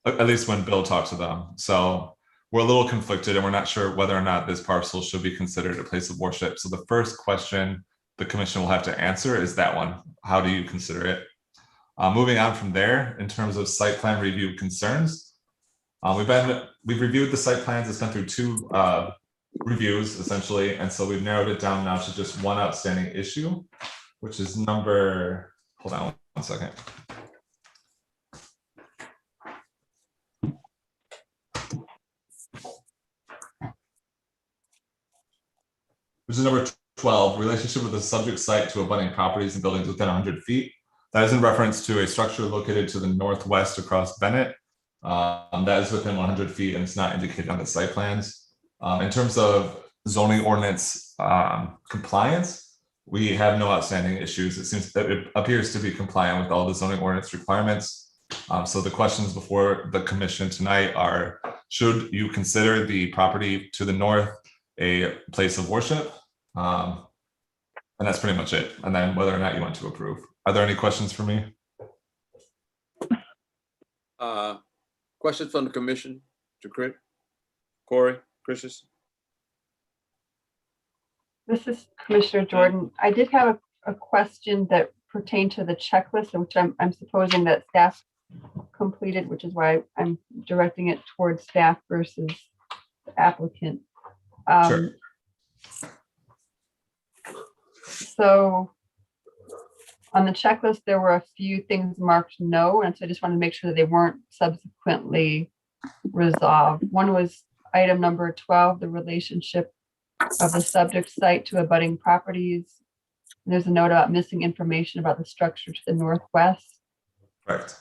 at least when Bill talked to them. So we're a little conflicted and we're not sure whether or not this parcel should be considered a place of worship. So the first question the commission will have to answer is that one. How do you consider it? Moving on from there, in terms of site plan review concerns, we've reviewed the site plans. It's been through 2 reviews essentially, and so we've narrowed it down now to just one outstanding issue, which is number, hold on one second. Which is number 12, relationship with the subject site to abutting properties and buildings within 100 feet. That is in reference to a structure located to the northwest across Bennett. That is within 100 feet and it's not indicated on the site plans. In terms of zoning ordinance compliance, we have no outstanding issues. It seems that it appears to be compliant with all the zoning ordinance requirements. So the questions before the commission tonight are, should you consider the property to the north a place of worship? And that's pretty much it. And then whether or not you want to approve. Are there any questions for me? Questions from the commission to Corey, Chris? This is Commissioner Jordan. I did have a question that pertained to the checklist, which I'm supposing that staff completed, which is why I'm directing it towards staff versus the applicant. Sure. So on the checklist, there were a few things marked no, and so I just wanted to make sure that they weren't subsequently resolved. One was item number 12, the relationship of the subject site to abutting properties. And there's a note about missing information about the structure to the northwest. Correct.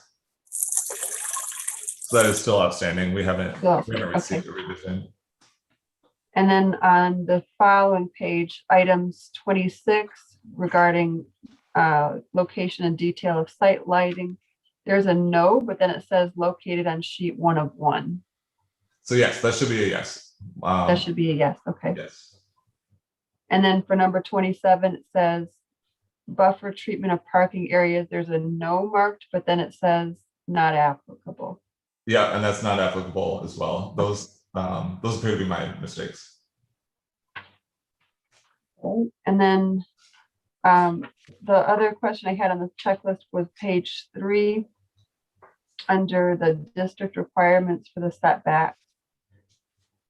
So that is still outstanding. We haven't received a revision. And then on the following page, items 26 regarding location and detail of site lighting, there's a no, but then it says located on sheet 1 of 1. So yes, that should be a yes. That should be a yes, okay. Yes. And then for number 27, it says buffer treatment of parking areas. There's a no marked, but then it says not applicable. Yeah, and that's not applicable as well. Those appear to be my mistakes. Okay. And then The other question I had on the checklist was page 3 under the district requirements for the setback.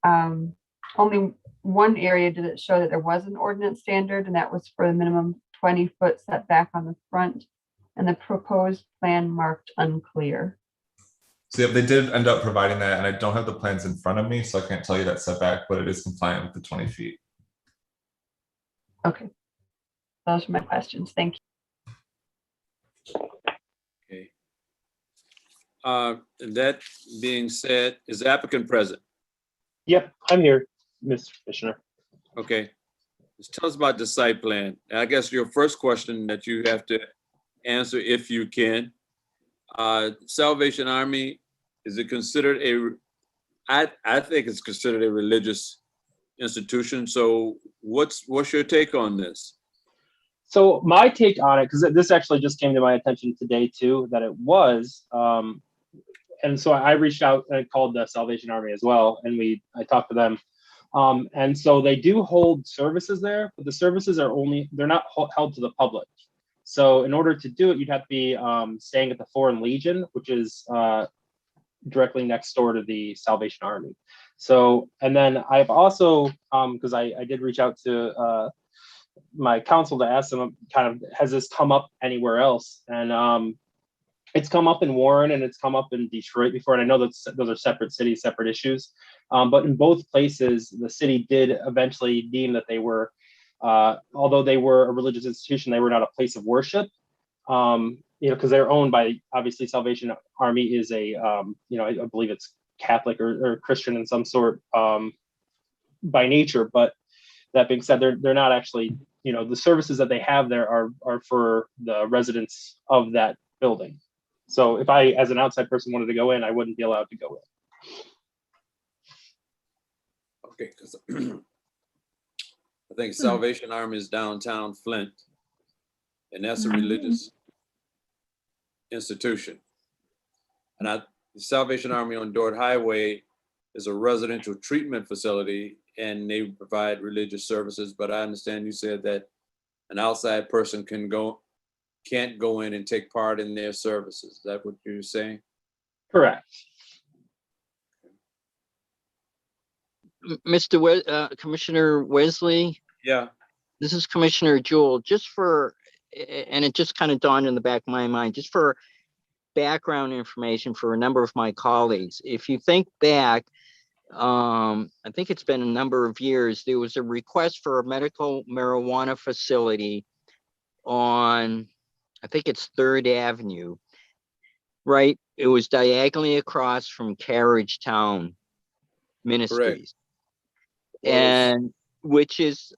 Only one area did it show that there was an ordinance standard, and that was for the minimum 20-foot setback on the front, and the proposed plan marked unclear. So yeah, they did end up providing that, and I don't have the plans in front of me, so I can't tell you that setback, but it is compliant with the 20 feet. Okay. Those are my questions. Thank you. Okay. That being said, is the applicant present? Yep, I'm here, Mr. Commissioner. Okay. Just tell us about the site plan. I guess your first question that you have to answer, if you can, Salvation Army, is it considered I think it's considered a religious institution. So what's your take on this? So my take on it, because this actually just came to my attention today too, that it was, and so I reached out and called the Salvation Army as well, and I talked to them. And so they do hold services there, but the services are they're not held to the public. So in order to do it, you'd have to be staying at the Foreign Legion, which is directly next door to the Salvation Army. So, and then I've also, because I did reach out to my counsel to ask them, kind of, has this come up anywhere else? And it's come up in Warren and it's come up in Detroit before. And I know that those are separate cities, separate issues. But in both places, the city did eventually deem that they were, although they were a religious institution, they were not a place of worship. Because they're owned by, obviously, Salvation Army is a, I believe it's Catholic or Christian in some sort by nature. But that being said, they're not actually, the services that they have there are for the residents of that building. So if I, as an outside person, wanted to go in, I wouldn't be allowed to go in. Okay, because I think Salvation Army is downtown Flint, and that's a religious institution. And the Salvation Army on Dort Highway is a residential treatment facility, and they provide religious services. But I understand you said that an outside person can't go in and take part in their services. Is that what you're saying? Correct. Commissioner Wesley? Yeah. This is Commissioner Jewell. And it just kind of dawned in the back of my mind, just for background information for a number of my colleagues. If you think back, I think it's been a number of years, there was a request for a medical marijuana facility on, I think it's 3rd Avenue, right? It was diagonally across from Carriage Town Ministries. Correct. And which is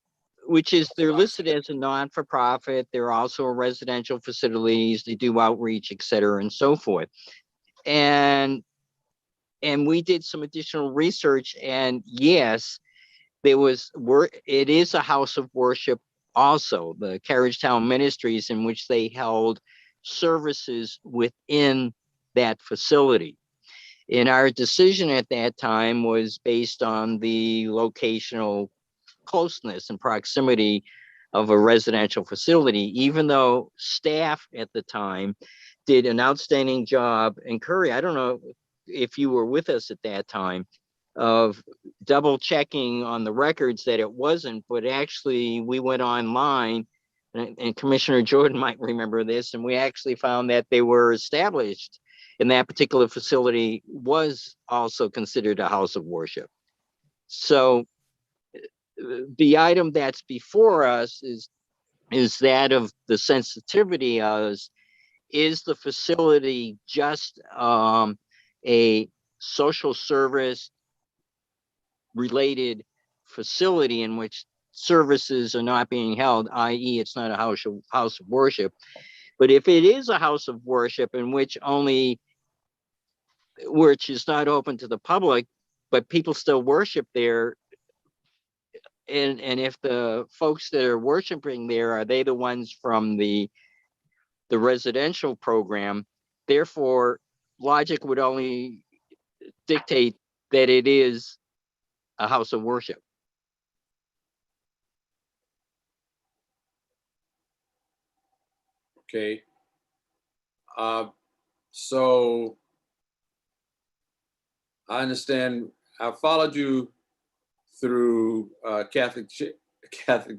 they're listed as a non-for-profit. They're also a residential facilities. They do outreach, et cetera, and so forth. And we did some additional research, and yes, it is a house of worship also, the Carriage Town Ministries, in which they held services within that facility. And our decision at that time was based on the locational closeness and proximity of a residential facility, even though staff at the time did an outstanding job. And Curry, I don't know if you were with us at that time, of double checking on the records that it wasn't, but actually we went online, and Commissioner Jordan might remember this, and we actually found that they were established, and that particular facility was also considered a house of worship. So the item that's before us is that of the sensitivity is the facility just a social service related facility in which services are not being held, i.e. it's not a house of worship. But if it is a house of worship in which is not open to the public, but people still worship there, and if the folks that are worshiping there, are they the ones from the residential program, therefore logic would only dictate that it is a house of worship. Okay. So I understand, I followed you through Catholic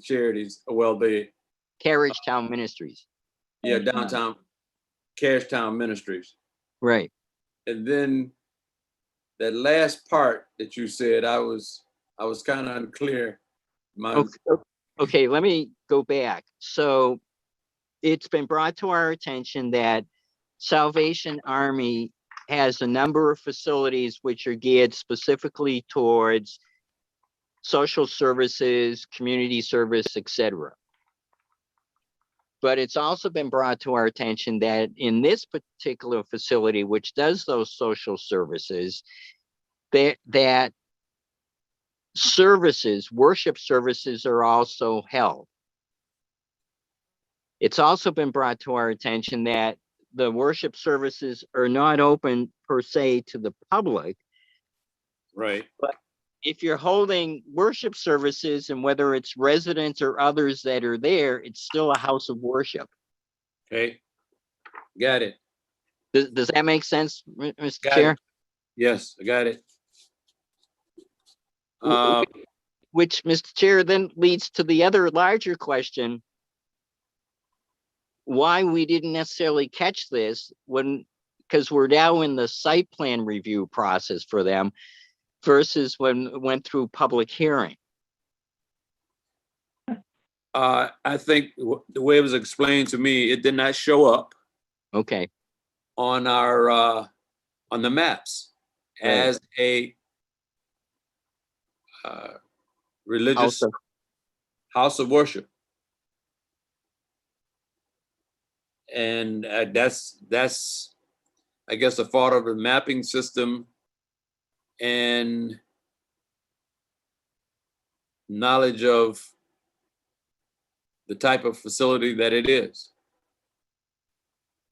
Charities, well, Carriage Town Ministries. yeah, downtown Town Ministries. Right. And then that last part that you said, I was kind of unclear. Okay, let me go back. So it's been brought to our attention that Salvation Army has a number of facilities which are geared specifically towards social services, community service, etc. But it's also been brought to our attention that in this particular facility, which does those social services, that services, worship services are also held. It's also been brought to our attention that the worship services are not open per se to the public. Right. But if you're holding worship services, and whether it's residents or others that are there, it's still a house of worship. Okay. Got it. Does that make sense, Mr. Got Chair? it. Yes, I got it. Which, Mr. Chair, then leads to the other larger question: why we didn't necessarily catch this because we're now in the site plan review process for them versus when it went through public hearing. I think the way it was explained to me, it did not show up. Okay. On our on the maps as a religious house of worship. And that's I guess a fault of the mapping system and knowledge of the type of facility that it is.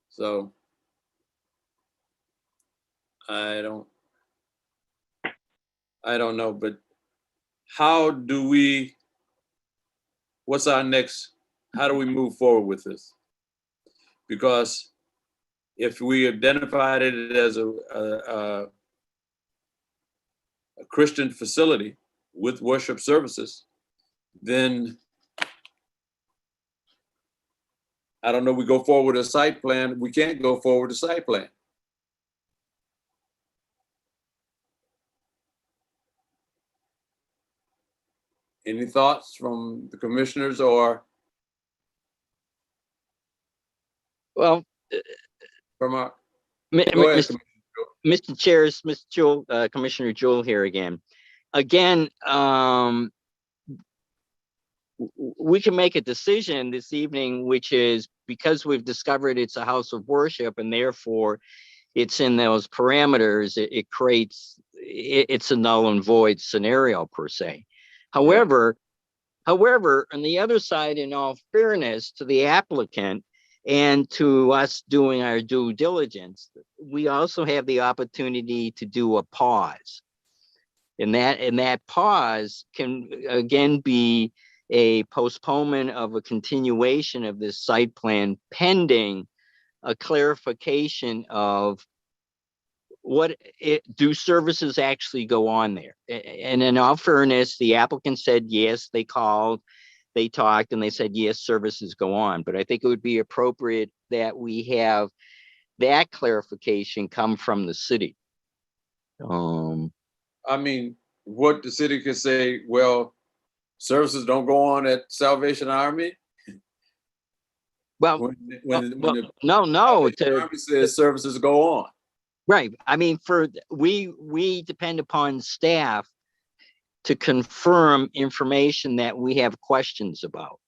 So I don't know, but how do we move forward with this? Because if we identified it as a Christian facility with worship services, then I don't know, we go forward with a site plan. We can't go forward with a site plan. Any thoughts from the commissioners or? Well, from our, Mr. Chair, is Mr. Jewell, Commissioner Jewell here again. Again, we can make a decision this evening, which is because we've discovered it's a house of worship and therefore it's in those parameters, it's a null and void scenario per se. However, on the other side, in all fairness to the applicant and to us doing our due diligence, we also have the opportunity to do a pause. And that pause can again be a postponement of a continuation of this site plan pending a clarification of do services actually go on there. And in all fairness, the applicant said yes, they called, they talked, and they said yes, services go on. But I think it would be appropriate that we have that clarification come from the city. I mean, what the city could say, well, services don't go on at Salvation Army. Well, when no. The Army says services go on. Right. I mean, we depend upon staff to confirm information that we have questions about,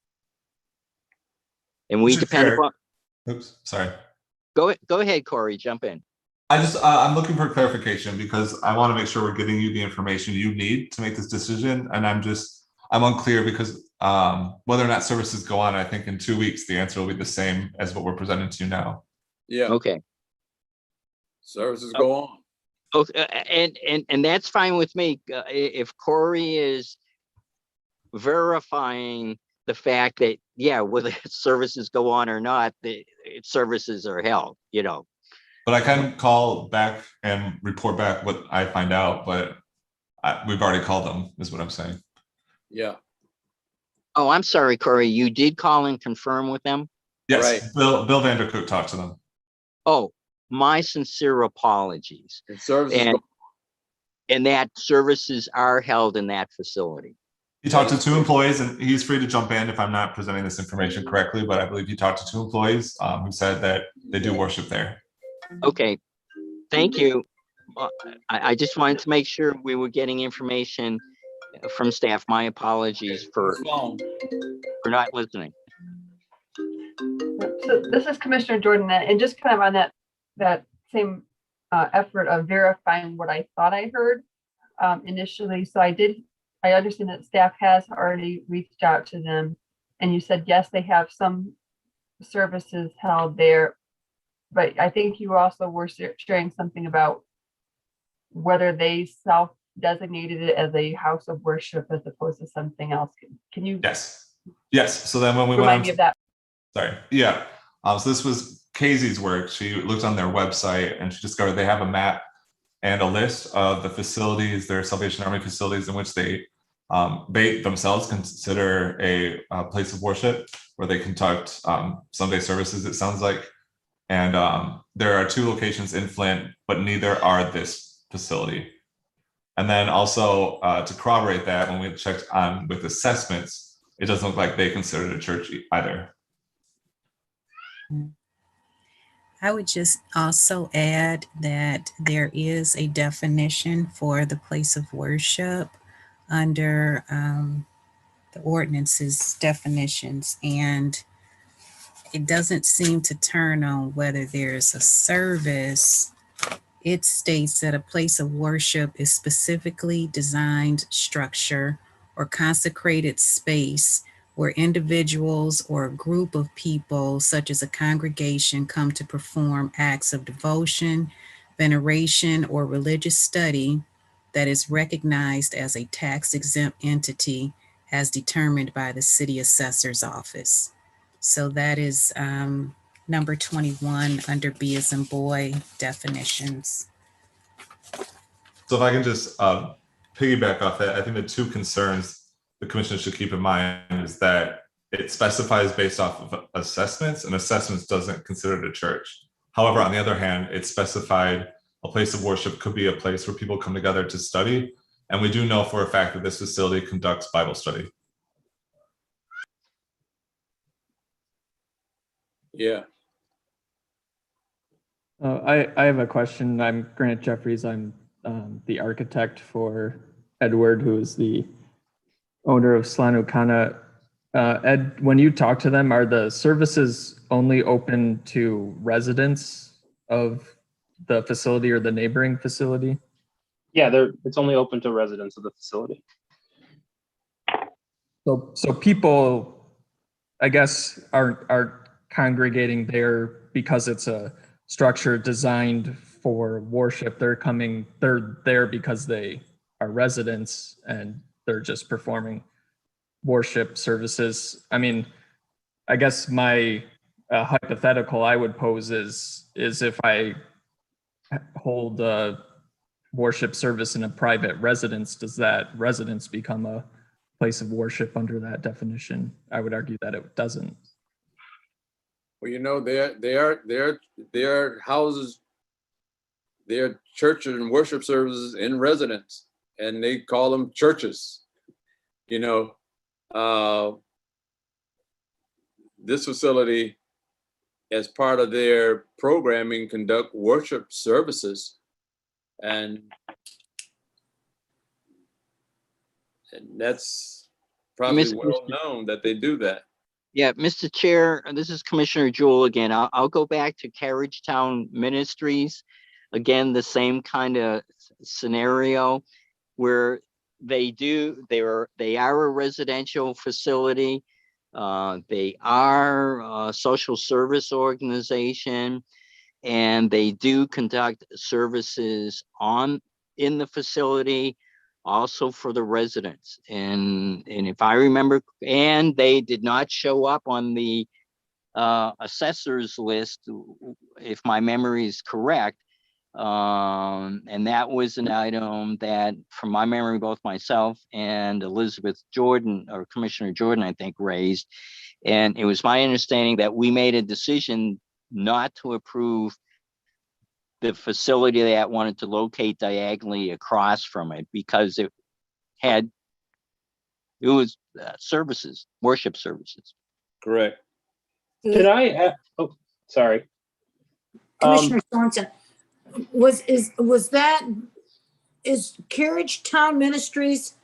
and we depend upon. Oops, sorry. Go ahead, Corey. Jump in. I'm looking for clarification because I want to make sure we're getting you the information you need to make this decision, and I'm unclear because whether or not services go on. I think in 2 weeks the answer will be the same as what we're presenting to you now. Yeah. Okay. Services go on. Okay, and that's fine with me. If Corey is verifying the fact that, yeah, whether services go on or not, the services are held, you know. But I can call back and report back what I find out, but we've already called them, is what I'm saying. Yeah. Oh, I'm sorry, Corey, you did call and confirm with them? Yes, Right. Bill Vandercook talked to them. Oh, my sincere apologies. And services And that services are held in that facility. He talked to 2 employees, and he's free to jump in if I'm not presenting this information correctly, but I believe he talked to 2 employees who said that they do worship there. Okay, thank you. I just wanted to make sure we were getting information from staff. My apologies for not listening. So this is Commissioner Jordan, and just kind of on that same effort of verifying what I thought I heard initially. So I understand that staff has already reached out to them, and you said, yes, they have some services held there, but I think you also were sharing something about whether they self-designated it as a house of worship as opposed to something else. Can you? Yes. So then when we remind me of that? Sorry. Yeah. So this was Casey's work. She looked on their website and she discovered they have a map and a list of the facilities, their Salvation Army facilities, in which they themselves consider a place of worship where they conduct Sunday services, it sounds like. And there are 2 locations in Flint, but neither are this facility. And then also to corroborate that, when we checked on with assessments, it doesn't look like they considered a church either. I would just also add that there is a definition for the place of worship under the ordinance's definitions, and it doesn't seem to turn on whether there's a service. It states that a place of worship is specifically designed structure or consecrated space where individuals or a group of people, such as a congregation, come to perform acts of devotion, veneration, or religious study that is recognized as a tax-exempt entity as determined by the city assessor's office. So that is number 21 under B as in boy definitions. So if I can just piggyback off that, I think the 2 concerns the commission should keep in mind is that it specifies based off of assessments, and assessments doesn't consider it a church. However, on the other hand, it specified a place of worship could be a place where people come together to study. And we do know for a fact that this facility conducts Bible study. Yeah. I have a question. I'm Grant Jeffries. I'm the architect for Edward, who is the owner of Slanukana. Ed, when you talk to them, are the services only open to residents of the facility or the neighboring facility? Yeah, it's only open to residents of the facility. So people, I guess, are congregating there because it's a structure designed for worship. They're there because they are residents and they're just performing worship services. I mean, I guess my hypothetical I would pose is if I hold a worship service in a private residence, does that residence become a place of worship under that definition? I would argue that it doesn't. Well, you know, their houses, their churches and worship services in residence, and they call them churches. You know, this facility, as part of their programming, conduct worship services, and that's probably well known that they do that. Yeah, Mr. Chair, this is Commissioner Jewell again. I'll go back to Carriage Town Ministries. Again, the same kind of scenario where they are a residential facility. They are a social service organization, and they do conduct services in the facility. also for the residents. And if I remember, and they did not show up on the assessors list, if my memory is correct. And that was an item that, from my memory, both myself and Elizabeth Jordan, or Commissioner Jordan, I think, raised. And it was my understanding that we made a decision not to approve the facility that wanted to locate diagonally across from it because it was services, worship services. Correct. Can I, oh, sorry. Commissioner Sorensen, is Carriage Town Ministries,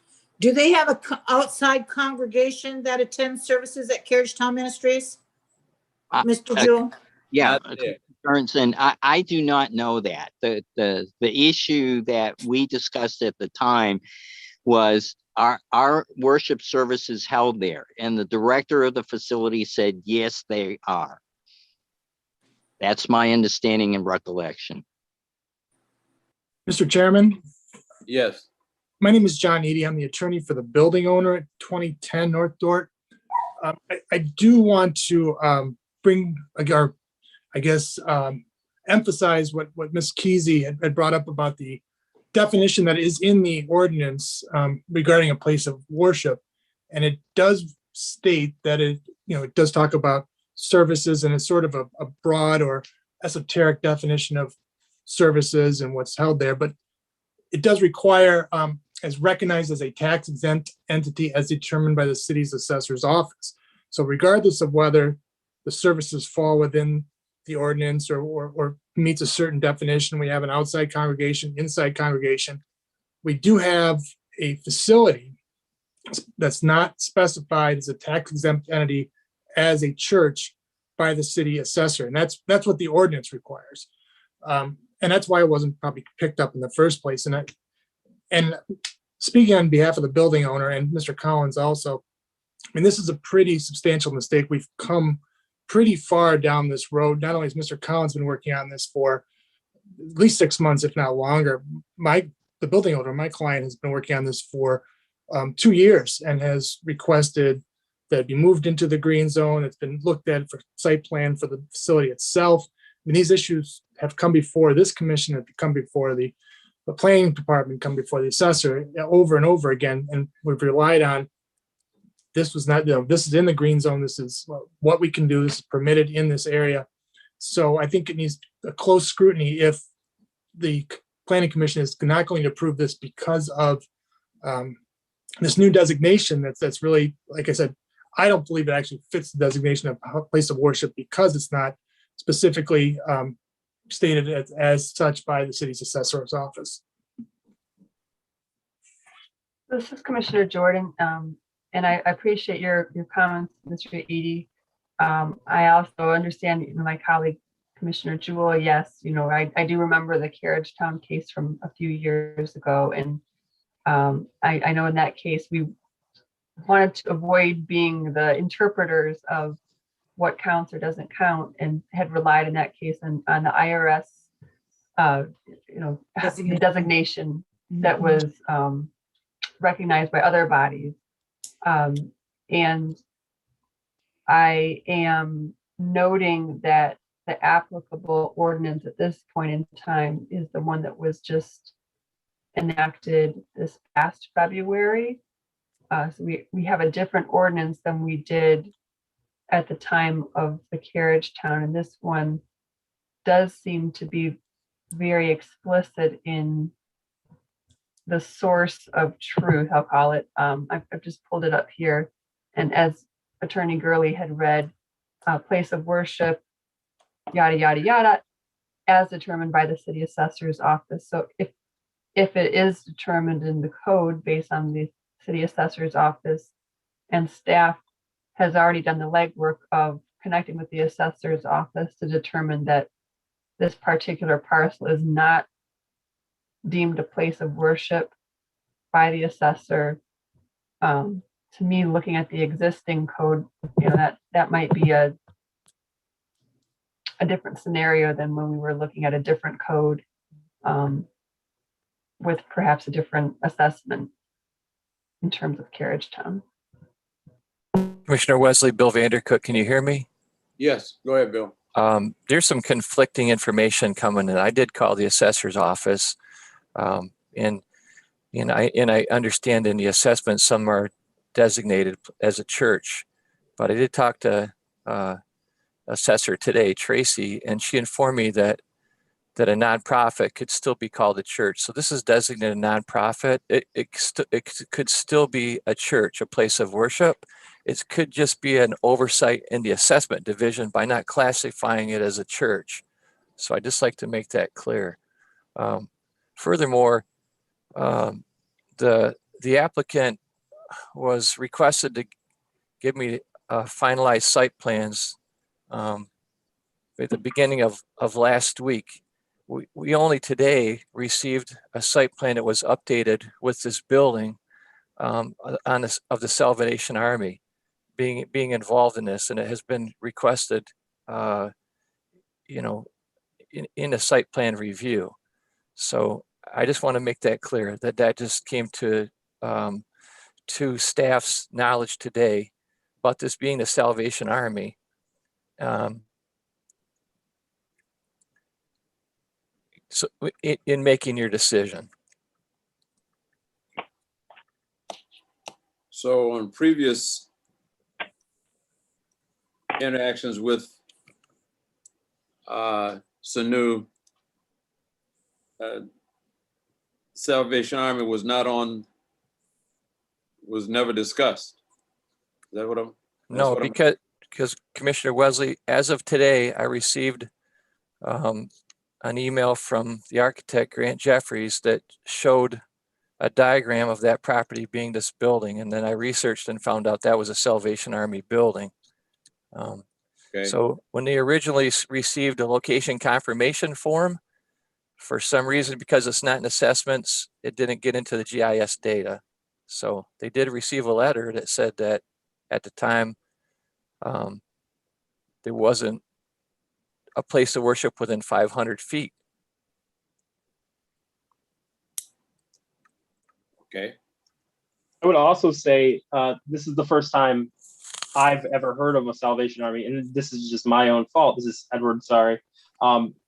do they have a outside congregation that attends services at Carriage Town Ministries? Mr. Jewell? Yeah, and I do not know that. The issue that we discussed at the time was our worship services held there, and the director of the facility said, yes, they are. That's my understanding and recollection. Mr. Chairman, Yes. my name is John Eady. I'm the attorney for the building owner at 2010 North Dort. I do want to emphasize what Ms. Kesey had brought up about the definition that is in the ordinance regarding a place of worship. And it does state that it does talk about services, and it's sort of a broad or esoteric definition of services and what's held there. But it does require, as recognized as a tax exempt entity as determined by the city's assessor's office. So regardless of whether the services fall within the ordinance or meets a certain definition, we have an outside congregation, inside congregation. We do have a facility that's not specified as a tax exempt entity as a church by the city assessor. And that's what the ordinance requires. And that's why it wasn't probably picked up in the first place. And speaking on behalf of the building owner and Mr. Collins also, I mean, this is a pretty substantial mistake. We've come pretty far down this road. Not only has Mr. Collins been working on this for at least 6 months, if not longer, the building owner, my client, has been working on this for 2 years and has requested that it be moved into the green zone. It's been looked at for site plan for the facility itself. I mean, these issues have come before this commission, have come before the planning department, come before the assessor over and over again. And we've relied on, this was not, this is in the green zone. This is what we can do. This is permitted in this area. So I think it needs a close scrutiny if the planning commission is not going to approve this because of this new designation that's really, like I said, I don't believe it actually fits the designation of place of worship because it's not specifically stated as such by the city's assessor's office. This is Commissioner Jordan, and I appreciate your comments, Mr. Eady. I also understand my colleague, Commissioner Jewell. Yes, I do remember the Carriage Town case from a few years ago, and I know in that case we wanted to avoid being the interpreters of what counts or doesn't count, and had relied in that case on the IRS, the designation that was recognized by other bodies. And I am noting that the applicable ordinance at this point in time is the one that was just enacted this past February. So we have a different ordinance than we did at the time of the Carriage Town, and this one does seem to be very explicit in the source of truth, I'll call it. I've just pulled it up here, and as Attorney Gurley had read, place of worship, yada yada yada, as determined by the city assessor's office. So if it is determined in the code based on the city assessor's office, and staff has already done the legwork of connecting with the assessor's office to determine that this particular parcel is not deemed a place of worship by the assessor. To me, looking at the existing code, that might be a different scenario than when we were looking at a different code. with perhaps a different assessment in terms of Carriage Town. Commissioner Wesley, Bill Vandercook, can you hear me? Yes, go ahead, Bill. There's some conflicting information coming in. I did call the assessor's office, and I understand in the assessment some are designated as a church, but I did talk to assessor today, Tracy, and she informed me that a nonprofit could still be called a church. So this is designated a nonprofit. It could still be a church, a place of worship. It could just be an oversight in the assessment division by not classifying it as a church. So I just like to make that clear. Furthermore, the applicant was requested to give me finalized site plans at the beginning of last week. We only today received a site plan that was updated with this building of the Salvation Army being involved in this, and it has been requested, in a site plan review. So I just want to make that clear that just came to staff's knowledge today about this being the Salvation Army. So in making your decision. So on previous interactions with Sanu, Salvation Army was never discussed. Is that what I'm? No, because Commissioner Wesley, as of today, I received an email from the architect, Grant Jeffries, that showed a diagram of that property being this building. And then I researched and found out that was a Salvation Army building. Okay. So when they originally received a location confirmation form, for some reason, because it's not in assessments, it didn't get into the GIS data. So they did receive a letter that said that at the time, there wasn't a place of worship within 500 feet. Okay. I would also say this is the first time I've ever heard of a Salvation Army, and this is just my own fault. This is Edward, sorry.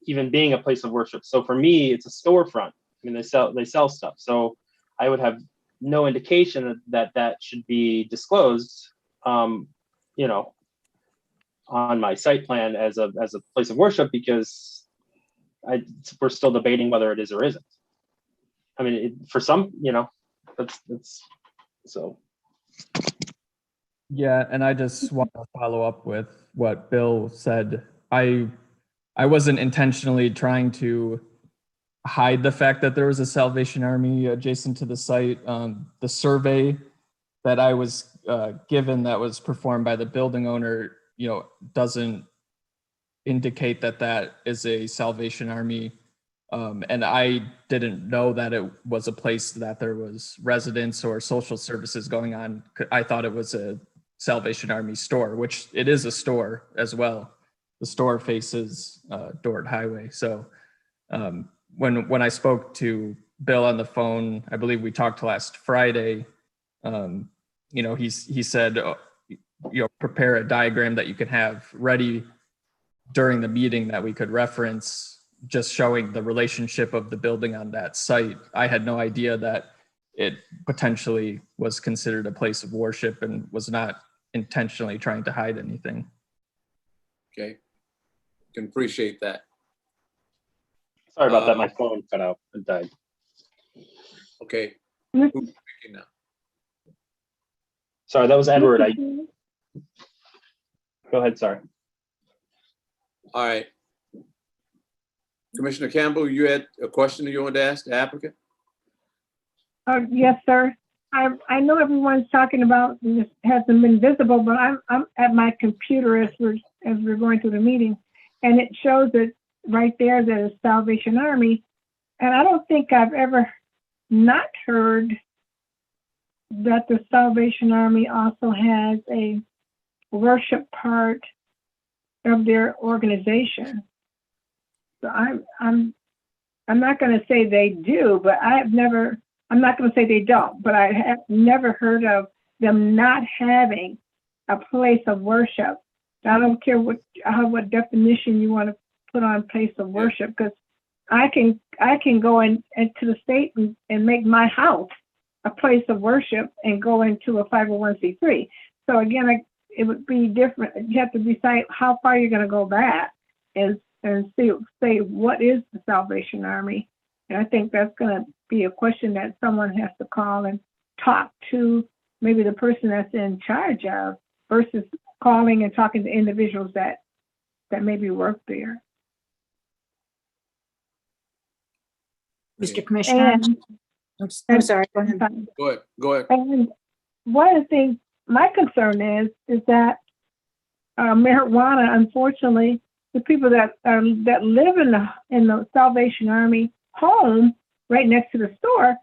Even being a place of worship. So for me, it's a storefront. I mean, they sell stuff. So I would have no indication that should be disclosed, on my site plan as a place of worship, because we're still debating whether it is or isn't. I mean, for some, that's so. Yeah, and I just want to follow up with what Bill said. I wasn't intentionally trying to hide the fact that there was a Salvation Army adjacent to the site. The survey that I was given that was performed by the building owner, doesn't indicate that is a Salvation Army. And I didn't know that it was a place that there was residents or social services going on. I thought it was a Salvation Army store, which it is a store as well. The store faces Dort Highway. So when I spoke to Bill on the phone, I believe we talked last Friday, he said, prepare a diagram that you can have ready during the meeting that we could reference, just showing the relationship of the building on that site. I had no idea that it potentially was considered a place of worship and was not intentionally trying to hide anything. Okay. Can appreciate that. Sorry about that. My phone cut out and died. Okay. Who's speaking now? Sorry, that was Edward. Go ahead, sorry. All right. Commissioner Campbell, you had a question that you wanted to ask the applicant? Yes, sir. I know everyone's talking about this hasn't been visible, but I'm at my computer as we're going through the meeting, and it shows it right there that it's Salvation Army. And I don't think I've ever not heard that the Salvation Army also has a worship part of their organization. So I'm I'm not going to say they do, but I'm not going to say they don't, but I have never heard of them not having a place of worship. I don't care what definition you want to put on place of worship, because I can go into the state and make my house a place of worship and go into a 501c3. So again, it would be different. You have to decide how far you're going to go back and say what is the Salvation Army. And I think that's going to be a question that someone has to call and talk to maybe the person that's in charge of, versus calling and talking to individuals that maybe work there. Mr. Commissioner. I'm sorry. Go ahead. Go ahead. And one of the things, my concern is that marijuana, unfortunately, the people that live in the Salvation Army home right next to the store,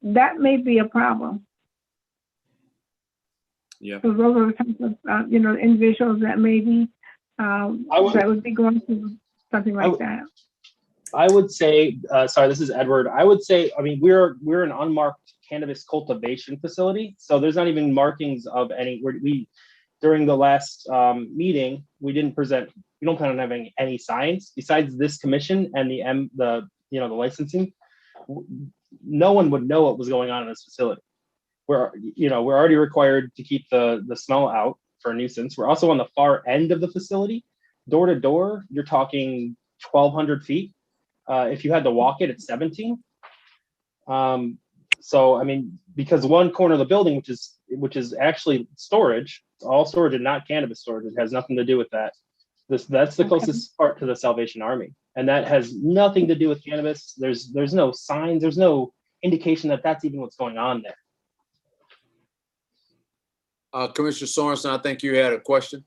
that may be a problem. Yeah. So those are the types of individuals that maybe that would be going through something like that. I would say, sorry, this is Edward. I would say, I mean, we're an unmarked cannabis cultivation facility, so there's not even markings of any. During the last meeting, we don't plan on having any signs besides this commission and the licensing. No one would know what was going on in this facility. We're already required to keep the smell out for a nuisance. We're also on the far end of the facility, door to door. You're talking 1,200 feet. If you had to walk it, it's 17. So I mean, because one corner of the building, which is actually storage, it's all storage and not cannabis storage. It has nothing to do with that. That's the closest part to the Salvation Army, and that has nothing to do with cannabis. There's no signs. There's no indication that that's even what's going on there. Commissioner Sorensen, I think you had a question.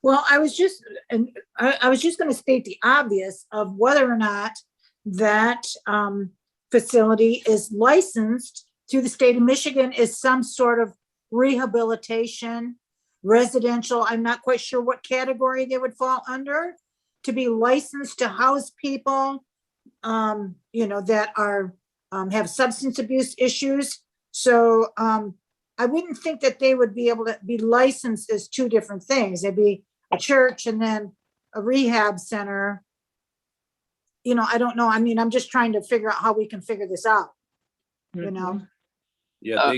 Well, I was just going to state the obvious of whether or not that facility is licensed through the state of Michigan as some sort of rehabilitation, residential. I'm not quite sure what category they would fall under, to be licensed to house people, that are have substance abuse issues. So I wouldn't think that they would be able to be licensed as two different things. They'd be a church and then a rehab center. I don't know. I mean, I'm just trying to figure out how we can figure this out. Yeah,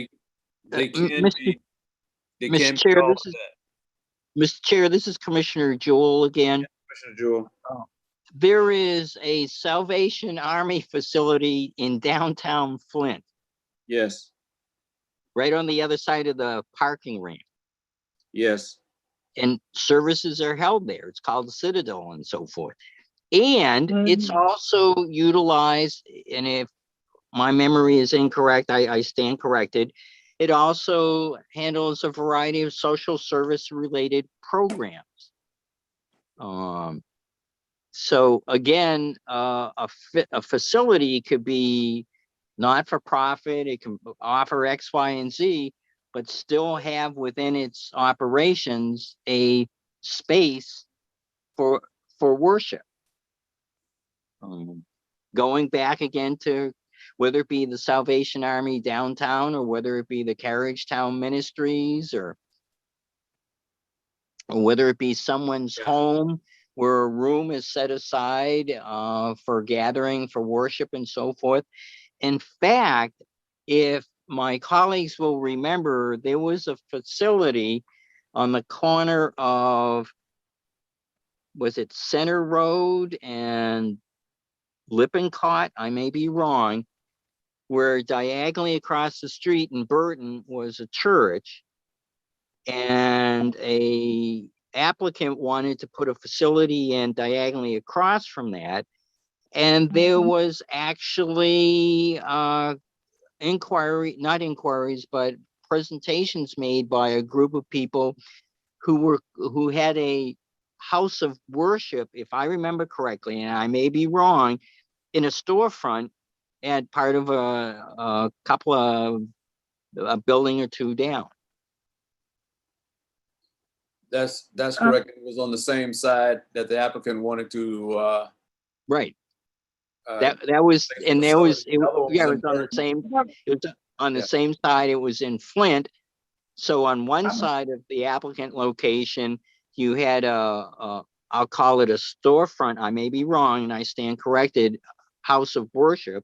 they can be. They can Mr. Chair, be Mr. Chair, this is Commissioner Jewell again. Yeah, Commissioner Jewell. There is a Salvation Army facility in downtown Flint. Yes. Right on the other side of the parking ramp. Yes. And services are held there. It's called the Citadel and so forth. And it's also utilized, and if my memory is incorrect, I stand corrected. It also handles a variety of social service related programs. So again, a facility could be not for profit. It can offer X, Y, and Z, but still have within its operations a space for worship. Going back again to whether it be the Salvation Army downtown or whether it be the Carriage Town Ministries or whether it be someone's home where a room is set aside for gathering, for worship and so forth. In fact, if my colleagues will remember, there was a facility on the corner of, was it Center Road and Lippincott? I may be wrong, where diagonally across the street in Burton was a church, and a applicant wanted to put a facility in diagonally across from that. And there was actually not inquiries, but presentations made by a group of people who had a house of worship, if I remember correctly, and I may be wrong, in a storefront at part of a couple of a building or two down. That's correct. It was on the same side that the applicant wanted to. Right. That was, and there was, it, Another one yeah, was it was in on the same, Well, it was on the Yeah. same side, it was in Flint. So on one Uh-huh. side of the applicant location, you had I'll call it a storefront, I may be wrong, and I stand corrected, house of worship.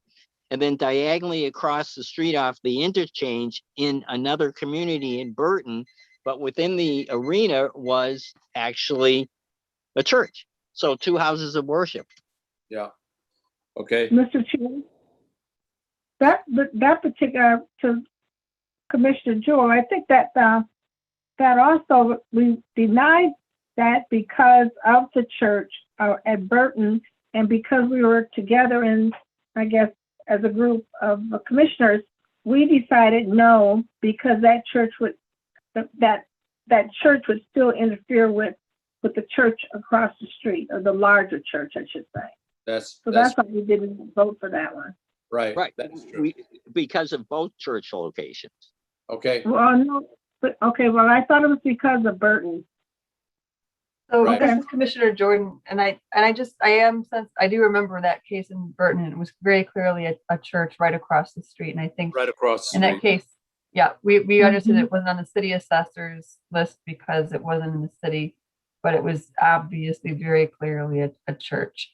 And then diagonally across the street off the interchange in another community in Burton, but within the arena was actually a church. So two houses of worship. Yeah. Okay. Mr. Chair, that particular, to Commissioner Jewell, I think that that also, we denied that because of the church at Burton, and because we were together in, I guess, as a group of commissioners, we decided no, because that church would, that church would still interfere with the church across the street, or the larger church, I should say. That's So that's why we didn't vote for that one. right. Right. That's true. Because of both church locations. Okay. Well, no, but okay, well, I thought it was because of Burton. So Right. this is Commissioner Jordan, and I do remember that case in Burton. It was very clearly a church right across the street, and I think Right across the in that street. case, yeah, we understood Mhm. it wasn't on the city assessor's list because it wasn't in the city, but it was obviously very clearly a church.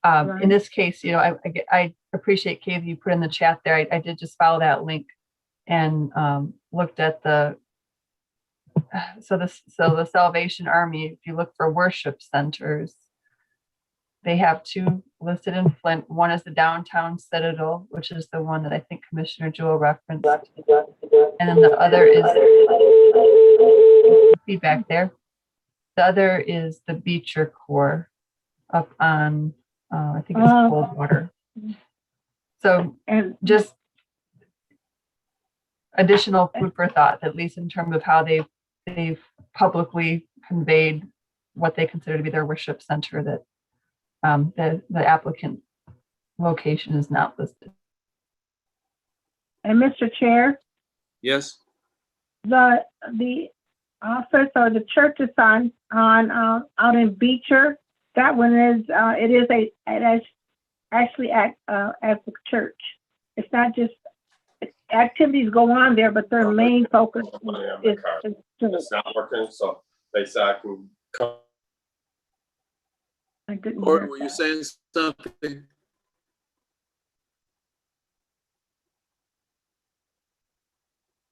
Right. In this case, you know, I appreciate, Kay, you put in the chat there. I did just follow that link and looked at the Salvation Army. If you look for worship centers, they have two listed in Flint. One is the downtown Citadel, which is the one that I think Commissioner Jewell referenced, and then the other is feedback there. The other is the Beecher Core up on I think it's Coldwater. So, and just additional food for thought, at least in terms of how they've publicly conveyed what they consider to be their worship center, that the applicant location is not listed. And Mr. Chair, Yes. the office or the church is on out in Beecher. That one is it actually act as a church. It's not just activities go on there, but their main focus is it's not working, so they said I can come. I didn't Or hear were you that. saying something?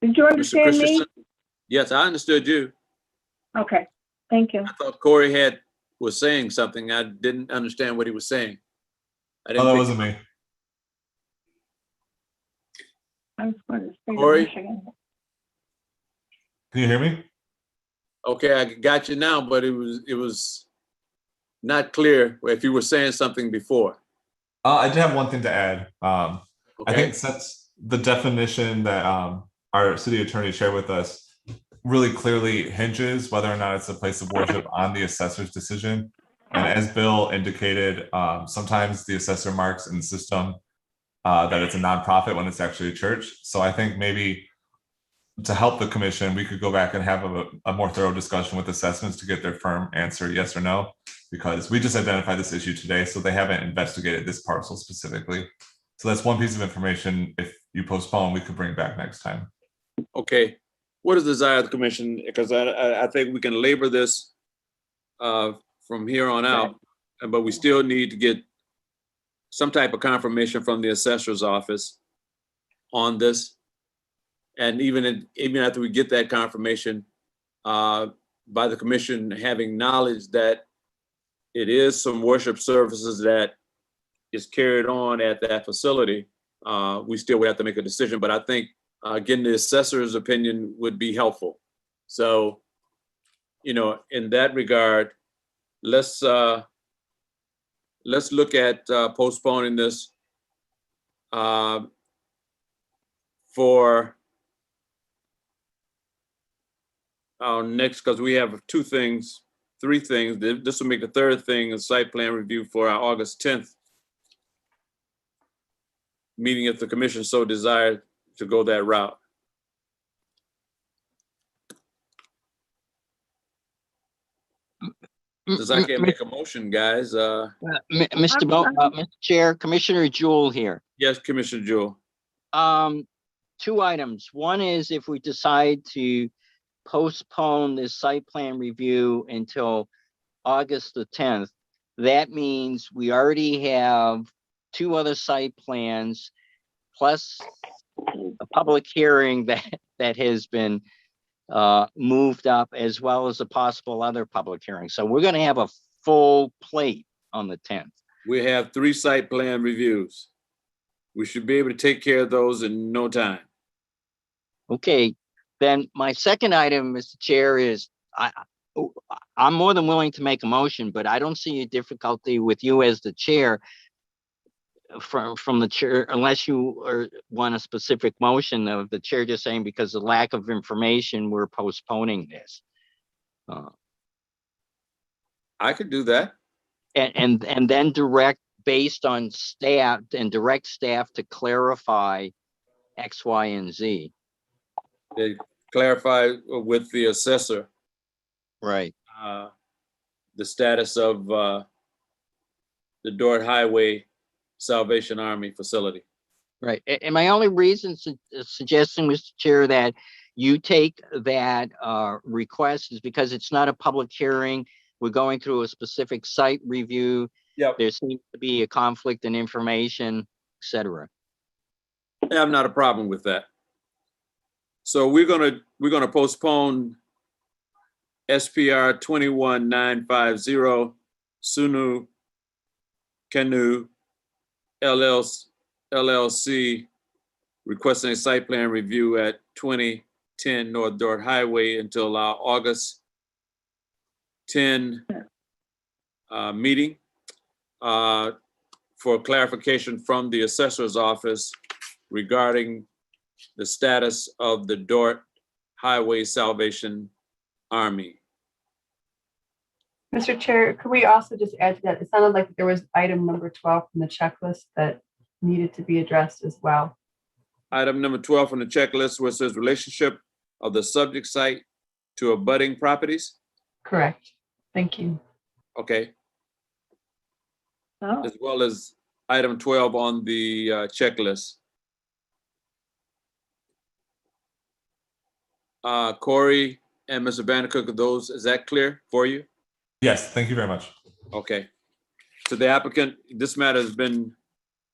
Did you Mr. understand me? Christensen? Yes, I understood you. Okay, thank you. I thought Corey was saying something. I didn't understand what he was saying. I Oh, didn't that pick wasn't it me. up. I was going to say Corey? Michigan. Can you hear me? Okay, I got you now, but it was not clear if you were saying something before. I did have one thing to add. I Okay. think since the definition that our city attorney shared with us really clearly hinges whether or not it's a place of worship on the assessor's decision. And as Bill indicated, sometimes the assessor marks in the system that it's a nonprofit when it's actually a church. So I think maybe to help the commission, we could go back and have a more thorough discussion with assessments to get their firm answer, yes or no, because we just identified this issue today, so they haven't investigated this parcel specifically. So that's one piece of information. If you postpone, we could bring back next time. Okay. What is the desire of the commission? Because I think we can labor this from here on out, but we still need to get some type of confirmation from the assessor's office on this. And even after we get that confirmation by the commission having knowledge that it is some worship services that is carried on at that facility, we still would have to make a decision. But I think getting the assessor's opinion would be helpful. So, in that regard, let's look at postponing this for our next, because we have three things. This will make the third thing, a site plan review for our August 10th meeting if the commission so desired to go that route. Since I can't make a motion, guys, Mr. Chair, Commissioner Jewell here. yes, Commissioner Jewell. Two items. One is if we decide to postpone this site plan review until August the 10th, that means we already have two other site plans plus a public hearing that has been moved up, as well as a possible other public hearing. So we're going to have a full plate on the 10th. We have 3 site plan reviews. We should be able to take care of those in no time. Okay, then my second item, Mr. Chair, is I'm more than willing to make a motion, but I don't see a difficulty with you as the chair from the chair, unless you want a specific motion of the chair just saying because of lack of information, we're postponing this. I could do that. And then direct based on staff and direct staff to clarify X, Y, and Z. They clarify with the assessor. Right. The status of the Dort Highway Salvation Army facility. Right. And my only reason suggesting, Mr. Chair, that you take that request is because it's not a public hearing. We're going through a specific site review. Yep. There seems to be a conflict in information, et cetera. I have not a problem with that. So we're gonna postpone SPR 21950 Sunu Canoe LLC requesting a site plan review at 2010 North Dort Highway until our August 10 meeting for clarification from the assessor's office regarding the status of the Dort Highway Salvation Army. Mr. Chair, could we also just add to that? It sounded like there was item number 12 from the checklist that needed to be addressed as well. Item number 12 on the checklist, where it says relationship of the subject site to abutting properties. Correct. Thank you. Okay. Oh. As well as item 12 on the checklist. Corey and Mr. Vandercook, is that clear for you? Yes, thank you very much. Okay. So the applicant, this matter has been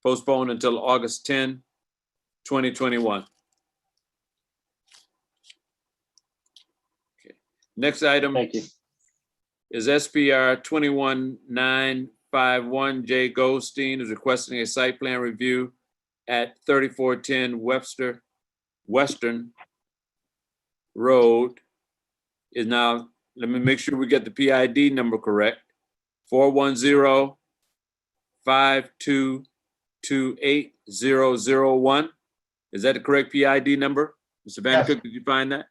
postponed until August 10, 2021. Okay. Next item is SPR 21951. Jay Goldstein is requesting a site plan review at 3410 Western Road. Is now, let me make sure we get the PID number correct. 410-522-8001. Is that the correct PID number? Mr. Vandercook, did you find that?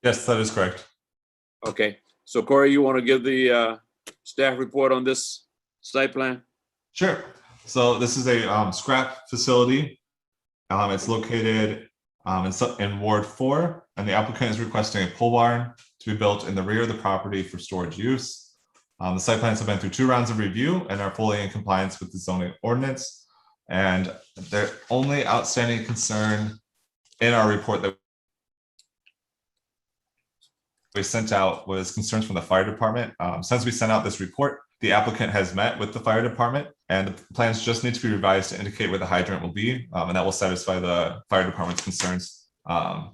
Yes, that is correct. Okay, so Corey, you want to give the staff report on this site plan? Sure. So this is a scrap facility. It's located in Ward 4, and the applicant is requesting a pole barn to be built in the rear of the property for storage use. The site plans have been through 2 rounds of review and are fully in compliance with the zoning ordinance. And the only outstanding concern in our report that we sent out was concerns from the fire department. Since we sent out this report, the applicant has met with the fire department, and the plans just need to be revised to indicate where the hydrant will be, and that will satisfy the fire department's concerns. And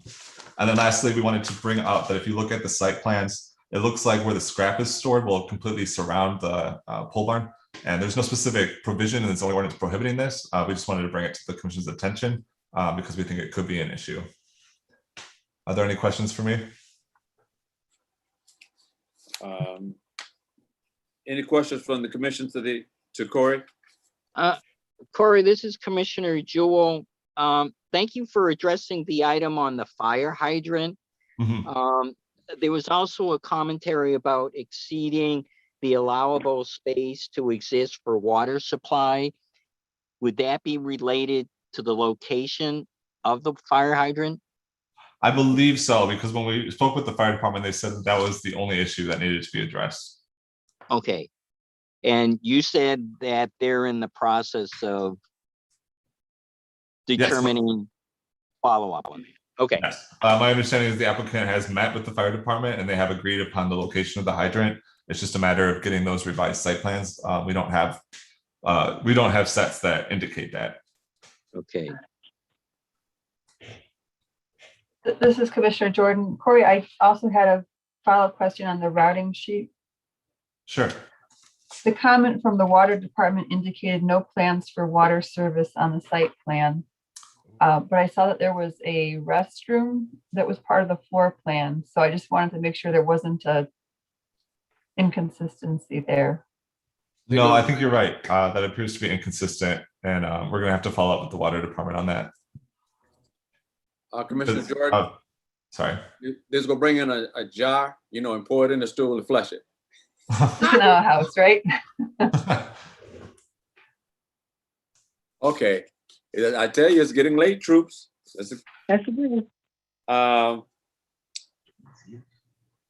then lastly, we wanted to bring up that if you look at the site plans, it looks like where the scrap is stored will completely surround the pole barn, and there's no specific provision in the zoning ordinance prohibiting this. We just wanted to bring it to the commission's attention because we think it could be an issue. Are there any questions for me? Any questions from the commission to Corey? Corey, this is Commissioner Jewell. Thank you for addressing the item on the fire hydrant. There was also a commentary about exceeding the allowable space to exist for water supply. Would that be related to the location of the fire hydrant? I believe so, because when we spoke with the fire department, they said that was the only issue that needed to be addressed. Okay. And you said that they're in the process of determining follow-up on it. Okay. Yes. My understanding is the applicant has met with the fire department and they have agreed upon the location of the hydrant. It's just a matter of getting those revised site plans. We don't have sets that indicate that. Okay. This is Commissioner Jordan. Corey, I also had a follow-up question on the routing sheet. Sure. The comment from the water department indicated no plans for water service on the site plan. But I saw that there was a restroom that was part of the floor plan. So I just wanted to make sure there wasn't a inconsistency there. No, I think you're right. That appears to be inconsistent, and we're going to have to follow up with the water department on that. Commissioner Jordan. Sorry. They're going to bring in a jar, and pour it in the stool and flush it. In our house, right? Okay. I tell you, it's getting late, troops. That's good.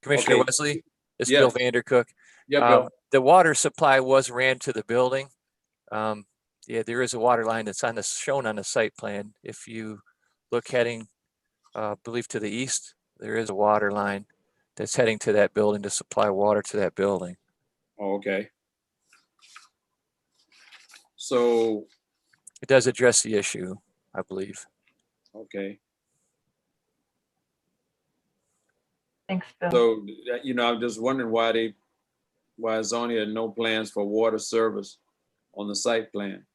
Commissioner Okay. Wesley, it's Yes. Bill Vandercook. Yeah, Bill. The water supply was ran to the building. Yeah, there is a water line that's shown on the site plan. If you look heading, I believe to the east, there is a water line that's heading to that building to supply water to that building. Oh, okay. So, It does address the issue, I believe. okay. Thanks, Bill. So, I'm just wondering why zoning had no plans for water service on the site plan.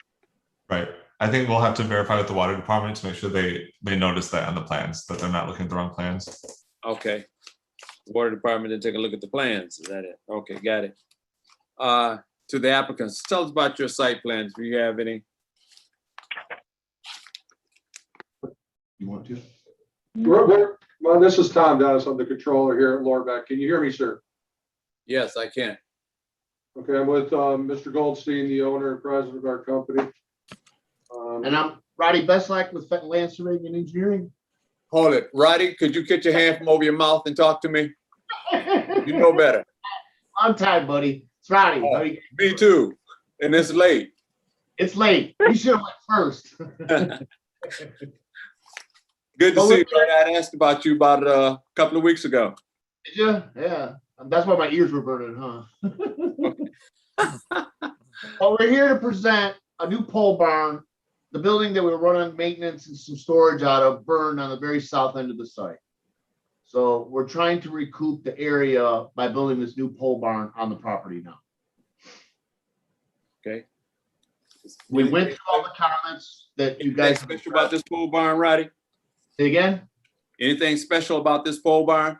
Right. I think we'll have to verify with the water department to make sure they notice that on the plans, that they're not looking at the wrong plans. Okay. Water department didn't take a look at the plans. Is that it? Okay, got it. To the applicants, tell us about your site plans. Do you have any? You want to? Well, this is Tom Dennis. I'm the controller here at Lorbeck. Can you hear me, sir? Yes, I can. Okay, I'm with Mr. Goldstein, the owner and president of our company. And I'm Roddy Beslack with Fenton Land Surveying and Engineering. Hold it. Roddy, could you get your hand from over your mouth and talk to me? You know better. On time, buddy. It's Roddy. Oh, me too. And it's late. It's late. You should have went first. Good to see you. Roddy. I asked about you about a couple of weeks ago. Did you? Yeah. That's why my ears were burning, huh? Well, we're here to present a new pole barn. The building that we were running maintenance and some storage out of burned on the very south end of the site. So we're trying to recoup the area by building this new pole barn on the property now. Okay. We went through all the comments that you guys. Anything special about this pole barn, Roddy? Say again? Anything special about this pole barn?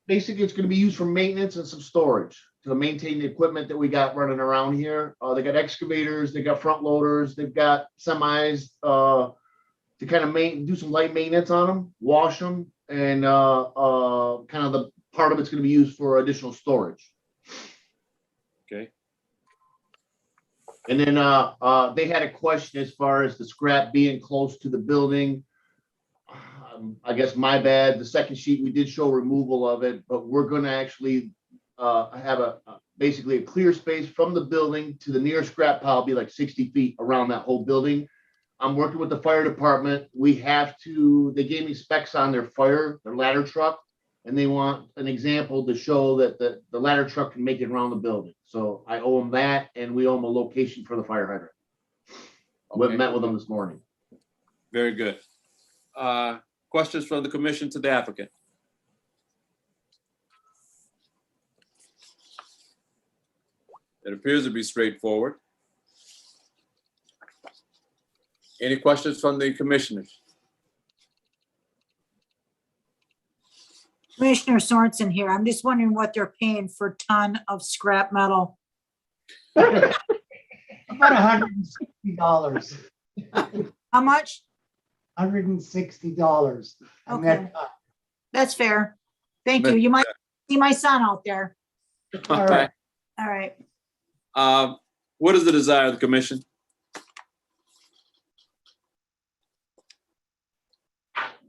Basically, it's going to be used for maintenance and some storage to maintain the equipment that we got running around here. They got excavators, they got front loaders, they've got semis to kind of do some light maintenance on them, wash them, and kind of the part of it's going to be used for additional storage. Okay. And then they had a question as far as the scrap being close to the building. I guess my bad. The second sheet, we did show removal of it, but we're going to actually have basically a clear space from the building to the nearest scrap pile, be like 60 feet around that whole building. I'm working with the fire department. They gave me specs on their ladder truck, and they want an example to show that the ladder truck can make it around the building. So I owe them that, and we owe them a location for the fire hydrant. Okay. We met with them this morning. Very good. Questions from the commission to the applicant? It appears to be straightforward. Any questions from the commissioners? Commissioner Sorensen here. I'm just wondering what they're paying for a ton of scrap metal. About $160. How much? $160. Okay. That's fair. Thank you. You might see my son out there. All right. All right. What is the desire of the commission?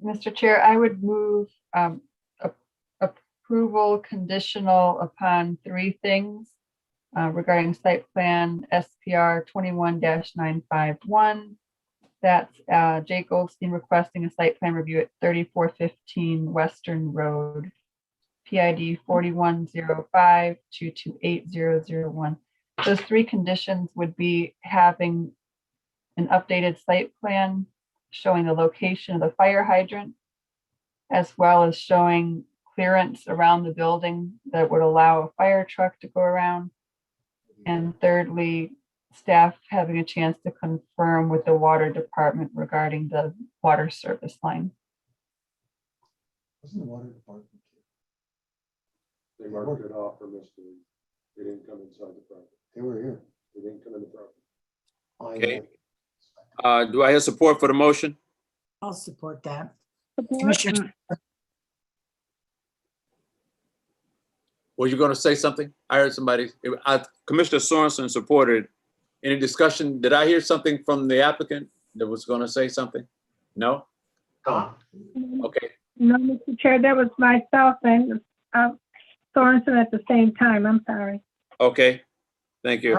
Mr. Chair, I would move approval conditional upon three things regarding site plan SPR 21-951. That's Jake Goldstein requesting a site plan review at 3415 Western Road, PID 4105-228-001. Those three conditions would be having an updated site plan showing the location of the fire hydrant, as well as showing clearance around the building that would allow a fire truck to go around. And thirdly, staff having a chance to confirm with the water department regarding the water service line. Wasn't the water department? They marked it off for mystery. They didn't come inside the property. They were here. They didn't come in the property. Okay. Do I have support for the motion? I'll support that. Commissioner. Were you going to say something? I heard somebody. Commissioner Sorensen supported. Any discussion? Did I hear something from the applicant that was going to say something? No? Okay. No, Mr. Chair, that was myself and Sorensen at the same time. I'm sorry. Okay. Thank you.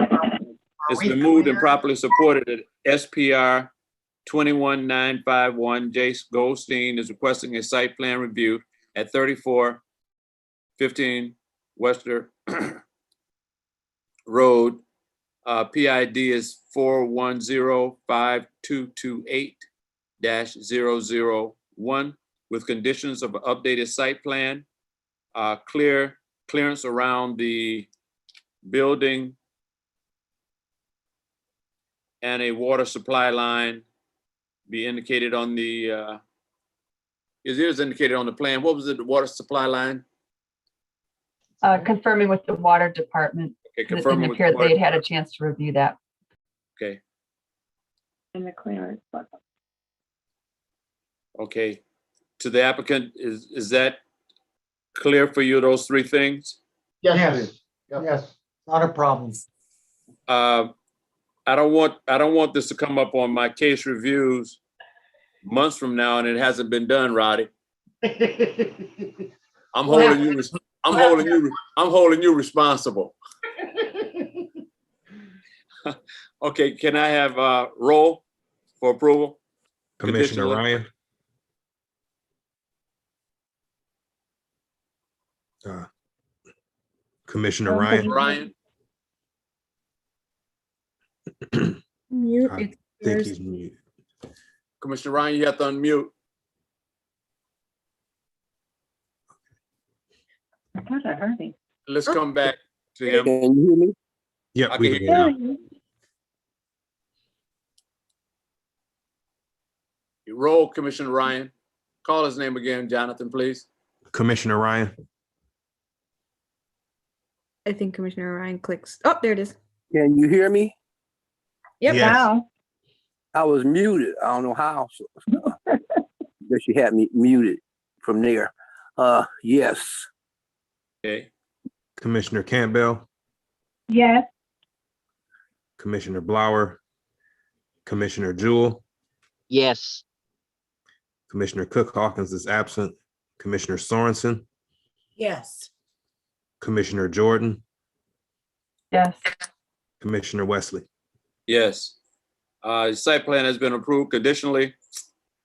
It's been moved and properly supported that SPR 21951 Jace Goldstein is requesting a site plan review at 3415 Western Road. PID is 4105228-001 with conditions of an updated site plan, clearance around the building and a water supply line be indicated on the, it is indicated on the plan. What was it, the water supply line? Confirming with the water department. Okay, It didn't confirming with the appear water they'd had a chance to review that. Okay, And the clearance. okay. To the applicant, is that clear for you, those three things? Yes, yes, not a problem. I don't want this to come up on my case reviews months from now and it hasn't been done, Roddy. I'm holding you responsible. Okay, can I have roll for approval? Commissioner Conditional. Ryan. Commissioner Ryan. Ryan, Mute. I think he's muted. Commissioner Ryan, you have to unmute. I thought I heard him. Let's come back to him. Can you hear me? Yep, I we can can hear hear you. you. You roll, Commissioner Ryan. Call his name again, Jonathan, please. Commissioner Ryan. I think Commissioner Ryan clicks. Oh, there it is. Can you hear me? Yep. Yes. Now, I was muted. I don't know how. So, guess you had me muted from there. Yes. Okay. Commissioner Campbell. yes, Commissioner Blower. Commissioner Jewell. Yes. Commissioner Cook Hawkins is absent. Commissioner Sorensen. Yes. Commissioner Jordan. Yes. Commissioner Wesley. Yes. Site plan has been approved conditionally.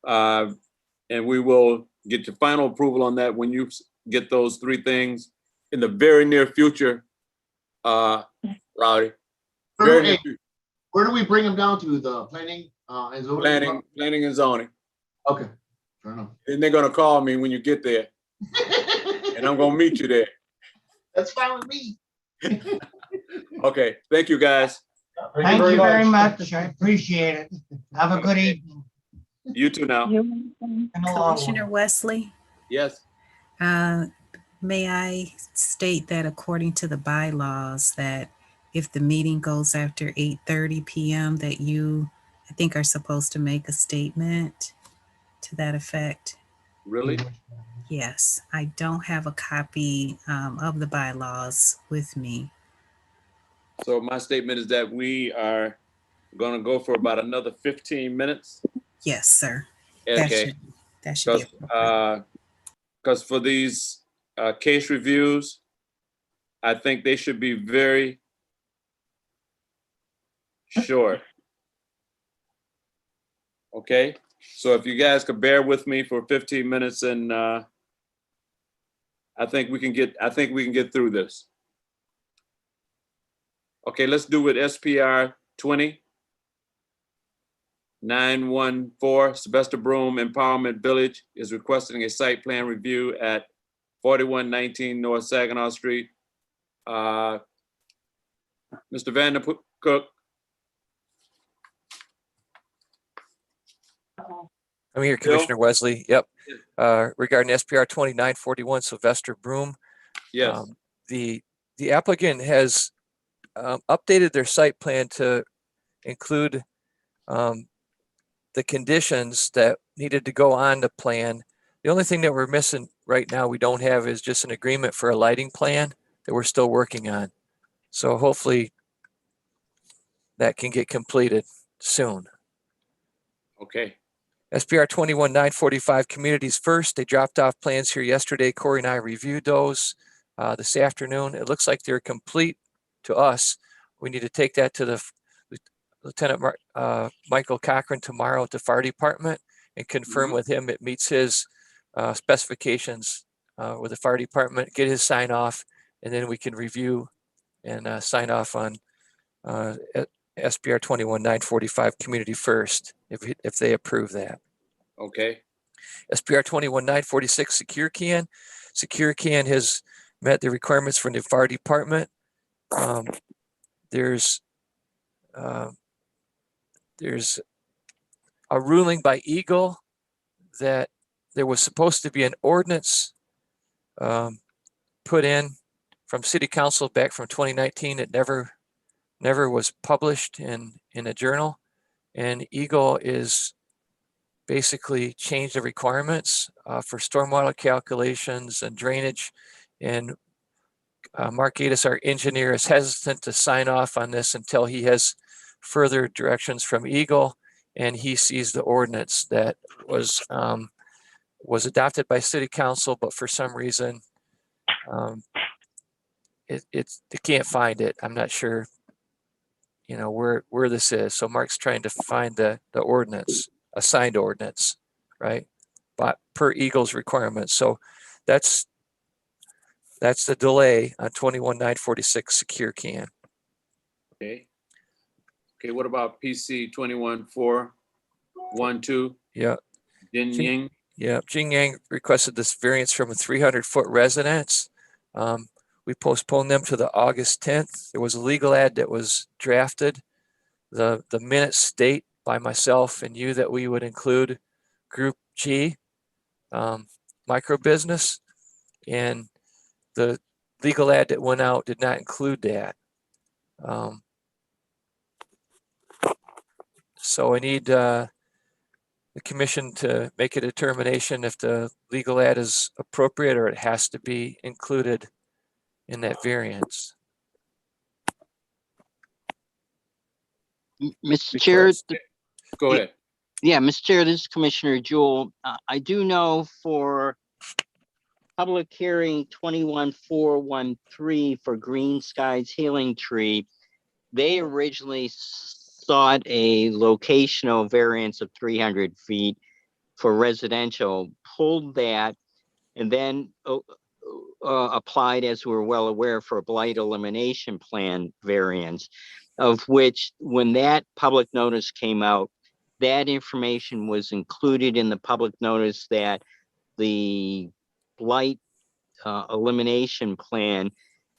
And we will get your final approval on that when you get those three things in the very near future, Rowdy. Very near future. Where do we bring them down to? The planning and zoning? Planning and zoning. Okay, fair enough. And they're gonna call me when you get there. And I'm gonna meet you there. That's fine with me. Okay, thank you, guys. Thank you very much. I appreciate it. Have a good evening. You too now. you're welcome. And a long one. Commissioner Wesley, Yes. may I state that according to the bylaws, that if the meeting goes after 8:30 p.m., that you, I think, are supposed to make a statement to that effect. Really? Yes, I don't have a copy of the bylaws with me. So my statement is that we are gonna go for about another 15 minutes. Yes, sir. Okay. That should be appropriate. Because for these case reviews, I think they should be very short. Okay, so if you guys could bear with me for 15 minutes, and I think we can get through this. Okay, let's do with SPR 20914. Sylvester Broom Empowerment Village is requesting a site plan review at 4119 North Saginaw Street. Mr. Vandercook. I'm here, Bill? Commissioner Wesley. Yep. Regarding SPR 2941, Sylvester Broom. Yes. The applicant has updated their site plan to include the conditions that needed to go on the plan. The only thing that we're missing right now, we don't have, is just an agreement for a lighting plan that we're still working on. So hopefully that can get completed soon. Okay. SPR 21945, Communities First. They dropped off plans here yesterday. Corey and I reviewed those this afternoon. It looks like they're complete to us. We need to take that to the Lieutenant Michael Cochran tomorrow at the fire department and confirm with him it meets his specifications with the fire department, get his sign off, and then we can review and sign off on SPR 21945 Community First if they approve that. Okay. SPR 21946 Secure Can. Secure Can has met the requirements for the fire department. There's a ruling by Eagle that there was supposed to be an ordinance put in from City Council back from 2019. It never was published in a journal, and Eagle is basically changed the requirements for stormwater calculations and drainage. And Mark Gaddis, our engineer, is hesitant to sign off on this until he has further directions from Eagle and he sees the ordinance that was adopted by City Council, but for some reason they can't find it. I'm not sure, where this is. So Mark's trying to find the ordinance, a signed ordinance, right? But per Eagle's requirements. So that's the delay on 21946 Secure Can. Okay. Okay, what about PC 21412? Yeah. Jin Ying? Yeah, Jing Yang requested this variance from a 300-foot residence. We postponed them to the August 10th. There was a legal ad that was drafted. The minutes state by myself and you that we would include Group G, micro business, and the legal ad that went out did not include that. So I need the commission to make a determination if the legal ad is appropriate or it has to be included in that variance. Mr. Chair. Go ahead. Yeah, Mr. Chair, this is Commissioner Jewell. I do know for public hearing 21413 for Green Skies Healing Tree, they originally sought a locational variance of 300 feet for residential, pulled that, and then applied, as we're well aware, for a blight elimination plan variance, of which when that public notice came out, that information was included in the public notice that the blight elimination plan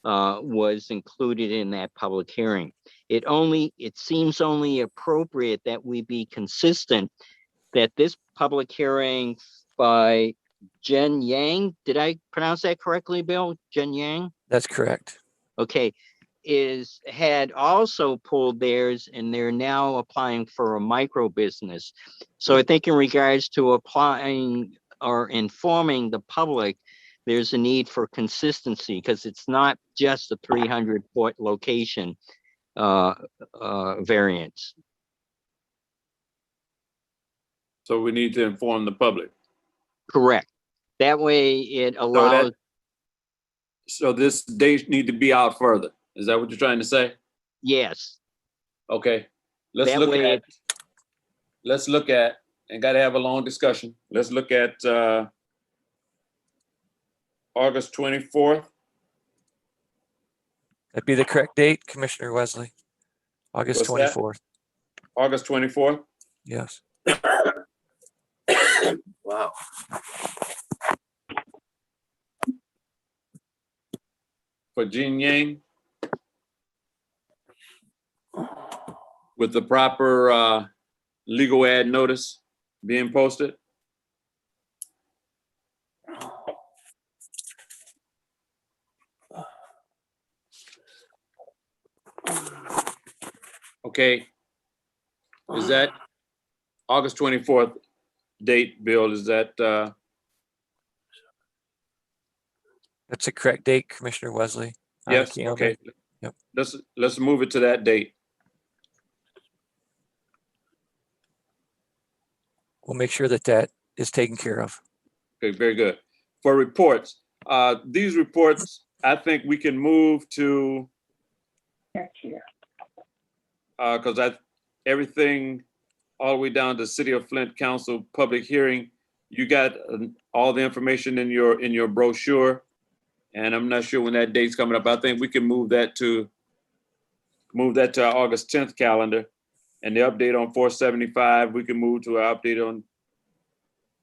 was included in that public hearing. It seems only appropriate that we be consistent that this public hearing by Jen Yang, did I pronounce that correctly, Bill? Jen Yang? That's correct. Okay, had also pulled theirs and they're now applying for a micro business. So I think in regards to applying or informing the public, there's a need for consistency because it's not just a 300-foot location variance. So we need to inform the public. Correct. That way it allows, So this date need to be out further. Is that what you're trying to say? yes, Okay, let's That look way at, and gotta have a long discussion. Let's look at August 24th. That'd be the correct date, Commissioner Wesley. August What's that? 24th. August 24th. Yes. Wow. For Jean Yang. With the proper legal ad notice being posted. Okay. Is that August 24th date, Bill? Is that That's the correct date, Commissioner Wesley. on the yes? calendar. Okay. Yep. Let's move it to that date. We'll make sure that that is taken care of. Okay, very good. For reports, these reports, I think we can move to because everything all the way down to City of Flint Council public hearing. You got all the information in your brochure, and I'm not sure when that date's coming up. I think we can move that to our August 10th calendar, and the update on 475 we can move to our update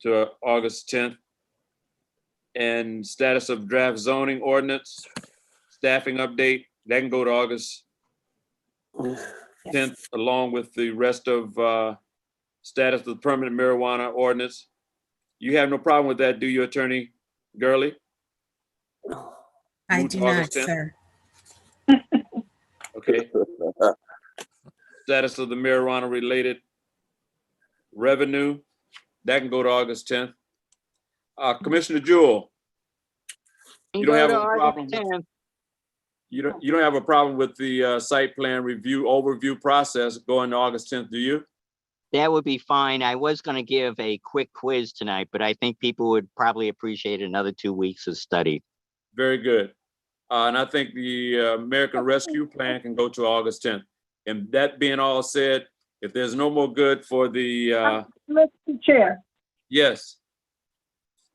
to August 10th, and status of draft zoning ordinance staffing update that can go to August 10th, along with the rest of status of the permanent marijuana ordinance. You have no problem with that, do you, Attorney Gurley? I Move to do not, August 10th? sir. Okay. Status of the marijuana related revenue, that can go to August 10th. Commissioner Jewell, you don't have a problem with, you don't have a problem with the site plan review overview process going to August 10th, do you? that would be fine. I was going to give a quick quiz tonight, but I think people would probably appreciate another 2 weeks of study. Very good. And I think the American Rescue Plan can go to August 10th. And that being all said, if there's no more good for the, Mr. Chair, yes,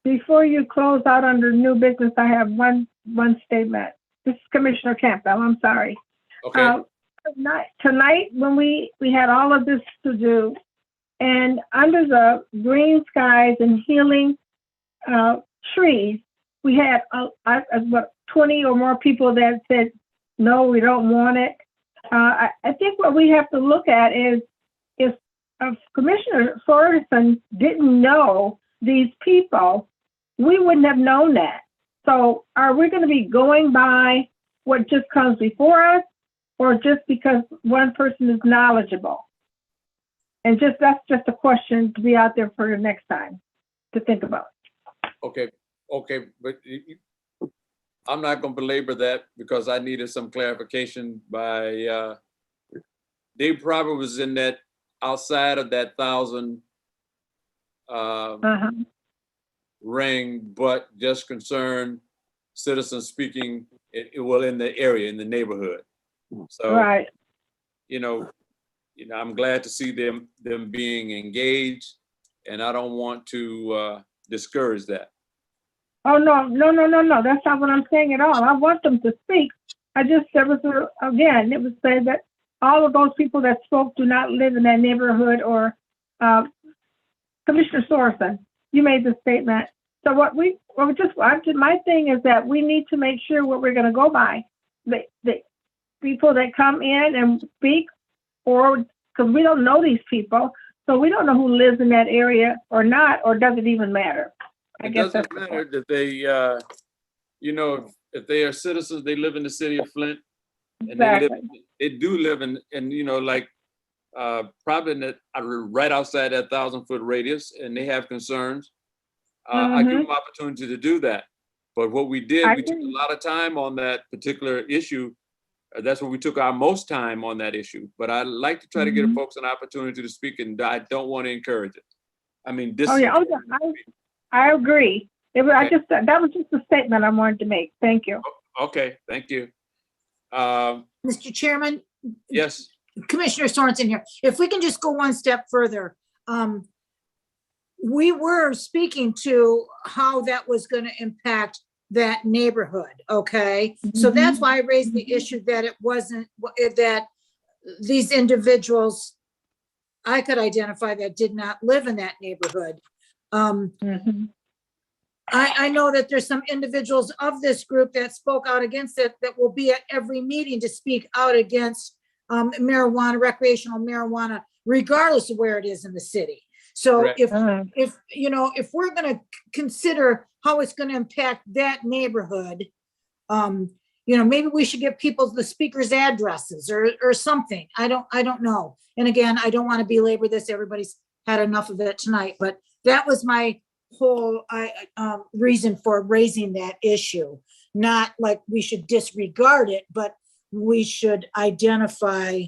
before you close out under new business, I have one statement. This is Commissioner Campbell, I'm sorry. okay, Tonight, when we had all of this to do, and under the green skies and healing trees, we had what 20 or more people that said, no, we don't want it. I think what we have to look at is if Commissioner Sorensen didn't know these people, we wouldn't have known that. So are we going to be going by what just comes before us, or just because one person is knowledgeable? And that's just a question to be out there for the next time to think about. okay, but I'm not gonna belabor that because I needed some clarification by, they probably was in that, outside of that 1,000 ring, but just concerned citizens speaking, well, in the area, in the neighborhood. So, Right. I'm glad to see them being engaged, and I don't want to discourage that. Oh, no. That's not what I'm saying at all. I want them to speak. It was said that all of those people that spoke do not live in that neighborhood, or Commissioner Sorensen, you made the statement. So my thing is that we need to make sure what we're going to go by. The people that come in and speak, or because we don't know these people, so we don't know who lives in that area or not, or does it even matter? It doesn't matter that they, if they are citizens, they live in the city of Flint, and they do live in, probably right outside that 1,000-foot radius, and they have concerns. I give them opportunity to do that. But what we did, we took a lot of time on that particular issue. That's what we took our most time on that issue. But I like to try to give folks an opportunity to speak, and I don't want to encourage it. I mean, I agree. It was, that was just a statement I wanted to make. Thank you. Okay, thank you. Mr. Chairman, Yes, Commissioner Sorensen here. If we can just go one step further. We were speaking to how that was going to impact that neighborhood, okay? So that's why I raised the issue that it wasn't, that these individuals I could identify that did not live in that neighborhood. I know that there's some individuals of this group that spoke out against it that will be at every meeting to speak out against marijuana, recreational marijuana, regardless of where it is in the city. So correct. if you know, if we're going to consider how it's going to impact that neighborhood, you know, maybe we should give people the speakers' addresses or something. I don't know. And again, I don't want to belabor this. Everybody's had enough of it tonight, but that was my whole reason for raising that issue. Not like we should disregard it, but we should identify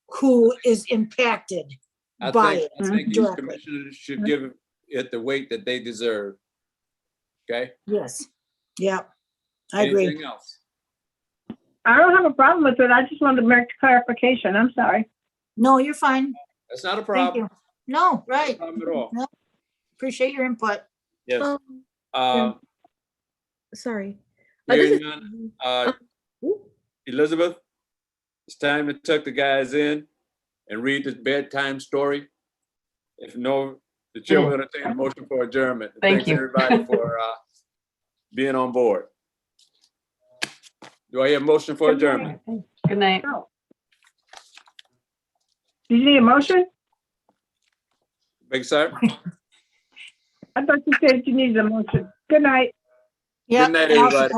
who is impacted by it. I think each directly. commissioner should give it the weight that they deserve. Okay? Yes. Yeah, I agree. Anything else? I don't have a problem with it. I just wanted to make clarification. I'm sorry. No, you're fine. That's not a Thank problem. you. No, right. Not a problem at all. No, appreciate your input. Yes. Sorry. Hearing none, Elizabeth, it's time to tuck the guys in and read this bedtime story. If no, the chair will entertain a motion for adjournment. Thank Thanks you. everybody for being on board. Do I hear a motion for adjournment? Good night. Oh. Do you need a motion? Big sir? I thought you said you needed a motion. Good night. Yeah. Good night, everybody.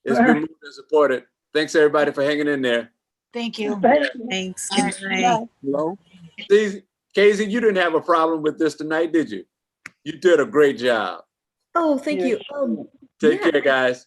It's been moved and supported. Thanks everybody for hanging in there. Thank you. Thanks. All right. Good night. Hello? See, Casey, you didn't have a problem with this tonight, did you? You did a great job. Oh, thank you. Take care, guys.